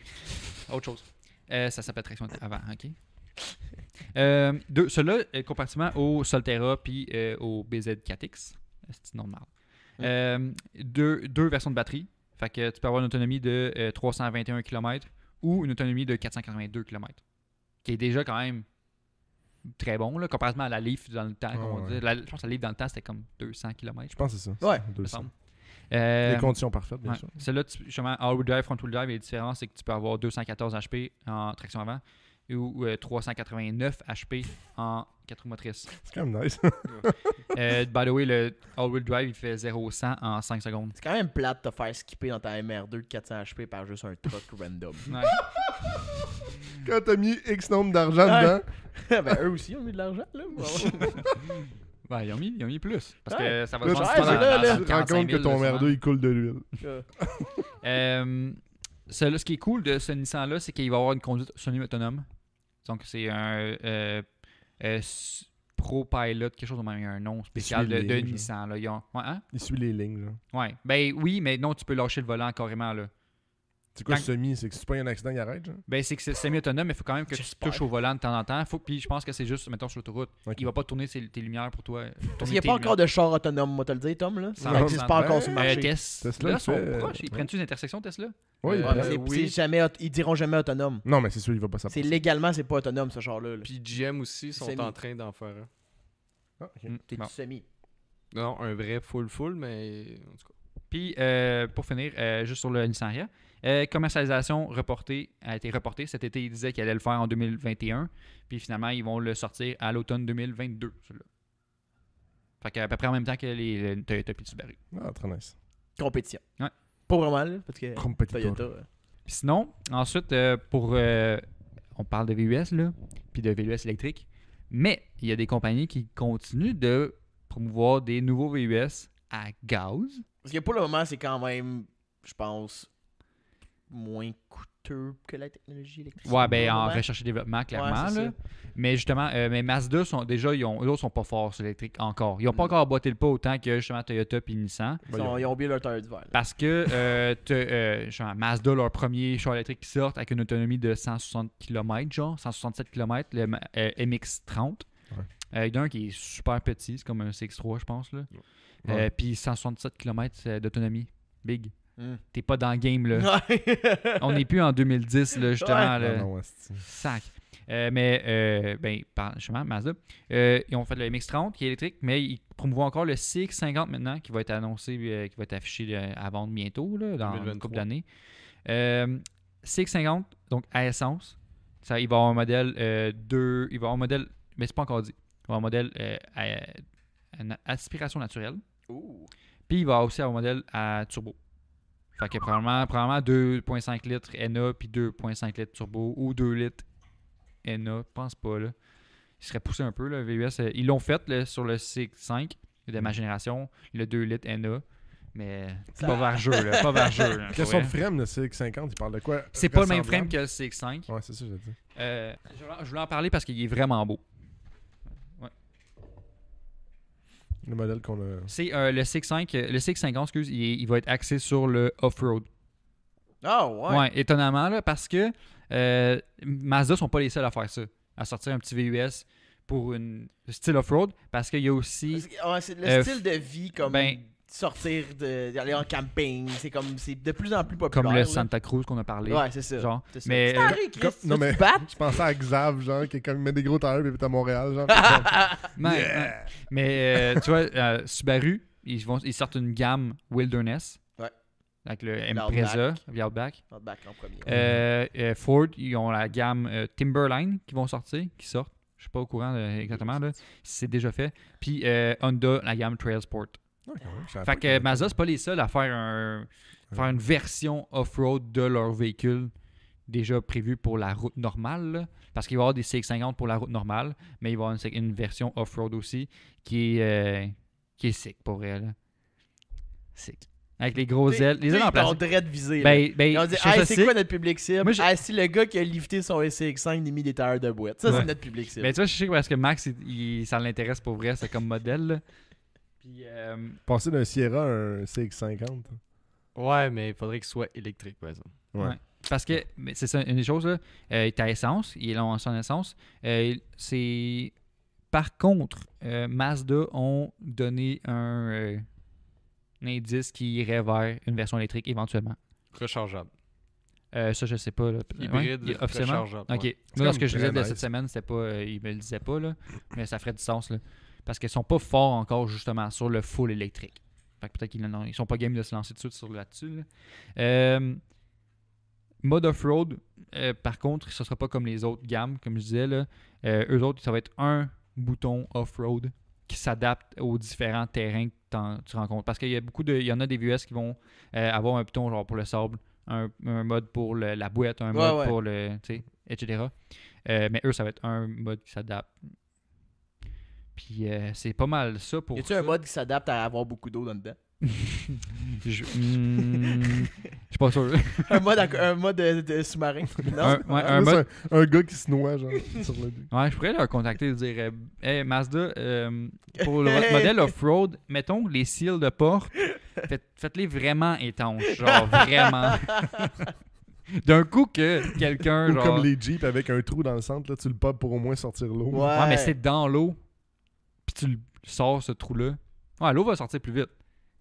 Autre chose. Ça s'appelle traction avant, OK? Ceux-là, comparativement au Solterra puis au BZ4X, c'est normal. Deux versions de batterie. Fait que tu peux avoir une autonomie de 321 km ou une autonomie de 482 km. Qui est déjà quand même très bon, là, comparativement à la Leaf dans le temps. comme on ouais. dit. Je pense que la Leaf dans le temps, c'était comme 200 km. Je pense que c'est ça. Ouais. 200. me semble. Les conditions parfaites, bien Ouais. sûr. Celle-là, justement, all-wheel drive, front-wheel drive, la différence, c'est que tu peux avoir 214 HP en traction avant ou 389 HP en 4 roues motrices. C'est quand même nice. By the way, le all-wheel drive, il fait 0-100 en 5 secondes. C'est quand même plate de te faire skipper dans ta MR2 de 400 HP par juste un truck random. Ouais. Quand t'as mis X nombre d'argent Ouais. dedans, Ben eux aussi ont mis de l'argent là. Ouais, ils ont mis plus. Parce Ouais. que ça va là, se vendre ouais, souvent c'est dans- là, dans là. tu te rends 45 compte que 000, ton là, R2 souvent. il coule de l'huile. Ce qui est cool de ce Nissan-là, c'est qu'il va avoir une conduite semi-autonome. Donc, c'est un Pro Pilot, quelque chose de même, il y a un nom spécial suit les de lignes, Nissan. Là. Ils ont... Ouais, hein? Il suit les lignes. Là. Ouais. Ben oui, mais non, tu peux lâcher le volant carrément. Là. C'est quoi Quand- semi? C'est que si tu pas un accident, il arrête, genre? Ben, c'est que c'est semi-autonome, mais il faut quand même que tu J'espère. touches au volant de temps en temps. Puis je pense que c'est juste, mettons, sur l'autoroute. Ok. Il va pas tourner tes lumières pour toi. Parce qu'il n'y a pas encore de char autonome, moi, te le dire, Tom, là. Ça Non, n'existe pas encore sur le marché. Tesla le sont fait, proches. Ils ouais. prennent-tu une intersection, Tesla? Ouais, Euh, Ouais, mais oui. ils diront jamais autonome. Non, mais c'est sûr, il va pas C'est s'approcher. légalement, c'est pas autonome, ce char-là. là. Puis GM aussi sont Semi. en train d'en faire un. Ah, ok. C'est Bon. du semi. Non, un vrai full, mais en tout cas. Puis, pour finir, juste sur le Nissan Ariya, commercialisation a été reportée. Cet été, ils disaient qu'ils allaient le faire en 2021. Puis finalement, ils vont le sortir à l'automne 2022, celui-là. Fait qu'à peu près en même temps que les Toyota et Subaru. Ah, très nice. Compétition. Ouais. Pas vraiment, là, parce que Compétiteur. Toyota. Puis sinon, ensuite, on parle de VUS, là, puis de VUS électrique. Mais il y a des compagnies qui continuent de promouvoir des nouveaux VUS à gaz. Parce que pour le moment, c'est quand même, je pense, moins coûteux que la technologie électrique. Ouais, ben pour le en moment. recherche et développement, clairement. Ouais, c'est là. ça. Mais justement, mais Mazda, eux autres sont pas forts sur l'électrique encore. Ils n'ont pas encore boité le pas autant que justement Toyota et Nissan. Ils ont oublié leur taille d'hiver. Parce que justement, Mazda, leur premier char électrique qui sort avec une autonomie de 160 km, genre 167 km, le MX-30. Il y en a un qui est super petit, c'est comme un CX-3, je pense. Là. Ouais. Puis 167 km d'autonomie. Big. Hmm. T'es pas dans le game, là. Ouais. On n'est plus en 2010, là, justement. Ouais. là. Non, non, asti. Sac. Justement, Mazda, ils ont fait le MX-30 qui est électrique, mais ils promouvoient encore le CX-50 maintenant, qui va être annoncé, qui va être affiché à vendre bientôt, là, dans une 2023. couple d'années. CX-50, donc à essence, il va avoir un modèle il va avoir un modèle, mais c'est pas encore dit, il va avoir un modèle à aspiration naturelle, Ouh. puis il va aussi avoir un modèle à turbo. Fait que probablement 2.5 litres NA puis 2.5 litres turbo ou 2 litres NA, je pense pas là. Il serait poussé un peu là, VUS. Ils l'ont fait là, sur le CX-5 de ma génération, le 2 litres NA, mais c'est pas vergeux là, pas vergeux. Là, Question de pour vrai. frame, le CX-50, il parle de quoi? C'est pas le même frame Ressemblable? que le CX-5. Ouais, c'est ça, je veux dire. Je voulais en parler parce qu'il est vraiment beau. Le modèle qu'on a. C'est le CX-50, excuse, il va être axé sur le off-road. Ah ouais. Ouais, étonnamment, là, parce que Mazda sont pas les seuls à faire ça, à sortir un petit VUS pour une style off-road, parce qu'il y a aussi... C'est le Euh, style de vie comme ben- sortir d'aller en camping, c'est de plus en plus populaire. Comme le là. Santa Cruz qu'on a parlé. Ouais, c'est ça. Genre. C'est ça. Mais, C'est pareil, Chris, non, tu mais- te battes? Je pensais à Xav, genre, qui est comme il met des gros tailleurs puis il est à Montréal, genre. Mais, tu vois, Subaru, ils sortent une gamme Wilderness. Ouais. Avec le L'Outback. Impreza, l'Outback. Not back en premier. Ford, ils ont la gamme Timberline qui sortent. Je suis pas au courant exactement, là. C'est déjà fait. Puis Honda, la gamme Trail Sport. Ouais, quand même, je savais Fait pas que Mazda, c'est pas les seuls à faire une version off-road de leur véhicule déjà prévue pour la route normale. Là. Parce qu'il va y avoir des CX-50 pour la route normale, mais il va y avoir une version off-road aussi qui est sick pour vrai. Là. Sick. Avec les grosses ailes. Les ailes en Ils ont place. dread visé. là. Ben, Ils ont dit, je trouve hey, ça c'est sick. quoi notre public cible? Moi, j'ai- Si le gars qui a lifté son SCX5 a mis des tailleurs de boîte. Ça, Ouais. c'est notre public cible. Mais tu vois, je sais que parce que Max, ça l'intéresse pour vrai, c'est comme modèle. Là. Puis, Passer d'un Sierra à un CX-50. Ouais, mais il faudrait qu'il soit électrique, par exemple. Ouais. Ouais. Parce que mais c'est ça, une des choses, là, il est à essence, il est lancé en essence. C'est. Par contre, Mazda ont donné un indice qui irait vers une version électrique éventuellement. Rechargeable. Ça, je sais pas. Là. Hybride, Ouais, officiellement. rechargeable. Ok. ouais. Moi, comme ce que je disais très de cette nice. semaine, c'était pas. Ils me le disaient pas, là. Mais ça ferait du sens, là. Parce qu'ils sont pas forts encore, justement, sur le full électrique. Fait que peut-être qu'ils sont pas game de se lancer tout de suite là-dessus. Là. Mode off-road, par contre, ce sera pas comme les autres gammes, comme je disais. Là. Eux autres, ça va être un bouton off-road qui s'adapte aux différents terrains que tu rencontres. Parce qu'il y a il y en a des VUS qui vont avoir un bouton genre pour le sable, un mode pour la boîte, un mode ouais. pour le. Tu sais, etc. Mais eux, ça va être un mode qui s'adapte. Puis c'est pas mal ça pour. Y a-tu un mode qui s'adapte à avoir beaucoup d'eau dedans? Je suis pas sûr. un mode de sous-marin? Non? Là, mode. c'est un gars qui se noie, genre, sur le dos. Ouais, je pourrais leur contacter et dire hey Mazda, pour votre modèle off-road, mettons les cils de porte, faites-les vraiment étanches. Genre vraiment. D'un coup que quelqu'un, Ou genre... comme les Jeeps avec un trou dans le centre, là, tu le pop pour au moins sortir l'eau. Ouais, mais c'est dans l'eau, puis tu le sors, ce trou-là. Ouais, l'eau va sortir plus vite.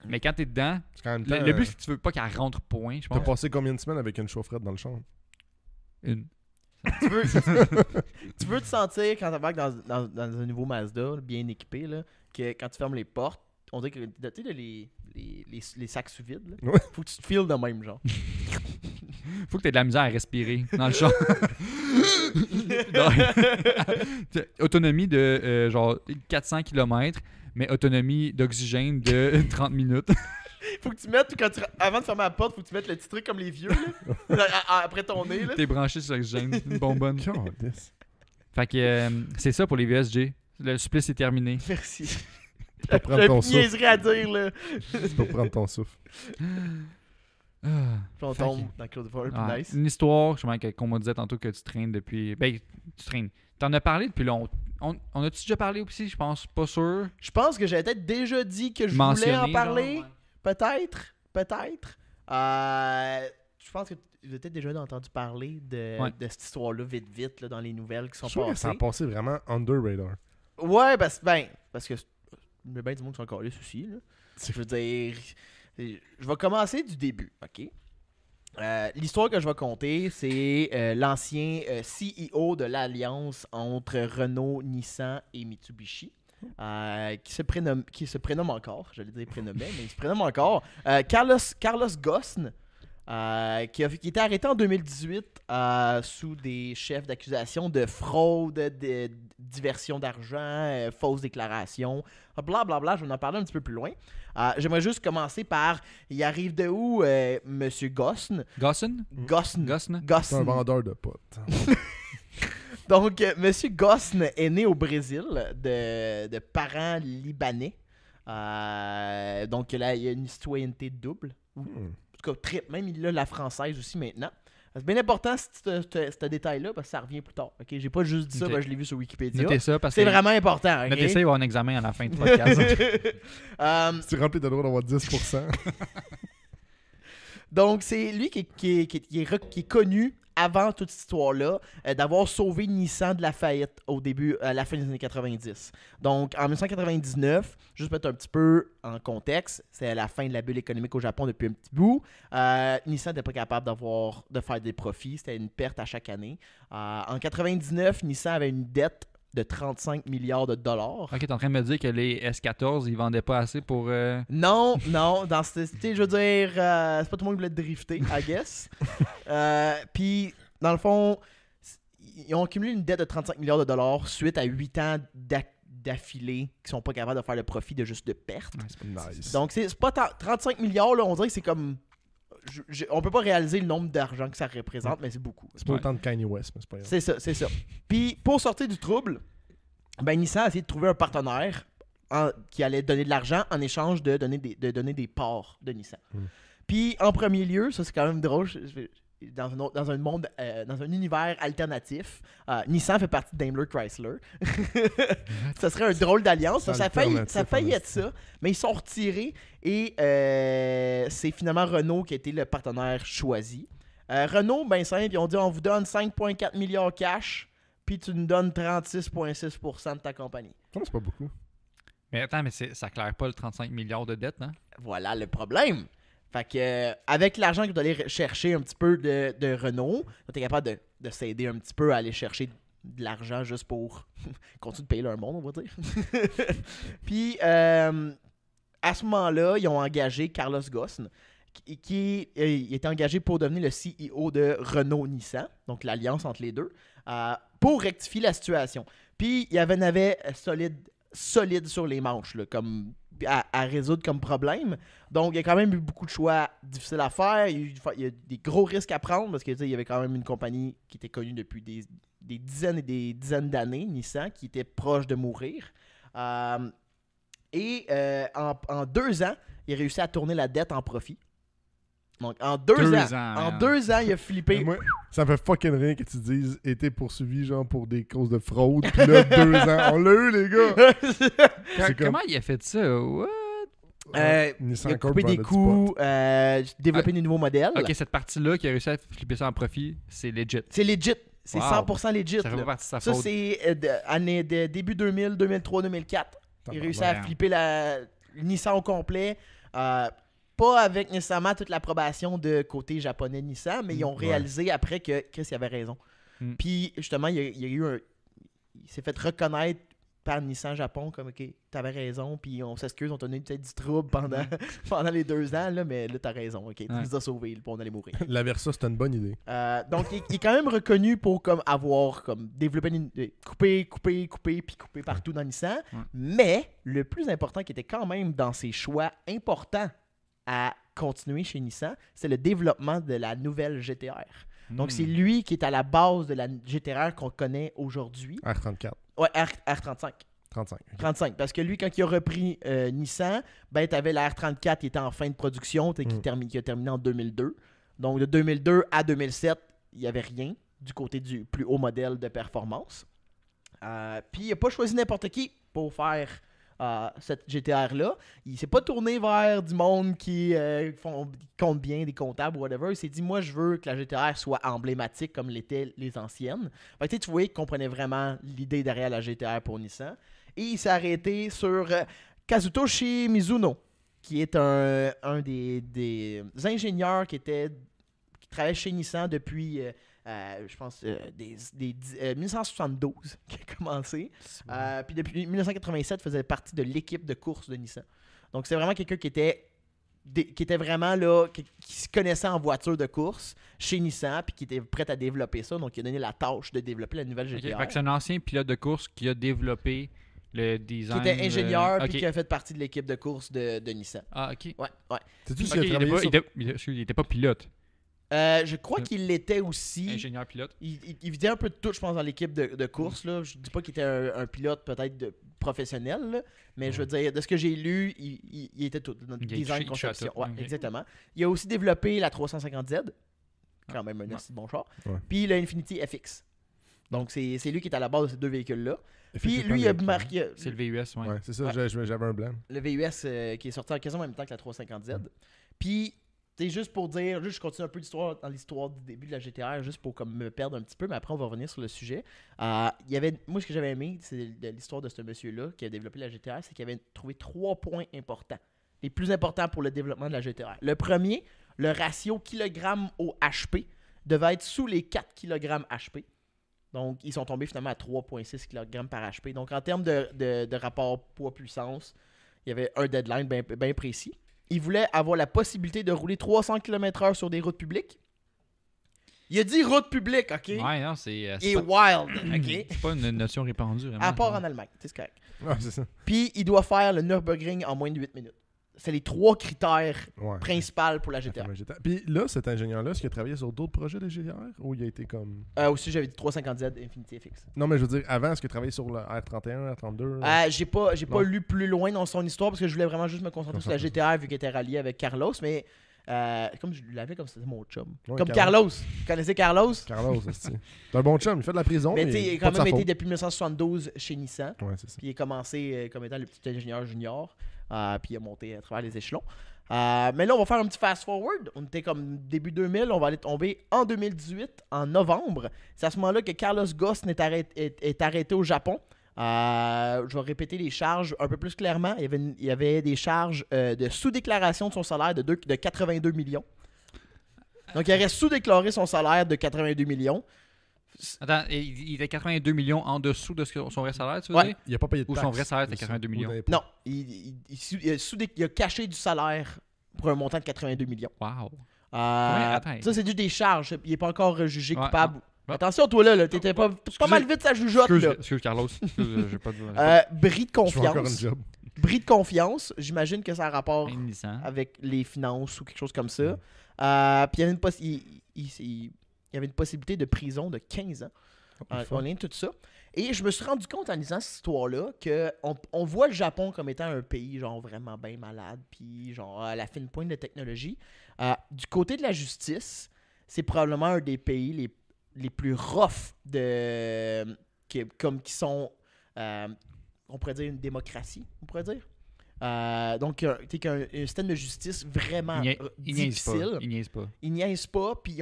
Mais quand t'es dedans, Parce qu'en même temps, le but, c'est que tu veux pas qu'elle rentre point, je t'as pense. passé combien de semaines avec une chaufferette dans le champ? Une. Tu veux te sentir quand t'embarques dans un nouveau Mazda, là, bien équipé, là, que quand tu fermes les portes, on dirait que tu sais, les sacs sous vide, là, Ouais. faut que tu te files de même, genre. Faut que t'aies de la misère à respirer dans le champ. Autonomie de genre 400 km, mais autonomie d'oxygène de 30 minutes. Faut que tu mettes, avant de fermer la porte, faut que tu mettes le petit truc comme les vieux, là, après ton nez, là. T'es branché sur l'oxygène, une bonbonne. Calisse. Fait que c'est ça pour les VSG. Le supplice est terminé. Merci. Tu peux prendre J'ai ton une souffle. niaiserie à dire, là. Tu peux prendre ton souffle. Ah. Puis on Fait tombe que- dans Claude Ford, Ouais, nice. Une histoire, justement, qu'on m'a dit tantôt que tu traînes depuis. Ben, tu traînes. T'en as parlé depuis longtemps. On a-tu déjà parlé aussi? Je pense pas sûr. Je pense que j'avais peut-être déjà dit que je voulais Mentionné, en parler. genre, ouais. Peut-être. Je pense que vous avez peut-être déjà entendu parler de cette histoire-là vite, là, dans les nouvelles qui sont Je suis sûr que ça a passées. passé vraiment under radar. Ouais, parce que il y a bien du monde qui sont encore là, aussi. Là. C'est- Je veux dire, je vais commencer du début, OK? L'histoire que je vais compter, c'est l'ancien CEO de l'alliance entre Renault, Nissan et Mitsubishi. Qui se prénomme encore, j'allais dire prénommait, mais il se prénomme encore, Carlos Ghosn, qui était arrêté en 2018 sous des chefs d'accusation de fraude, de diversion d'argent, fausses déclarations, blablabla, je vais en parler un petit peu plus loin. J'aimerais juste commencer par, il arrive de où, Monsieur Ghosn? Gosson? Ghosn. Ghosn? C'est un vendeur de potes. Donc, Monsieur Ghosn est né au Brésil de parents libanais. Donc, là, il y a une citoyenneté double. En tout cas, triple. Même il a la française aussi maintenant. C'est bien important ce détail-là parce que ça revient plus tard. Ok, j'ai pas juste dit ça, Ok. parce que je l'ai vu sur Wikipédia. Notez ça parce que. C'est vraiment important. ok? Notez ça, il va y avoir un examen à la fin du podcast. Si tu remplis, t'as le droit d'avoir 10%. Donc, c'est lui qui est connu avant toute cette histoire-là, d'avoir sauvé Nissan de la faillite au début, à la fin des années 90. Donc, en 1999, juste pour mettre un petit peu en contexte, c'est la fin de la bulle économique au Japon depuis un petit bout. Nissan n'était pas capable de faire des profits, c'était une perte à chaque année. En 99, Nissan avait une dette de 35 milliards de dollars. Ok, t'es en train de me dire que les S14, ils vendaient pas assez pour. Non, dans je veux dire, c'est pas tout le monde qui voulait drifter, I guess. Puis, dans le fond, ils ont accumulé une dette de 35 milliards de dollars suite à 8 ans d'affilée qui sont pas capables de faire le profit de juste de pertes. Nice. Donc, c'est pas 35 milliards, là, on dirait que c'est comme... on peut pas réaliser le nombre d'argent que ça représente, mais c'est beaucoup. C'est pas autant de Kanye West, mais c'est pas grave. C'est ça. Puis, pour sortir du trouble, ben, Nissan a essayé de trouver un partenaire qui allait donner de l'argent en échange de donner des parts de Nissan. Puis, en premier lieu, ça c'est quand même drôle, dans un monde, dans un univers alternatif, Nissan fait partie de Daimler Chrysler. Ça serait un drôle d'alliance. Ça a failli être ça, mais ils sont retirés et c'est finalement Renault qui a été le partenaire choisi. Renault, ben simple, ils ont dit on vous donne 5,4 milliards cash, puis tu nous donnes 36,6% de ta compagnie. Ça, c'est pas beaucoup. Mais attends, mais ça claire pas le 35 milliards de dettes, non? Voilà le problème. Fait que avec l'argent que tu allais chercher un petit peu de Renault, tu es capable de s'aider un petit peu à aller chercher de l'argent juste pour continuer de payer leur monde, on va dire. Puis à ce moment-là, ils ont engagé Carlos Ghosn, qui était engagé pour devenir le CEO de Renault-Nissan, donc l'alliance entre les deux, pour rectifier la situation. Puis il y avait une avait solide sur les manches, là, comme à résoudre comme problème. Donc, il y a quand même eu beaucoup de choix difficiles à faire. Il y a des gros risques à prendre parce que il y avait quand même une compagnie qui était connue depuis des dizaines et des dizaines d'années, Nissan, qui était proche de mourir. En 2 ans, il a réussi à tourner la dette en profit. Donc, en 2 ans, il a flippé. Moi, ça me fait fucking rien que tu dises été poursuivi genre pour des causes de fraude. Puis là, 2 ans. On l'a eu, les gars. C'est comme... Comment il a fait ça? What? Nissan il a Corp coupé des vendait du coûts, développé des nouveaux modèles. Ok, cette partie-là qui a réussi à flipper ça en profit, c'est legit. C'est legit. C'est Wow. 100% legit. Ça fait là. pas partie de sa Ça, faute. c'est début 2000, 2003, 2004. Il réussit à Ouais. flipper le Nissan au complet. Pas avec nécessairement toute l'approbation de côté japonais Nissan, mais ils ont Ouais. réalisé après que Chris avait raison. Mm. Puis justement, il s'est fait reconnaître par Nissan Japon comme ok, t'avais raison, puis on s'excuse, on t'a donné peut-être du trouble pendant, pendant les 2 ans, là, mais là t'as raison, ok, tu nous as sauvés, puis on allait mourir. La Versa, c'était une bonne idée. Donc il est quand même reconnu pour comme avoir comme développé couper partout dans Nissan. Ouais. Mais le plus important qui était quand même dans ses choix importants à continuer chez Nissan, c'est le développement de la nouvelle GT-R. Donc c'est lui qui est à la base de la GT-R qu'on connaît aujourd'hui. R34. Ouais, R35. 35. ok. 35. Parce que lui, quand il a repris Nissan, ben t'avais la R34 qui était en fin de production, qui a terminé en 2002. Donc de 2002 à 2007, il n'y avait rien du côté du plus haut modèle de performance. Puis il n'a pas choisi n'importe qui pour faire cette GTR-là. Il s'est pas tourné vers du monde qui compte bien, des comptables ou whatever. Il s'est dit, moi, je veux que la GTR soit emblématique comme l'étaient les anciennes. Fait que, tu voyais qu'il comprenait vraiment l'idée derrière la GTR pour Nissan. Et il s'est arrêté sur Kazutoshi Mizuno, qui est un des ingénieurs qui travaillait chez Nissan depuis... je pense, 1972 qui a commencé. Puis depuis 1987, faisait partie de l'équipe de course de Nissan. Donc, c'est vraiment quelqu'un qui était vraiment là, qui se connaissait en voiture de course chez Nissan, puis qui était prêt à développer ça. Donc, il a donné la tâche de développer la nouvelle Ok, GTR. fait que c'est un ancien pilote de course qui a développé le design. Qui était ingénieur, ok. puis qui a fait partie de l'équipe de course de Nissan. Ah, ok. Ouais. Sais-tu Ok, s'il a il travaillé sur... était pas pilote. Je crois qu'il l'était aussi. Ingénieur pilote. Il vidait un peu de tout, je pense, dans l'équipe de course. Là. Je dis pas qu'il était un pilote peut-être professionnel, là, mais je veux dire, de ce que j'ai lu, il était tout. Dans le Il design, touche à conception. tout, Ouais, ok. exactement. Il a aussi développé la 350Z, quand même un assez bon char. Ouais. Puis le Infiniti FX. Donc c'est lui qui est à la base de ces deux véhicules-là. Puis Effectivement, lui, il a le- marqué C'est le VUS, ouais. Ouais, c'est ça, Ouais. j'avais un blanc. le VUS qui est sorti en quasiment en même temps que la 350Z. Puis, c'est juste pour dire, je continue un peu dans l'histoire du début de la GTR, juste pour comme me perdre un petit peu, mais après on va revenir sur le sujet. Moi, ce que j'avais aimé, c'est de l'histoire de ce monsieur-là qui a développé la GTR, c'est qu'il avait trouvé 3 points importants, les plus importants pour le développement de la GTR. Le premier, le ratio kilogramme au HP devait être sous les 4 kg HP. Donc, ils sont tombés finalement à 3,6 kg par HP. Donc, en termes de rapport poids-puissance, il y avait un deadline bien précis. Il voulait avoir la possibilité de rouler 300 km/h sur des routes publiques. Il a dit route publique, OK? Ouais, non, c'est. Et c'est wild, OK? c'est pas une notion répandue, vraiment. À part en Allemagne, c'est correct. Ouais, c'est ça. Puis, il doit faire le Nürburgring en moins de 8 minutes. C'est les 3 critères Ouais. principaux pour la GTR. Puis là, cet ingénieur-là, est-ce qu'il a travaillé sur d'autres projets de GTR ou il a été comme. Aussi, j'avais dit 350Z Infiniti FX. Non, mais je veux dire, avant, est-ce qu'il a travaillé sur le R31, R32 J'ai pas Non. lu plus loin dans son histoire parce que je voulais vraiment juste me concentrer sur la GTR vu qu'elle était ralliée avec Carlos, mais comme je l'avais comme c'était mon chum. Ouais, Comme Carlos. Carlos. Vous connaissez Carlos? Carlos, c'est un bon chum, il fait de la prison. Mais Mais tu sais, il a pas quand de sa même été faute. depuis 1972 chez Nissan. Ouais, c'est ça. Puis il a commencé comme étant le petit ingénieur junior. Puis il a monté à travers les échelons. Mais là, on va faire un petit fast-forward. On était comme début 2000. On va aller tomber en 2018, en novembre. C'est à ce moment-là que Carlos Ghosn est arrêté au Japon. Je vais répéter les charges un peu plus clairement. Il y avait des charges de sous-déclaration de son salaire de 82 millions. Donc, il aurait sous-déclaré son salaire de 82 millions. Attends, il était 82 millions en dessous de son vrai salaire, tu veux Ouais. dire? Il a pas payé de Ou taxes. son vrai salaire était C'est ça. 82 millions. Ou d'impôts. Non, il a caché du salaire pour un montant de 82 millions. Wow. Ça, c'est juste des charges. Il n'est pas encore jugé Ouais, coupable. Ouais. Attention, toi, là. T'étais pas mal vite sa jugeote, là. Excuse Carlos. Excuse, j'ai pas de. Bris de Je fais encore une confiance. job. Bris de confiance. J'imagine que ça a rapport Nissan. avec les finances ou quelque chose comme ça. Puis il y avait il y avait une possibilité de prison de 15 ans. On lien de tout ça. Et je me suis rendu compte en lisant cette histoire-là qu'on voit le Japon comme étant un pays genre vraiment bien malade, puis genre à la fine pointe de technologie. Du côté de la justice, c'est probablement un des pays les plus rough qui sont, on pourrait dire, une démocratie, on pourrait dire. Donc, t'es qu'un système de justice vraiment Il niaise pas. difficile. Il niaise pas. Ils niaisent pas, puis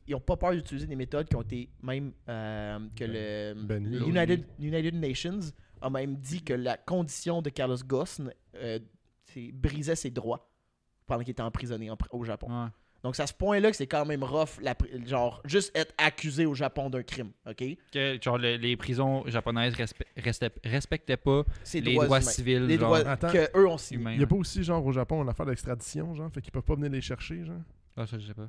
ils ont pas peur d'utiliser des méthodes qui ont été même que le United Nations a même dit que la condition de Carlos Ghosn brisait ses droits pendant qu'il était emprisonné au Japon. Ouais. Donc, c'est à ce point-là que c'est quand même rough, genre, juste être accusé au Japon d'un crime, OK? Que genre les prisons japonaises respectaient pas C'est les droits humains. civils. Les genre, droits Attends. qu'eux ont signés. humains. Il y a pas aussi, genre, au Japon, une affaire d'extradition, genre, fait qu'ils peuvent pas venir les chercher, genre. Ah, ça, je sais pas.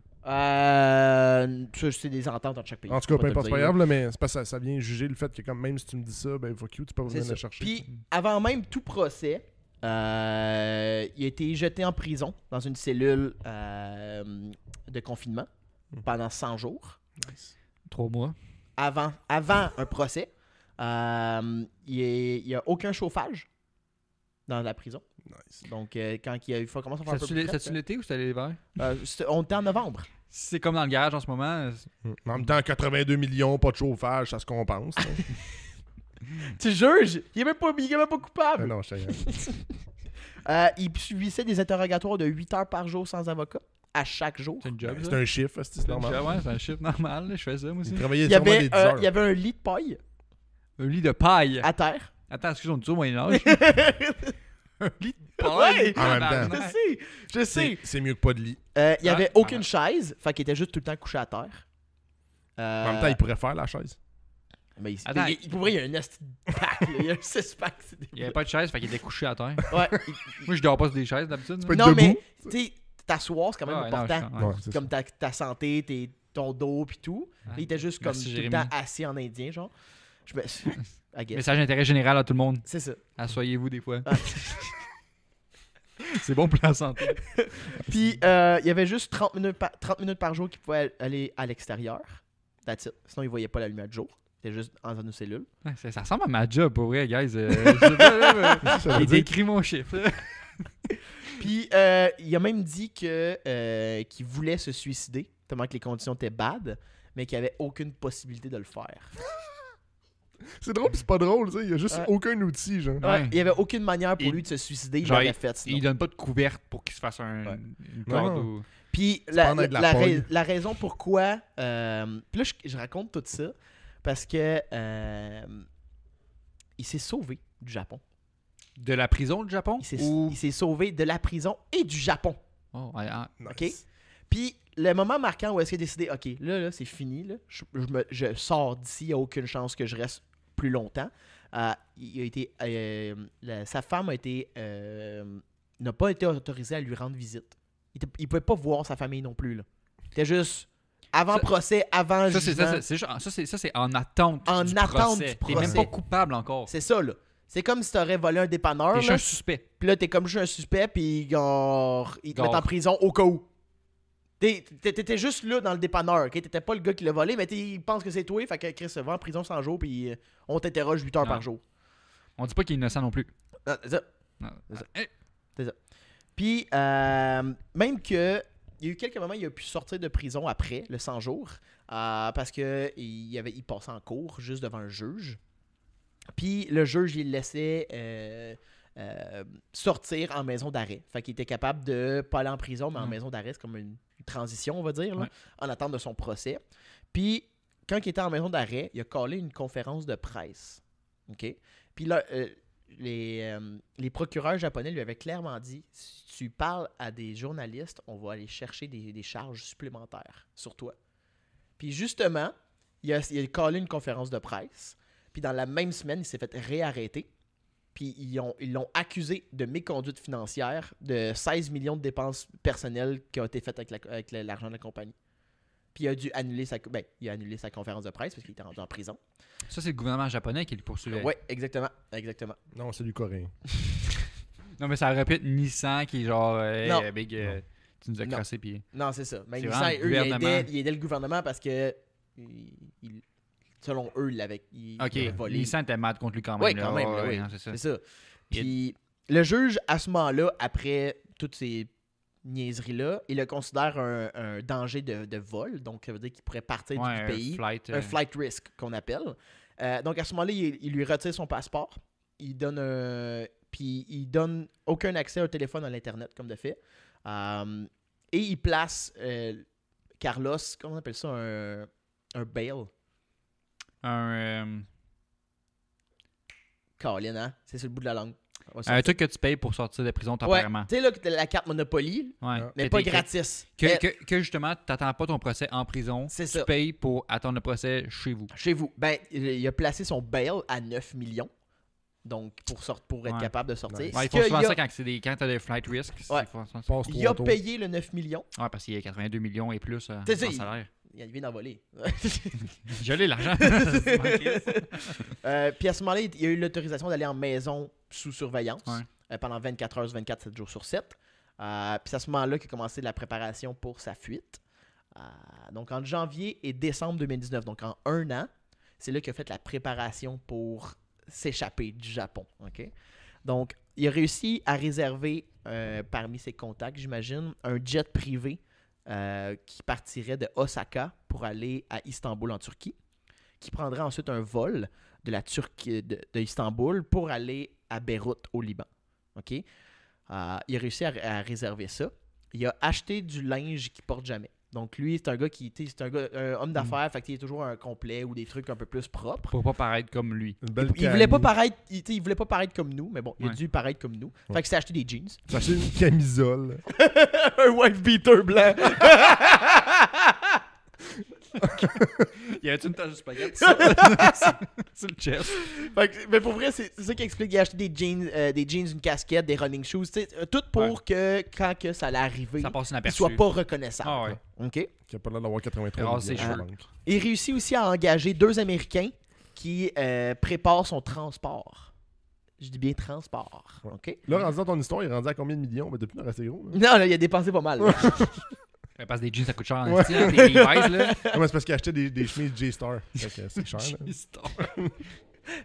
Ça, c'est des ententes entre chaque pays. En tout cas, peu Pas te importe, c'est pas dire, grave, là, mais c'est parce que ça vient juger le fait que, comme même si tu me dis ça, ben, fuck you, tu peux pas C'est venir ça. le chercher. Puis, avant même tout procès, il a été jeté en prison dans une cellule de confinement pendant 100 jours. Nice. 3 mois. Avant un procès. Il n'y a aucun chauffage dans la prison. Nice. Donc, quand il a commence à faire un peu plus frais, C'est-tu l'été ou c'était l'hiver? on était en novembre. C'est comme dans le garage en ce moment. En même temps, 82 millions, pas de chauffage, ça se compense. Tu juges? Il est même pas coupable. Non, je sais. Il subissait des interrogatoires de 8 heures par jour sans avocat, à chaque jour. C'est une job. C'est ça. un chiffre, c'est C'est normal. ouais, c'est un chiffre normal. là, Je fais ça, moi aussi. Il travaillait Il y sûrement avait, des 10 heures. il y avait un lit de paille Un lit de paille. à terre. Attends, excuse-moi, on dit ça au Moyen-Âge. Un lit de paille. Ouais, En même temps. tabarnak. je sais. C'est mieux que pas de lit. Il n'y avait Ah, aucune chaise, fait qu'il était juste tout le temps couché à terre. En même temps, il pourrait faire la chaise. Mais Attends. pour vrai, il y a un esti de pack, là. Il y a un 6-pack. Il n'y avait pas de chaise, fait qu'il était couché à terre. Ouais. Moi, je dors pas sur des chaises d'habitude. peux être Non, mais, debout. tu sais, t'asseoir, c'est quand même Ouais, non, important. je- ouais. Ouais, c'est Comme ta santé, ton dos, puis tout. Ouais. Il était juste comme Merci, tout le Jérémy. temps assis en indien, genre. Je me... I guess. Message d'intérêt général à tout le monde. C'est ça. Asseyez-vous des fois. Ah. C'est bon pour la santé. Puis, il y avait juste 30 minutes par jour qu'il pouvait aller à l'extérieur. That's it. Sinon, il voyait pas la lumière du jour. C'était juste dans une cellule. Ouais, ça ressemble à ma job, pour vrai, guys. Je sais pas, là, mais- Ça veut Il dire décrit mon chiffre. là. Puis, il a même dit qu'il voulait se suicider, tellement que les conditions étaient bad, mais qu'il n'y avait aucune possibilité de le faire. C'est drôle pis c'est pas drôle, tu sais. Il y a juste Ouais. aucun outil, genre. Ouais. Il n'y avait aucune manière pour Il- lui de se suicider. Il genre, l'aurait fait, sinon. Il donne pas de couverte pour qu'il se fasse Ouais. une corde. Non. Ou... Puis pas en être de la pogne. la raison pourquoi... puis là, je raconte tout ça parce que il s'est sauvé du Japon. De la prison du Japon? Ou... Il s'est sauvé de la prison et du Japon. Oh, ouais, ah, Nice. Puis le moment marquant où est-ce qu'il a décidé, OK, là c'est fini, là, je sors d'ici, il n'y a aucune chance que je reste plus longtemps. Il a été, sa femme n'a pas été autorisée à lui rendre visite. Il ne pouvait pas voir sa famille non plus. C'était juste avant Ça- procès, avant Ça, jugement. c'est en attente En du attente procès. du T'es même procès. pas coupable encore. C'est ça, là. C'est comme si tu aurais volé un dépanneur. T'es juste là. un suspect. Puis là, t'es comme juste un suspect, puis genre, ils te Genre. mettent en prison au cas où. T'étais juste là dans le dépanneur, ok? T'étais pas le gars qui l'a volé, mais ils pensent que c'est toi, fait que Chris va en prison 100 jours, puis on t'interroge 8 heures Non. par jour. On dit pas qu'il est innocent non plus. Ah, c'est ça. Non. C'est ça. Eh, Puis, même que, il y a eu quelques moments, il a pu sortir de prison après le 100 jours, parce que il passait en cours juste devant un juge. Puis, le juge, il le laissait sortir en maison d'arrêt. Fait qu'il était capable de pas aller en prison, mais en Mm. maison d'arrêt, c'est comme une transition, on va dire, là, Ouais. en attente de son procès. Puis, quand il était en maison d'arrêt, il a collé une conférence de presse. OK? Puis là, les procureurs japonais lui avaient clairement dit, si tu parles à des journalistes, on va aller chercher des charges supplémentaires sur toi. Puis justement, il a collé une conférence de presse. Puis dans la même semaine, il s'est fait réarrêter. Puis ils l'ont accusé de méconduite financière de 16 millions de dépenses personnelles qui ont été faites avec l'argent de la compagnie. Puis il a dû annuler il a annulé sa conférence de presse parce qu'il était rendu en prison. Ça, c'est le gouvernement japonais qui le poursuivait. Oui, exactement. Exactement. Non, c'est du coréen. Non, mais ça aurait pu être Nissan qui est genre, Non. big, Non. tu nous as Non. crassé, puis... Non, c'est ça. Mais C'est Nissan, vraiment le eux, gouvernement. ils aidaient le gouvernement parce que selon eux, il l'avaient Ok, volé. Nissan était mad contre lui quand même. Oui, là. quand même, Ouais, là, ouais, oui. non, c'est ça. C'est ça. Il- Puis le juge, à ce moment-là, après toutes ces niaiseries-là, il le considère un danger de vol. Donc, ça veut dire qu'il pourrait partir Ouais, du un pays. flight, Un flight risk qu'on appelle. Donc, à ce moment-là, il lui retire son passeport. Il donne puis il donne aucun accès au téléphone à l'Internet, comme de fait. Et il place Carlos, comment on appelle ça, un bail. Colin, hein? C'est sur le bout de la langue. Un truc que tu payes pour sortir de prison temporairement. Tu sais, là, la carte Monopoly, Ouais. mais Que pas t'es- gratis. Que justement, tu n'attends pas ton procès en prison. C'est tu ça. payes pour attendre le procès chez vous. Chez vous. Ben, il a placé son bail à 9 millions. Donc, pour être Ouais. capable de sortir. Nice. Ouais, il Ce faut qu'il souvent y a- ça quand tu as des flight risks. Ouais. Passe Il a 3 tours. payé le 9 millions. Ouais, parce qu'il y a 82 millions et plus C'est en ça, salaire. Il vient d'en voler. Je l'ai l'argent. Puis à ce moment-là, il a eu l'autorisation d'aller en maison sous surveillance Ouais. pendant 24 heures, 24, 7 jours sur 7. Puis c'est à ce moment-là qu'il a commencé la préparation pour sa fuite. Donc en janvier et décembre 2019, donc en un an, c'est là qu'il a fait la préparation pour s'échapper du Japon. OK? Donc, il a réussi à réserver parmi ses contacts, j'imagine, un jet privé qui partirait de Osaka pour aller à Istanbul en Turquie, qui prendrait ensuite un vol de la Turquie de Istanbul pour aller à Beyrouth au Liban. OK? Il a réussi à réserver ça. Il a acheté du linge qu'il porte jamais. Donc lui, c'est un gars un homme d'affaires, fait qu'il est toujours un complet ou des trucs un peu plus propres. Pour pas paraître comme lui. Une belle Il voulait pas camie. paraître, il voulait pas paraître comme nous, mais bon, il a Ouais. dû paraître comme nous. Fait Ouais. qu'il s'est acheté des jeans. T'as acheté une camisole. Un wife beater blanc. Y avait-tu une tache de spaghetti sur le chest? Fait que, mais pour vrai, c'est ça qui explique. Il a acheté des jeans, une casquette, des running shoes, tu sais, tout pour que quand que ça allait arriver, Ça passe il inaperçu. soit pas reconnaissable. Ah ouais. OK? Qui a pas l'air d'avoir 83 Ah, millions c'est dans la sûr. banque. Il réussit aussi à engager 2 Américains qui préparent son transport. Je dis bien transport. Ouais. OK? Là, rendu dans ton histoire, il est rendu à combien de millions? Ben, depuis, il en reste gros. Là. Non, là, il a dépensé pas mal. là. Parce que des jeans, ça coûte cher en Ouais. esti, hein, des Levi's, là. Non, mais c'est parce qu'il achetait des chemises J-Star. Fait que c'est cher. Là.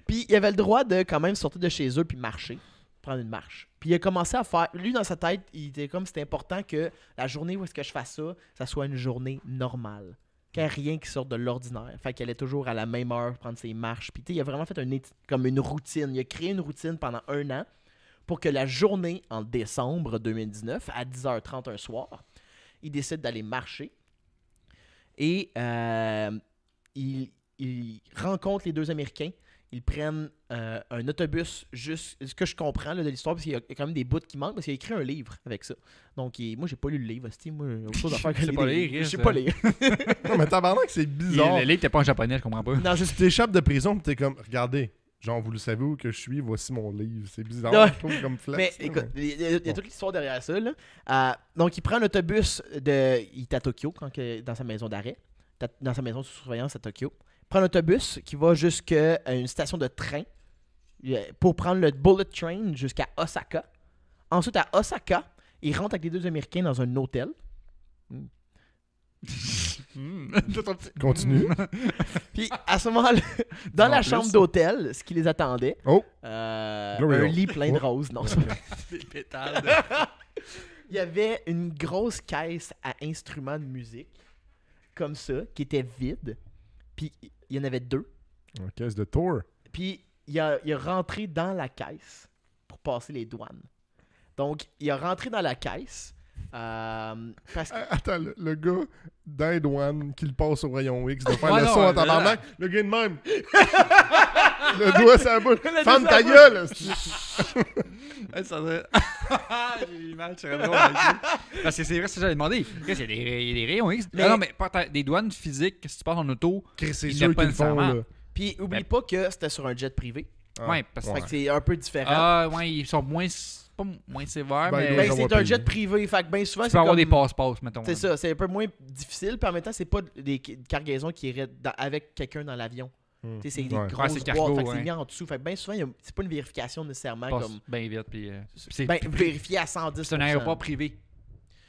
Puis il avait le droit de quand même sortir de chez eux puis marcher, prendre une marche. Puis il a commencé à faire, lui dans sa tête, il était comme c'était important que la journée où est-ce que je fasse ça, ça soit une journée normale. Qu'il n'y ait rien qui sorte de l'ordinaire. Fait qu'elle est toujours à la même heure prendre ses marches. Puis tu sais, il a vraiment fait comme une routine. Il a créé une routine pendant un an pour que la journée en décembre 2019, à 10h30 un soir, il décide d'aller marcher. Et il rencontre les 2 Américains. Ils prennent un autobus, juste ce que je comprends là, de l'histoire, parce qu'il y a quand même des bouts qui manquent, parce qu'il a écrit un livre avec ça. Donc, moi, j'ai pas lu le livre, hostie. Moi, autre chose à faire que Je sais pas lire, Je sais ça. pas lire. Non, mais tabarnak, c'est bizarre. Le livre t'es pas en japonais, je comprends pas. Non, Tu t'échappes de prison pis t'es comme, regardez, genre, vous le savez où que je suis, voici mon livre. C'est bizarre, Ouais. je trouve, comme flex. mais là, écoute, il y a toute l'histoire derrière ça. Là. Donc, il prend l'autobus il est à Tokyo, dans sa maison d'arrêt, dans sa maison de surveillance à Tokyo. Il prend l'autobus qui va jusqu'à une station de train pour prendre le bullet train jusqu'à Osaka. Ensuite, à Osaka, il rentre avec les 2 Américains dans un hôtel. Continue. Puis à ce moment-là, dans la plus. chambre d'hôtel, ce qui les attendait, Oh, un Glory lit plein de Oh. roses. Non, c'est pas vrai. Des pétales. Il y avait une grosse caisse à instruments de musique, comme ça, qui était vide. Puis il y en avait 2. une caisse de tour. Puis il a rentré dans la caisse pour passer les douanes. Donc, il a rentré dans la caisse parce que... Attends, le gars dans les douanes qui le passe au rayon X de faire Ouais, le non, son en là, tabarnak, le gars de même. Le doigt sur la bouche. Ferme ta gueule! esti. Ça doit... J'ai l'image, c'est drôle. Parce que c'est vrai, c'est ça que j'avais demandé. Qu'est-ce qu'il y a des rayons X? Mais- Non, mais des douanes physiques, si tu passes en auto, Chris, c'est Il sûr l'a pas qu'ils le font, nécessairement. là. Puis oublie Ben- pas que c'était sur un jet privé. Ah, ouais, parce que... Fait que c'est un peu différent. Ah, ouais, ils sont moins... Pas moins sévères, Ben, mais... ils Ben, doivent c'est avoir un jet payé. privé. Fait que bien souvent, tu c'est peux avoir comme... des passe-passe, mettons. C'est ça, c'est un peu moins difficile, puis en même temps, c'est pas des cargaisons qui iraient avec quelqu'un dans l'avion. Hmm. Tu sais, c'est des Ouais. grosses Ouais, c'est le boîtes, cargo, fait que c'est ouais. mis en dessous. Fait que bien souvent, c'est pas une vérification nécessairement Passe comme... bien vite, puis... c'est Ben, vérifié à 110%. c'est un aéroport privé.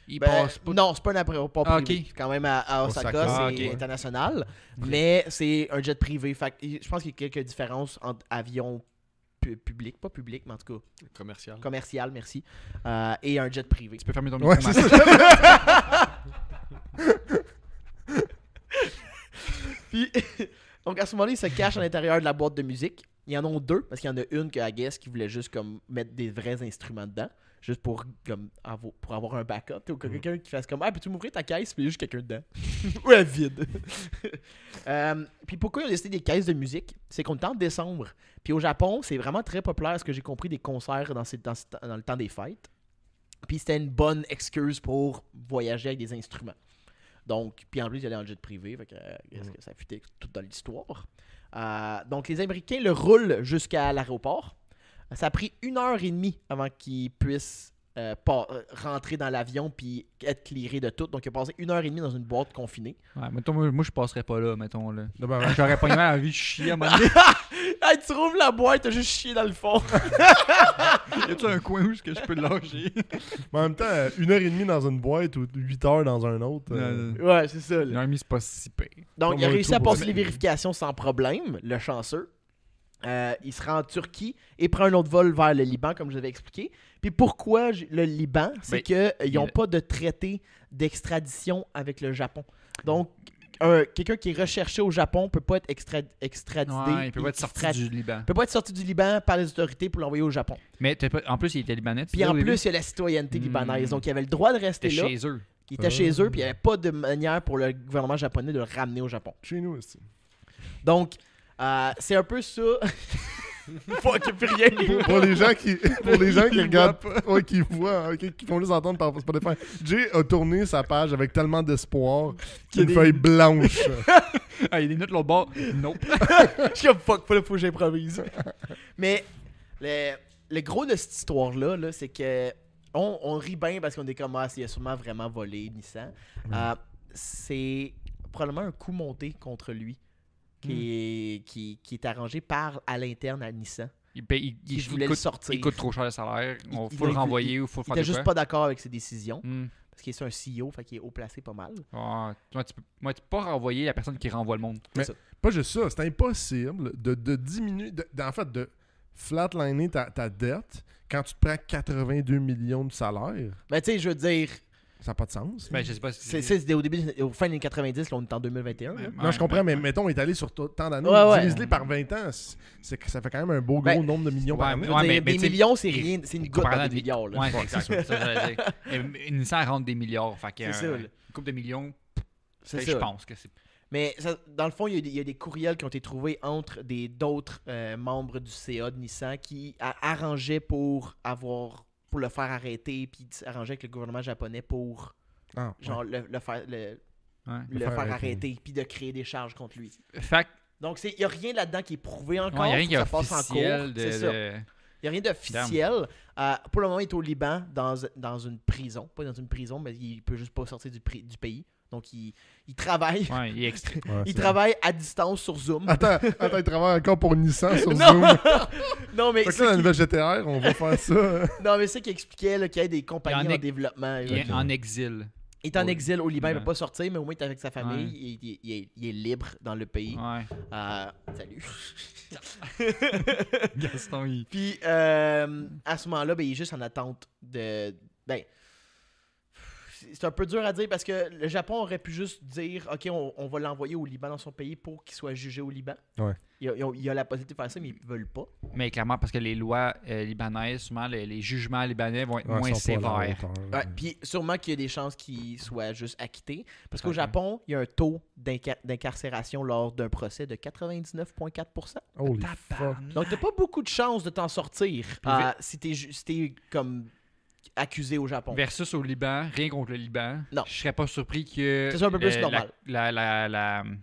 Il Ben, passe pas... non, c'est pas un aéroport Ah, privé. ok. C'est quand même à Osaka, Osaka. c'est Ah, ok. international. Mais c'est un jet privé. Fait que je pense qu'il y a quelques différences entre avion public, pas public, mais en tout cas Commercial. commercial, merci, et un jet privé. Tu peux fermer ton Ouais, micro, c'est Max. ça. Puis, Donc à ce moment-là, ils se cachent à l'intérieur de la boîte de musique. Il y en a deux, parce qu'il y en a une que I guess qui voulait juste comme mettre des vrais instruments dedans. Juste pour avoir un backup. Ou quelqu'un qui fasse comme « Ah, peux-tu m'ouvrir ta caisse? » Puis il y a juste quelqu'un dedans. Ou elle vide. Puis pourquoi ils ont décidé des caisses de musique? C'est qu'on est en décembre. Puis au Japon, c'est vraiment très populaire, ce que j'ai compris, des concerts dans le temps des fêtes. Puis c'était une bonne excuse pour voyager avec des instruments. Donc, puis en plus, il allait en jet privé. Fait que, est-ce que ça a fuité tout dans l'histoire? Donc les Américains le roulent jusqu'à l'aéroport. Ça a pris 1h30 avant qu'ils puissent rentrer dans l'avion puis être clearés de tout. Donc, il a passé 1h30 dans une boîte confinée. Ouais, mettons, moi, je passerais pas là, mettons. Là. Non, ben, J'aurais pas vraiment envie de chier à un moment donné. Hey, tu rouvres la boîte, t'as juste chié dans le fond. Y a-tu un coin où je peux le lâcher? mais en même temps, 1h30 dans une boîte ou 8h dans un autre. Ouais, c'est ça. Là. L'ami, c'est pas si pire. Donc, Comme il a un réussi à tour, passer ouais. les vérifications sans problème, le chanceux. Il se rend en Turquie et prend un autre vol vers le Liban, comme je vous avais expliqué. Puis pourquoi le Liban? C'est qu'ils n'ont pas de traité d'extradition avec le Japon. Donc, quelqu'un qui est recherché au Japon peut pas être extradité. Ouais, il peut pas être sorti du Liban. peut pas être sorti du Liban par les autorités pour l'envoyer au Japon. Mais en plus, il était libanais. Puis en plus, il y a la citoyenneté libanaise. Donc, il avait le droit de rester là. chez eux. Il était chez eux, puis il n'y avait pas de manière pour le gouvernement japonais de le ramener au Japon. Chez nous aussi. Donc, c'est un peu ça. Fuck, il n'y a plus rien. Pour les gens qui regardent, qui voient, qui font juste entendre par Spotify. Jay a tourné sa page avec tellement d'espoir qu'il y a une feuille blanche. Ah, il y a des notes l'autre bord. Nope. Je suis comme fuck, faut que j'improvise. Mais le gros de cette histoire-là, là, c'est que on rit bien parce qu'on est comme il a sûrement vraiment volé Nissan. C'est probablement un coup monté contre lui. Qui est arrangé à l'interne à Nissan. Je voulais le sortir. Il coûte trop cher le salaire. Il faut le renvoyer ou il faut le faire Il de était juste pas d'accord avec ses décisions. Parce qu'il est un CEO, fait qu'il est haut placé pas mal. Ouais, tu peux pas renvoyer la personne qui renvoie le monde. Mais pas juste ça, c'est impossible de diminuer, en fait, de flatliner ta dette quand tu te prends 82 millions de salaire. Mais tu sais, je veux dire... Ça n'a pas de sens. Ben, je sais pas si C'est au fin des 90, là, on est en 2021. Là. Non, je comprends, mais mettons, on est allé sur tant d'années. Divise-les par 20 ans, ça fait quand même un beau gros nombre de millions par année. Des millions, c'est rien, c'est une goutte dans des milliards. Là. Ouais, c'est ça, j'allais dire. Nissan rentre des milliards. Fait que, c'est ça. Une couple de millions, c'est je pense que c'est... Mais dans le fond, il y a des courriels qui ont été trouvés entre d'autres membres du CA de Nissan qui arrangeaient pour le faire arrêter, puis arranger avec le gouvernement japonais pour le faire arrêter, puis de créer des charges contre lui. Donc, il n'y a rien là-dedans qui est prouvé encore. Il n'y a rien qui est ça passe en cours. C'est ça. Il n'y a rien d'officiel. Pour le moment, il est au Liban, dans une prison. Pas dans une prison, mais il peut juste pas sortir du pays. Donc, il travaille. Ouais, il est extrait. Il travaille à distance sur Zoom. Attends, il travaille encore pour Nissan sur Zoom. Non, mais fait que là, la nouvelle GTR, on va faire ça. Non, mais c'est qu'il expliquait qu'il y a des compagnies en développement. Il est en exil. Il est en exil au Liban, il ne peut pas sortir, mais au moins il est avec sa famille. Il est libre dans le pays. Ouais. Salut. Gaston, Puis, à ce moment-là, il est juste en attente de... c'est un peu dur à dire parce que le Japon aurait pu juste dire OK, on va l'envoyer au Liban dans son pays pour qu'il soit jugé au Liban. Ouais. Il a la possibilité de faire ça, mais ils veulent pas. Mais clairement, parce que les lois libanaises, souvent, les jugements libanais vont être moins sévères. Puis sûrement qu'il y a des chances qu'il soit juste acquitté. Parce qu'au Japon, il y a un taux d'incarcération lors d'un procès de 99,4%. Holy fuck. Donc, t'as pas beaucoup de chances de t'en sortir si t'es comme accusé au Japon. Versus au Liban, rien contre le Liban. Non. Je serais pas surpris que... C'est un peu plus normal. Le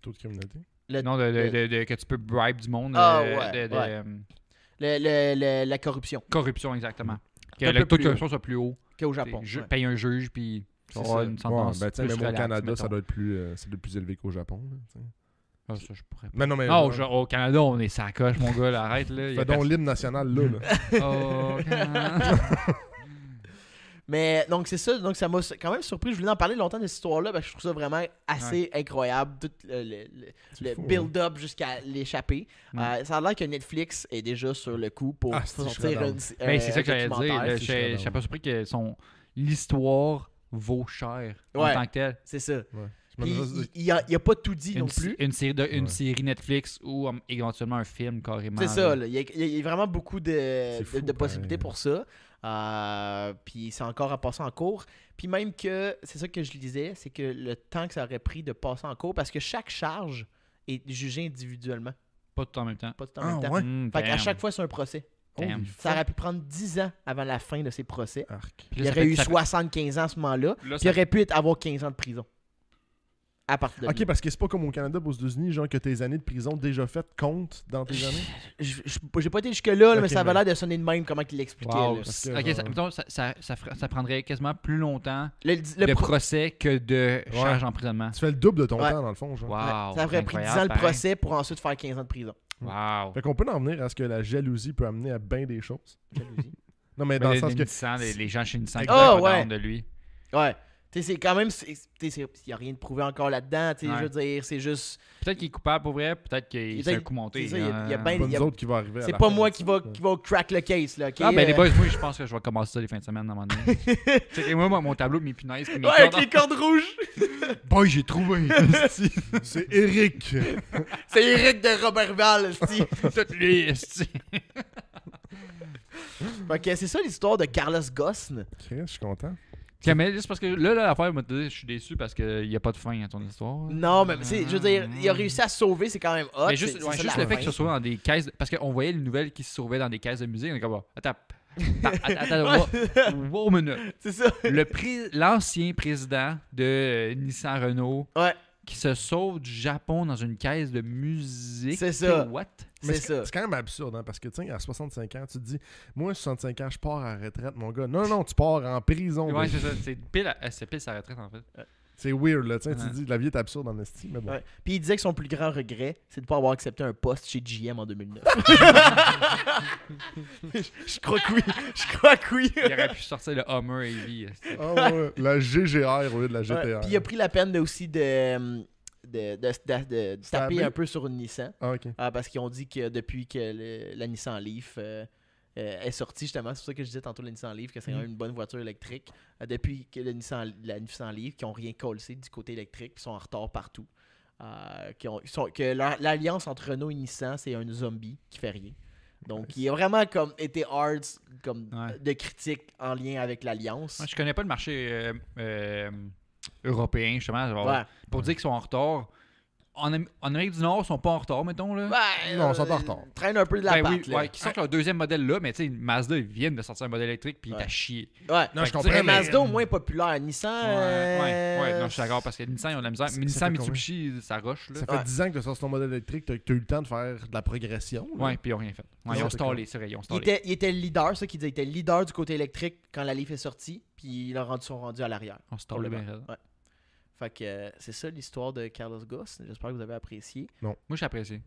taux de criminalité? Non, que tu peux bribe du monde. La corruption. Corruption, exactement. Que Un le peu taux de plus corruption soit plus haut. Qu'au Japon. Paye un juge, puis tu auras une sentence plus même au relaxe, Canada, mettons. ça doit être plus élevé qu'au Japon. Ah, ça, je pourrais pas. Mais non, Au Canada, on est sacoche, mon gars, là, arrête. Là. Fais donc l'hymne national là. Oh, Canada. Mais donc c'est ça, donc ça m'a quand même surpris. Je voulais en parler longtemps de cette histoire-là parce que je trouve ça vraiment assez incroyable, tout le build-up jusqu'à l'échapper. Ça a l'air que Netflix est déjà sur le coup pour sortir c'est ça que j'allais dire. Je suis pas surpris que l'histoire vaut cher en tant que tel. C'est ça. Ouais. Puis il a pas tout dit non plus. Une série Netflix ou éventuellement un film carrément. C'est ça, là. Il y a vraiment beaucoup de fou, possibilités pareil. pour ça. Puis c'est encore à passer en cours. Puis même que, c'est ça que je disais, c'est que le temps que ça aurait pris de passer en cours, parce que chaque charge est jugée individuellement, Pas tout en même temps. pas tout en même temps. Ouais. Fait qu'à chaque fois, c'est un procès. Damn. Ça aurait pu prendre 10 ans avant la fin de ces procès. Arc. Il y aurait eu 75 ans à ce moment-là. Puis il aurait pu avoir 15 ans de prison. À partir de Ok, là. parce que c'est pas comme au Canada, aux États-Unis, genre que tes années de prison déjà faites comptent dans tes années. J'ai pas été jusque-là, Ok, mais ça avait mais- l'air de sonner de même comment il l'expliquait. Wow. là. Parce que, Ok, genre- mettons, ça prendrait quasiment plus longtemps Le de pro- procès que de charge d'emprisonnement. Tu fais le double de ton Ouais. temps, dans le fond. Genre. Wow. ça aurait pris 10 ans le procès pour ensuite faire 15 ans de prison. Wow. Fait qu'on peut en venir à ce que la jalousie peut amener à bien des choses. Jalousie. Non, mais dans le sens que. Les gens chez Nissan qui Ah, sont pas ouais. down de lui. Ouais. Tu sais, c'est quand même. Il n'y a rien de prouvé encore là-dedans. Tu sais, Ouais. je veux dire, c'est juste. Peut-être qu'il est coupable pour vrai, peut-être qu'il Peut-être- c'est un coup monté. c'est ça, il y a ben- pas il y nous a- autres qui va arriver à C'est la pas fin moi de qui ça. va crack le case, là. ok? Ah, ben les boys, moi, je pense que je vais commencer ça les fins de semaine à un moment donné. Tu sais, moi, mon tableau de mes punaises, puis mes Ouais, avec cordes. les cordes rouges. Boy, j'ai trouvé. C'est Eric. C'est Eric de Robertval, esti. Toutes les. esti. Fait que c'est ça l'histoire de Carlos Ghosn. Ok, je suis content. Ok, mais juste parce que là, l'affaire, moi, je suis déçu parce qu'il n'y a pas de fin à ton histoire. Non, mais je veux dire, il a réussi à se sauver, c'est quand même hot. Mais juste, c'est ouais, ça, juste la le fait fin. qu'il se sauve dans des caisses. Parce qu'on voyait les nouvelles qui se sauvaient dans des caisses de musique. On est comme, oh, attends, wow, minute. C'est ça. L'ancien président de Nissan Renault Ouais, qui se sauve du Japon dans une caisse de musique. C'est ça. What? Mais c'est ça. c'est quand même absurde, hein, parce que, tu sais, à 65 ans, tu te dis, moi, à 65 ans, je pars à la retraite, mon gars. Non, non, tu pars en prison. Ouais, baby. c'est ça. C'est pile sa retraite, en fait. C'est weird, là. Tu sais, Ouais. tu te dis, la vie est absurde en esti, mais bon. Ouais. Puis il disait que son plus grand regret, c'est de ne pas avoir accepté un poste chez GM en 2009. Je crois que oui. Je crois que oui. Il aurait pu sortir le Hummer Heavy. Ah ouais, la GGR au lieu de la Ouais. GTR. Puis il a pris la peine aussi de taper Stabber? un peu sur une Nissan. Ah, ok. Parce qu'ils ont dit que depuis que la Nissan Leaf est sortie, justement, c'est pour ça que je disais tantôt la Nissan Leaf, que c'est quand même une bonne voiture électrique. Depuis que la Nissan Leaf, qui n'ont rien collé du côté électrique, qui sont en retard partout. Que l'alliance entre Renault et Nissan, c'est un zombie qui fait rien. Donc, il a vraiment comme été hard Ouais. de critique en lien avec l'alliance. Moi, je connais pas le marché européen, justement. Genre, Ouais. Pour dire qu'ils sont en retard. En Amérique du Nord, ils sont pas en retard, mettons. Là. Ouais, Non, ils sont en retard. Traîne un peu de la Ben patte. oui, là. ouais, qui sortent leur deuxième modèle là, mais tu sais, Mazda, ils viennent de sortir un modèle électrique, puis il Ouais. est à chier. Ouais. Non, je Fait que comprends, mais- Mazda, au moins, est populaire. Nissan. Ouais, non, je suis d'accord, parce que Nissan, ils ont de la misère. Ça Nissan, fait combien? Mitsubishi, ça roche. Là. Ça fait Ouais. 10 ans que tu as sorti ton modèle électrique, tu as eu le temps de faire de la progression. là. Ouais, puis ils ont rien fait. Ouais, ils Non, ont c'est stallé, c'est vrai, ils ont Il stallé. était le leader, ça qu'il disait. Il était le leader du côté électrique quand la Leaf est sortie, puis ils sont rendus à l'arrière. On stallé bien Probablement. raide. Ouais. Fait que c'est ça l'histoire de Carlos Ghosn. J'espère que vous avez apprécié. Moi, j'ai apprécié.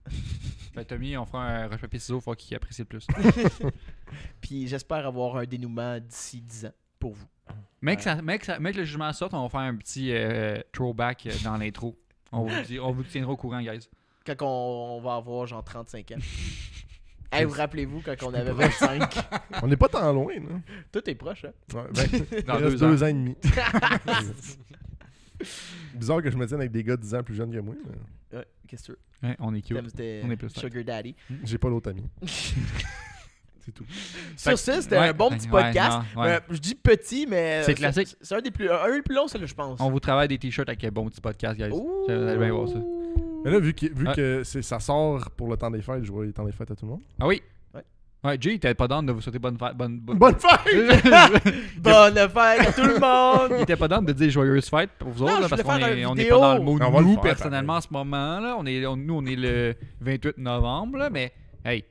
Ben, Tommy, on fera un roche-papier-ciseaux, il faut qu'il apprécie le plus. Puis j'espère avoir un dénouement d'ici 10 ans pour vous. Mec, que le jugement sorte, on va faire un petit throwback dans l'intro. On vous tiendra au courant, guys. Quand on va avoir genre 35 ans. Hey, vous rappelez-vous quand on avait 25? On n'est pas tant loin, là. Tout est proche, hein? Ouais, ben, Dans il reste 2 ans. 2 ans et demi. Bizarre que je me tienne avec des gars 10 ans plus jeunes que moi, mais Ouais, qu'est-ce que tu veux? Ouais, on est cute. T'aimes On est plus Sugar Daddy. j'ai pas l'autre ami. C'est tout. Sur ce, c'était Ouais, un bon petit ouais, podcast. non, ouais. Je dis petit, mais C'est classique. C'est un des plus longs, ça, là, je pense. On vous travaille des t-shirts avec un bon petit podcast, guys. Ouh. Vous allez bien voir ça. Mais là, vu que Ouais. ça sort pour le temps des fêtes, je vois les temps des fêtes à tout le monde. Ah oui? Ouais. Ouais, Jay, t'es pas down de vous souhaiter bonne fête. Bonne fête! Bonne fête à tout le monde! Il était pas down de dire joyeuse fête pour vous Non, autres, je là, parce voulais qu'on faire est, une on n'est vidéo. pas dans le mot On va le nous faire, personnellement en ce moment. Là. Nous, on est le 28 novembre, là, mais hey,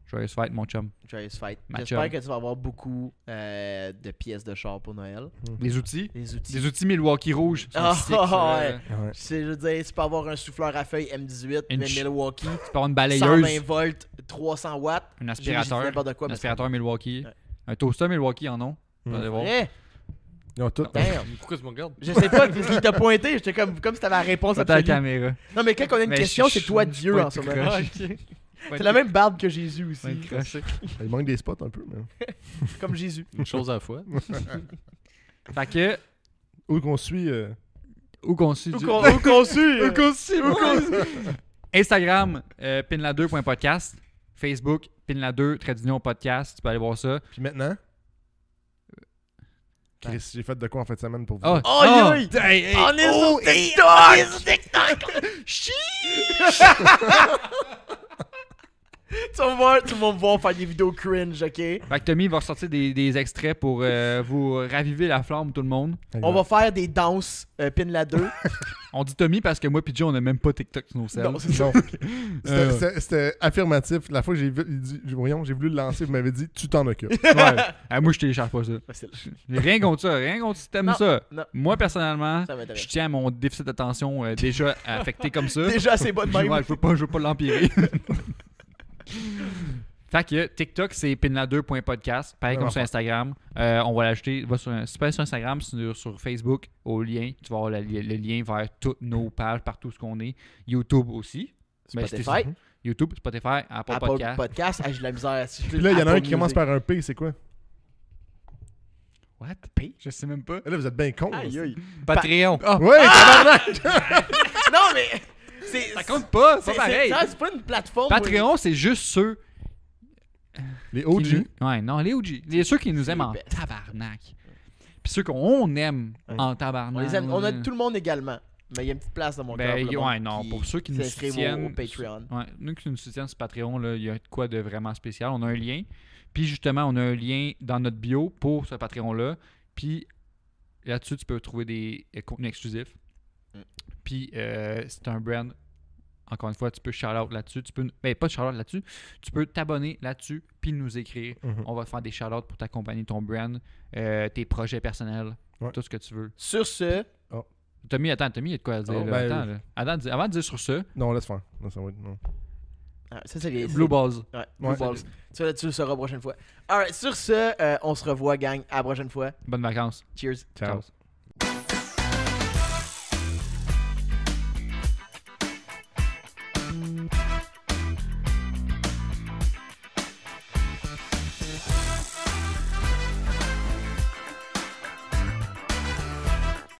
joyeuse fête, mon chum. Joyeuse fête. Ma J'espère chum. que tu vas avoir beaucoup de pièces de char pour Noël. Les outils. Les outils. Des outils Milwaukee rouges. sont Ah, sick, ouais. ça. Ouais. Je veux dire, tu peux avoir un souffleur à feuilles M18, Une mais ch- Milwaukee, Tu peux avoir une 120 balayeuse, volts, 300 watts. un J'ai aspirateur, dit n'importe quoi, un mais aspirateur Milwaukee, Ouais. un toaster Milwaukee en nom. Vous allez voir. Vrai? Ils ont tout. Damn. Pourquoi tu me regardes? Je sais pas, il t'a pointé, j'étais comme si t'avais la réponse Pas ta absolue. caméra. Non, mais quand on a une Mais question, je- c'est toi je suis Dieu pas en ce une moment. croche. C'est la même barbe que Jésus aussi. Ouais, croche. Il manque des spots un peu, mais. Comme Jésus. Une chose à la fois. Fait que, Où qu'on suit. Où conçu. Où conçu. Où conçu. Instagram, pinla2.podcast. Facebook, pinla2-podcast. Tu peux aller voir ça. Puis maintenant? Chris, j'ai fait de quoi en fin de semaine pour vous? Oh, Aïe, aïe. hey, hey. On est Oh, sur hey, TikTok! on On est sur TikTok! Tu vas me voir faire des vidéos cringe, ok? Fait que Tommy va ressortir des extraits pour vous raviver la flamme, tout le monde. On va faire des danses pin la 2. On dit Tommy parce que moi et Joe, on n'a même pas TikTok sur nos selles. Non, c'est ça. Non. C'était affirmatif. La fois que j'ai voulu le lancer, vous m'avez dit tu t'en occupes. Ouais. Moi, je télécharge pas ça. Facile. J'ai rien contre ça. Rien contre si t'aimes Non, ça. non. Moi, personnellement, Ça m'intéresse. je tiens à mon déficit d'attention déjà affecté comme ça. Déjà assez bonne Ouais, même. je veux pas l'empirer. Fait que TikTok, c'est pinla2.podcast. Pareil comme sur Instagram. On va l'ajouter. Si tu vas sur Instagram, sur Facebook, au lien, tu vas avoir le lien vers toutes nos pages, partout ce qu'on est. YouTube aussi. Ben, Spotify. YouTube, Spotify, Apple Podcast. Podcast. J'ai de la misère. Puis là, il y en a un qui commence par un P, c'est quoi? What? P? Je sais même pas. Là, vous êtes bien con. Aïe, aïe. Patreon. Ouais, tabarnak! Non, mais. Ça compte pas, c'est C'est pas pareil. c'est pas une plateforme. Patreon, c'est juste ceux. Les qui OG. nous- Ouais, non, les OG. Les ceux qui nous aiment en Les best. tabarnak. Puis ceux qu'on aime Ouais. en On, tabarnak. les aime- on a tout le monde également. Mais il y a une petite place dans mon cœur. Ben, pour le ouais, monde non, qui pour ceux qui nous s'inscrivent soutiennent. au Patreon. Ouais, nous qui nous soutiennent sur Patreon, là, il y a de quoi de vraiment spécial. On a un lien. Puis justement, on a un lien dans notre bio pour ce Patreon-là. Puis là-dessus, tu peux trouver des contenus exclusifs. Mm. Puis c'est un brand. Encore une fois, tu peux shout-out là-dessus. Tu peux, ben, pas de shout-out là-dessus. Tu peux t'abonner là-dessus puis nous écrire. Mhm. On va faire des shout-outs pour t'accompagner ton brand, tes projets personnels, Ouais. tout ce que tu veux. Sur ce, Tommy, il y a de quoi à dire. Oh, là. ben, Attends, là. Avant de dire sur ça, Non, laisse faire. Non, ça va être- non. ça c'est les Blue Balls. Ouais, Blue Ouais. Balls. Tu le sauras la prochaine fois. Alright, sur ce, on se revoit, gang. À la prochaine fois. Bonnes vacances. Cheers. Ciao. Ciao.